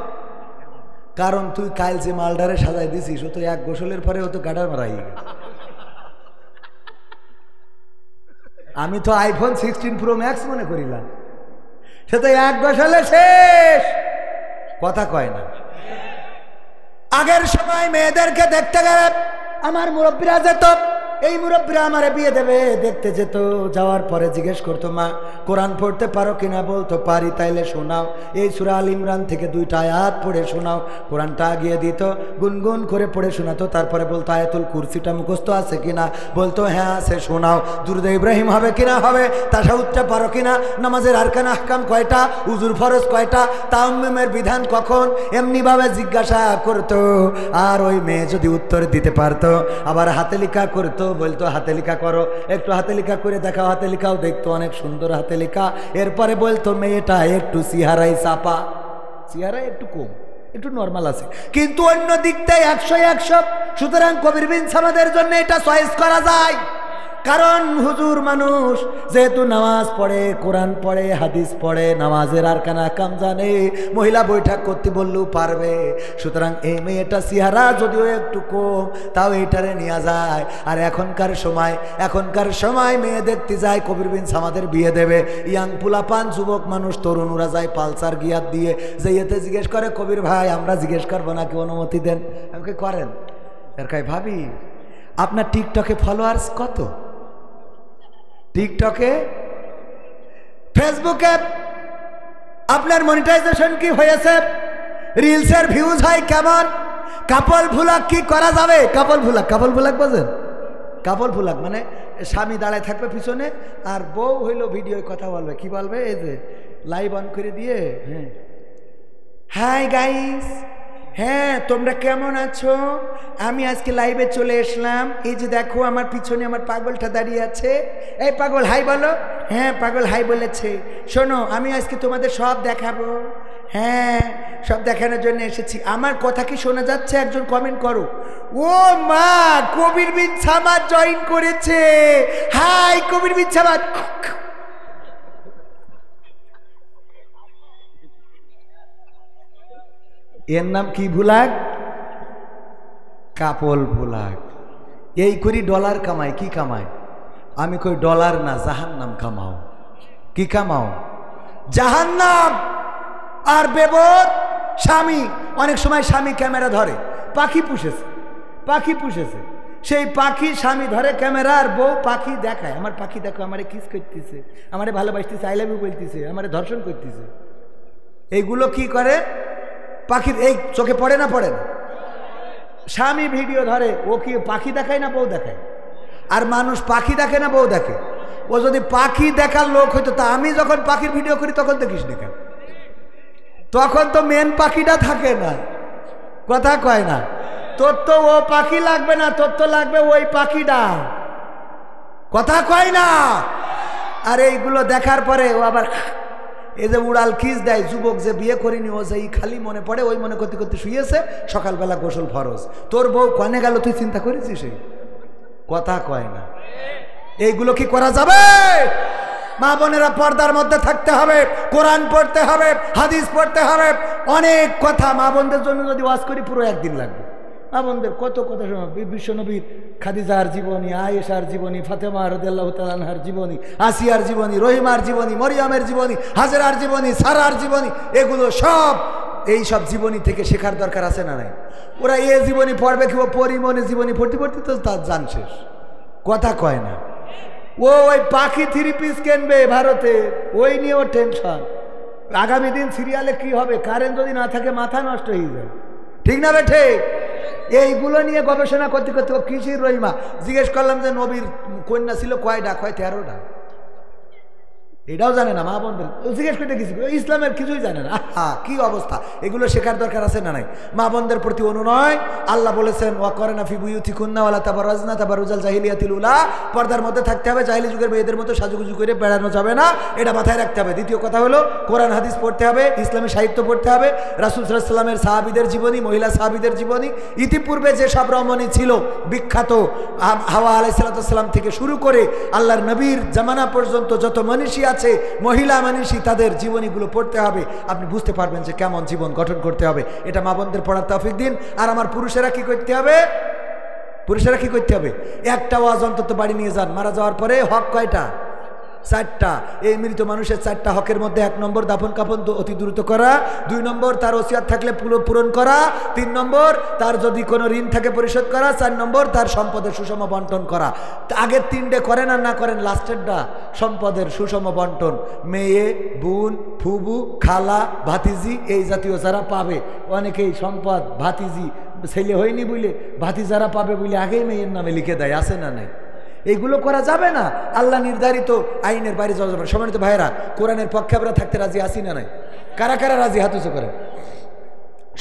কারণ তুই কাল যে মালডারে সাজাই দিছিস, ও তো এক গোসলের পরে ও তো গাডার মারা হয়ে গেল। আমি তো আইফোন 16 প্রো ম্যাক্স মনে করিলাম, সে তো এক গোসলে শেষ। কথা কয় না। আগের সময় মেয়েদেরকে দেখতে গেলে আমার মুরব্বীরা যেত, এই মুরব্বীরা আমার বিয়ে দেবে দেখতে যেত, যাওয়ার পরে জিজ্ঞেস করতো, মা কোরআন পড়তে পারো কিনা? বলতো পারি, তাইলে শোনাও, এই সূরা আল ইমরান থেকে 2টা আয়াত পড়ে শোনাও। কোরআনটা আগিয়ে দিত, গুনগুন করে পড়ে শোনাতো, তারপরে বলতো আয়াতুল কুরসিটা মুখস্থ আছে কিনা? বলতো হ্যাঁ আছে, শোনাও। দুরূদ ইব্রাহিম হবে কিনা? হবে। তাশাহুদটা পারো কিনা? নামাজের আরকান আহকাম কয়টা? উজুর ফরজ কয়টা? তায়াম্মুমের বিধান কখন? এমনিভাবে জিজ্ঞাসা করতো। আর ওই মেয়ে যদি উত্তর দিতে পারতো, আবার হাতে লেখা করতো, বলতো হাতে লেখা করো, একটু হাতে লেখা করে দেখাও, হাতে লেখাও দেখতো অনেক সুন্দর হাতে লেখা। এরপরে বলতো মেয়েটা একটু চেহারাই চাপা, চেহারা একটু কম, একটু নর্মাল আছে, কিন্তু অন্য দিকটাই 100-100। সুতরাং কবির বিন সামাদের জন্য এটা চয়েস করা যায়, কারণ হুজুর মানুষ যেহেতু নামাজ পড়ে, কোরআন পড়ে, হাদিস পড়ে, নামাজের আরকান আহকাম জানে, মহিলা বৈঠক করতে বললেও পারবে। সুতরাং এই মেয়েটা চেহারা যদিও একটু কম, তাও এটারে নিয়ে যায়। আর এখনকার সময় মেয়ে দেখতে যায়, কবির বিন সামাদের বিয়ে দেবে, ইয়াং পুলাপান যুবক মানুষ তরুণরা যায় পালসার গিয়ার দিয়ে, যে এতে জিজ্ঞেস করে, কবির ভাই আমরা জিজ্ঞেস করবো নাকি, অনুমতি দেন? আমাকে করেন। এর কাই ভাবি আপনার টিকটকে ফলোয়ার্স কত? টিকটকে, ফেসবুকে আপনার মনিটাইজেশন কি হয়েছে? রিলসের ভিউজ হয় কেমন? কাপল ভুলাক কি করা যাবে? কাপল ভুলাক বোঝেন? কাপল ভুলাক মানে স্বামী দাঁড়ায় থাকবে পিছনে, আর বউ হইলো ভিডিও কথা বলবে। কি বলবে? এই যে লাইভ অন করে দিয়ে, হ্যাঁ হাই গাইস, হ্যাঁ তোমরা কেমন আছো? আমি আজকে লাইভে চলে এসলাম, এই যে দেখো আমার পিছনে আমার পাগলটা দাঁড়িয়ে আছে। এই পাগল হাই বলো। হ্যাঁ পাগল হাই বলেছে। শোনো আমি আজকে তোমাদের সব দেখাবো, হ্যাঁ সব দেখানোর জন্য এসেছি। আমার কথা কি শোনা যাচ্ছে? একজন কমেন্ট করো। ও মা, কবির বিন সামাদ জয়েন করেছে। হাই কবির বিন সামাদ। এর নাম কি ভুলাক? কাপল ভুলাক। এই করি ডলার কামাই। কি কামাই? আমি কই ডলার না, জাহান্নাম কামাও। কি কামাও? জাহান্নাম। আর বেবর স্বামী, অনেক সময় স্বামী ক্যামেরা ধরে, পাখি পুষেছে, সেই পাখি স্বামী ধরে ক্যামেরা আর বউ পাখি দেখায়, আমার পাখি দেখো, আমারে কিস করতেছে, আমারে ভালোবাসতেছে, আই লাভ ইউ বলতেছে, আমারে ধর্ষণ করতেছে। এইগুলো কি করে পাখির এই চোখে পড়ে না? পড়ে না? স্বামী ভিডিও ধরে, ও কি পাখি দেখায় না বউ দেখায়? আর মানুষ পাখি দেখে না বউ দেখে? ও যদি পাখি দেখার লোক হইতো, তা আমি যখন পাখির ভিডিও করি তখন দেখিস না কেন? তখন তো মেন পাখিটা থাকে না, কথা কয় না। তোর তো ও পাখি লাগবে না, তোর তো লাগবে ওই পাখিটা, কথা কয় না। আর এইগুলো দেখার পরে ও আবার এই যে উড়াল কিস দেয়, যুবক যে বিয়ে করিনি ও সেই খালি মনে পড়ে, ওই মনে করতে করতে শুয়েছে, সকালবেলা গোসল ফরজ। তোর বউ কনে গেল তুই চিন্তা করেছিস? কথা কয় না। এইগুলো কি করা যাবে? মা বোনেরা পর্দার মধ্যে থাকতে হবে, কোরআন পড়তে হবে, হাদিস পড়তে হবে। অনেক কথা মা বোনদের জন্য যদি ওয়াজ করি পুরো একদিন লাগবে। মা বোনদের কত কথা শোনো, বিশ্বনবীর খাদিজার জীবনী, আয়েশার জীবনী, ফাতেমা রাদিয়াল্লাহু তাআলা আনহার জীবনী, আসিয়ার জীবনী, রহিমার জীবনী, মরিয়মের জীবনী, হাজেরার জীবনী, সারার জীবনী, এগুলো সব এই সব জীবনী থেকে শেখার দরকার আছে না নাই? ওরা এ জীবনী পড়বে কি? ও পরিমনে জীবনী পড়তে পড়তে তো তার জান শেষ, কথা কয় না। ও ওই পাখি 3 পিস কিনবে ভারতে, ওই নিয়ে ওর টেনশন। আগামী দিন সিরিয়ালে কি হবে, কারেন্ট যদি না থাকে মাথা নষ্ট হয়ে যায়, ঠিক না বেঠে? এইগুলো নিয়ে গবেষণা করতে করতে ও কৃষির রহিমা জিজ্ঞেস করলাম যে নবীর কন্যা ছিল কয়টা? কয় 13টা। এটাও জানে না মা বোনদের, জিজ্ঞেস করতে গেছি, ইসলামের কিছুই জানে না। কি অবস্থা! এগুলো শেখার দরকার আছে না নাই? মা বোনদের প্রতি অনুনয়। আল্লাহ বলেছেন ওয়া করনা ফি বুয়ুতিকুন্না ওয়ালা তাবাররাজনা তাবাররুজাল জাহিলিয়াতিল উলা, পর্দার মধ্যে থাকতে হবে, জাহিলি যুগের মেয়েদের মতো সাজুগুজু করে বেড়ানো যাবে না, এটা মাথায় রাখতে হবে। দ্বিতীয় কথা হলো কোরআন হাদিস পড়তে হবে, ইসলামী সাহিত্য পড়তে হবে, রাসূল সাল্লাল্লাহু আলাইহি সাল্লামের সাহাবীদের জীবনী, মহিলা সাহাবীদের জীবনী, ইতিপূর্বে যে সব রমণী ছিল বিখ্যাত, হাওয়া আলাইহিস সালাম থেকে শুরু করে আল্লাহর নবীর জামানা পর্যন্ত যত মনীষী আছে, মহিলা মনীষী, তাদের জীবনীগুলো পড়তে হবে। আপনি বুঝতে পারবেন যে কেমন জীবন গঠন করতে হবে। এটা মা বোনদের পড়ার তৌফিক দিন। আর আমার পুরুষেরা কি করতে হবে? পুরুষেরা কি করতে হবে? একটা ওয়াজ অন্তত বাড়ি নিয়ে যান। মারা যাওয়ার পরে হক কয়টা? 4টা। এই মৃত মানুষের 4টা হকের মধ্যে 1 নম্বর দাফন কাফন অতি দ্রুত করা, 2 নম্বর তার ওসিয়াত থাকলে পূরণ করা, 3 নম্বর তার যদি কোনো ঋণ থাকে পরিশোধ করা, 4 নম্বর তার সম্পদের সুষম বন্টন করা। আগের 3টে করেন আর না করেন, লাস্টেরটা সম্পদের সুষম বন্টন। মেয়ে, বোন, ফুবু, খালা, ভাতিজি, এই জাতীয় যারা পাবে, অনেকেই সম্পদ ভাতিজি ছেলে হয়নি বলে ভাতিজারা পাবে বলে আগেই মেয়ের নামে লিখে দেয়, আছে না নাই? এইগুলো করা যাবে না। আল্লাহ নির্ধারিত আইনের বাইরে যাওয়া যাবে না। সম্মানিত ভাইরা, কোরআনের পক্ষে আমরা থাকতে রাজি আছি না নাই? কারা কারা রাজি? হাত উঁচু করেন।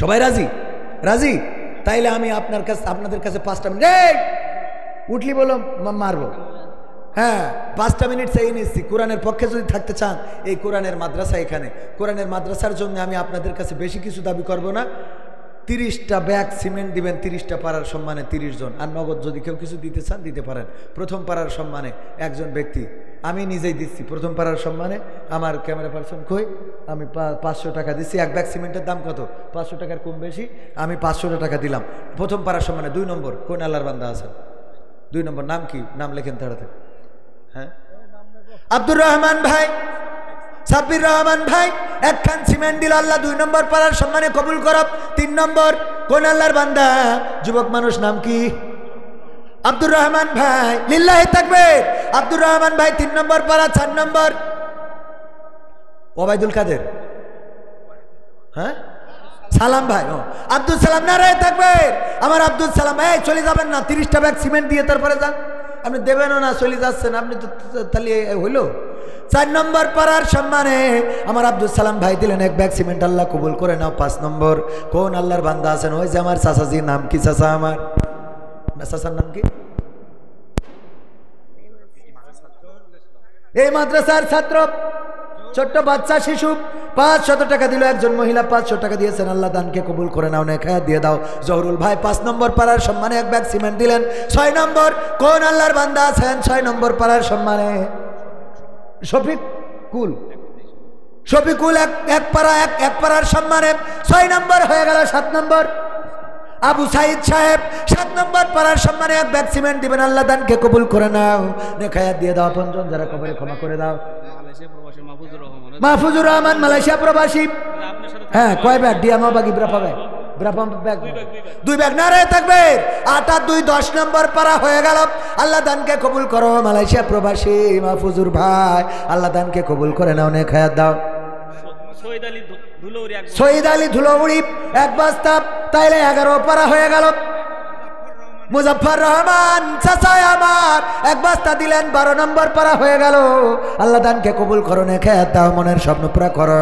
সবাই রাজি? রাজি? তাইলে আমি আপনাদের কাছে 5টা মিনিট উঠলি বলো মারবো। হ্যাঁ, 5টা মিনিট চাই নিচ্ছি। কোরআনের পক্ষে যদি থাকতে চান, এই কোরআনের মাদ্রাসা, এখানে কোরআনের মাদ্রাসার জন্য আমি আপনাদের কাছে বেশি কিছু দাবি করব না। 30টা ব্যাগ সিমেন্ট দিবেন, 30টা পাড়ার সম্মানে 30 জন। আর নগদ যদি কেউ কিছু দিতে চান দিতে পারেন। প্রথম পাড়ার সম্মানে একজন ব্যক্তি, আমি নিজেই দিচ্ছি প্রথম পাড়ার সম্মানে। আমার ক্যামেরা পার্সন কই, আমি 500 টাকা দিচ্ছি। 1 ব্যাগ সিমেন্টের দাম কত? 500 টাকার কম বেশি, আমি 500 টাকা দিলাম প্রথম পাড়ার সম্মানে। 2 নম্বর কোন আল্লাহর বান্দা আছেন? 2 নম্বর নাম কি? নাম লেখেন তাড়াতাড়ি। হ্যাঁ, আব্দুর রহমান ভাই, সাব্বির রহমান ভাই, 1 খান সিমেন্ট দিল আল্লাহ 2 নম্বর পাড়ার সম্মানে কবুল করব। 3 নম্বর কোন আল্লাহর বান্দা? যুবক মানুষ, নাম কি? আব্দুর রহমান ভাই, লিল্লাহি তাকবীর। আব্দুর রহমান ভাই 3 নম্বর পাড়া। 4 নম্বর ওবাইদুল কাদের, হ্যাঁ, সালাম ভাই, আব্দুল সালাম, নারায়ে তাকবীর। আমার আব্দুল সালাম ভাই, চলে যাবেন না? 30টা ব্যাগ সিমেন্ট দিয়ে তারপরে যান। আপনি দেবেনও না, চলে যাচ্ছেন আপনি, তো তাহলে হইল। 4 নম্বর পাড়ার সম্মানে আমার আব্দুল সালাম ভাই দিলেন 1 ব্যাগ সিমেন্ট, আল্লাহ কবুল করে নাও। 5 নম্বর কোন আল্লাহর বান্দা আছেন? ওই যে আমার চাচাজির নাম কি? চাচা, আমার চাচার নাম কি? এই মাদ্রাসার ছাত্র, ছোট্ট বাচ্চা শিশু, 500 টাকা দিল। একজন মহিলা 500 টাকা দিয়েছেন, আল্লাহ দানকে কবুল করে নাও, নেখায়া দিয়ে দাও। জহরুল ভাই 5 নম্বর পাড়ার সম্মানে 1 ব্যাগ সিমেন্ট দিলেন। 6 নম্বর কোন আল্লাহর বান্দা আছেন? 6 নম্বর পাড়ার সম্মানে শফিকুল, শফিকুল এক পাড়ার সম্মানে 6 নম্বর হয়ে গেল। 7 নম্বর আবু সাইদ সাহেব, 7 নম্বর পাড়ার সম্মানে 1 ব্যাগ সিমেন্ট দিবেন, আল্লাহ দানকে কবুল করে নাও, নেখায়াত দিয়ে দাও। 5 জন যারা কবরে ক্ষমা করে দাও। মাহফুজুর রহমান, মালয়েশিয়া প্রবাসী। হ্যাঁ, কয় ব্যাগ? ডিয়ামা বাগিবরা পাবে দুই ব্যাগ নারে তাকবীর। 8 আর 2 10 নম্বর পারা হয়ে গেল। আল্লাহ দানকে কবুল করো। মালয়েশিয়া প্রবাসী মাহফুজুর ভাই, আল্লাহ দানকে কবুল করে নাও, অনেক হায়াত দাও। শহীদ আলী ধুলোউড়ি 1 বস্তা, তাইলে 11 পারা হয়ে গেল। মুজাফফর রহমান চাচাই আমার 1 বস্তা দিলেন, 12 নম্বর পারা হয়ে গেল। আল্লাহ দানকে কবুল করো, নেক হায়াত দাও, মনের স্বপ্ন পুরা করো।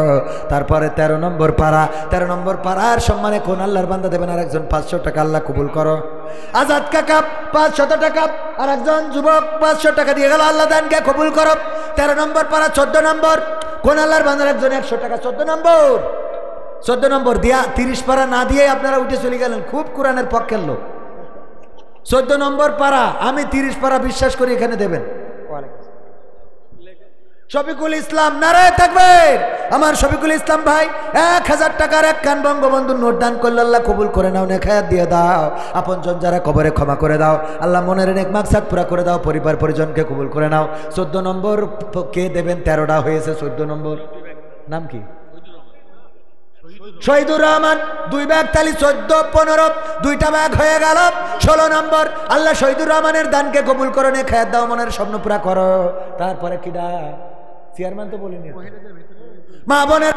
তারপরে 13 নম্বর পারা। 13 নম্বর পারার সম্মানে কোন আল্লাহর বান্দা দেবেন আরেকজন 500 টাকা, আল্লাহ কবুল করো। আজাদ কাকা 500 টাকা, আর একজন যুবক 500 টাকা দিয়ে গেল, আল্লাহ দানকে কবুল করো। 13 নম্বর পারা। 14 নম্বর কোন আল্লাহর বান্দার একজন 100 টাকা। 14 নম্বর দিয়া 30 পারা না দিয়ে আপনারা উঠে চলে গেলেন, খুব কোরআনের পক্ষের লোক। 14 নম্বর পারা, আমি 30 পারা বিশ্বাস করি এখানে দেবেন। শফিকুল ইসলাম, নারায়ে তাকবীর। আমার শফিকুল ইসলাম ভাই 1000 টাকার 1 কান বঙ্গবন্ধু নোট দান করলে, আল্লাহ কবুল করে নাও, নেক হায়াত দিয়ে দাও। আপনজন যারা কবরে ক্ষমা করে দাও, আল্লাহ মনের নেক মাকসাদ পুরা করে দাও, পরিবার পরিজনকে কবুল করে নাও। 14 নম্বর কে দেবেন? 13টা হয়েছে। 14 নম্বর নাম কি? শহীদুর রহমান 2 ব্যাগ, তালি 14 15, 2টা ব্যাগ হয়ে গেল। 16 নম্বর আল্লাহ শহীদুর রহমানের দানকে কবুল করো, নেক হায়াত দাও, মনের স্বপ্ন পুরা করো। তারপরে কিডা? চেয়ারম্যান তো বলিনি, মা বোনের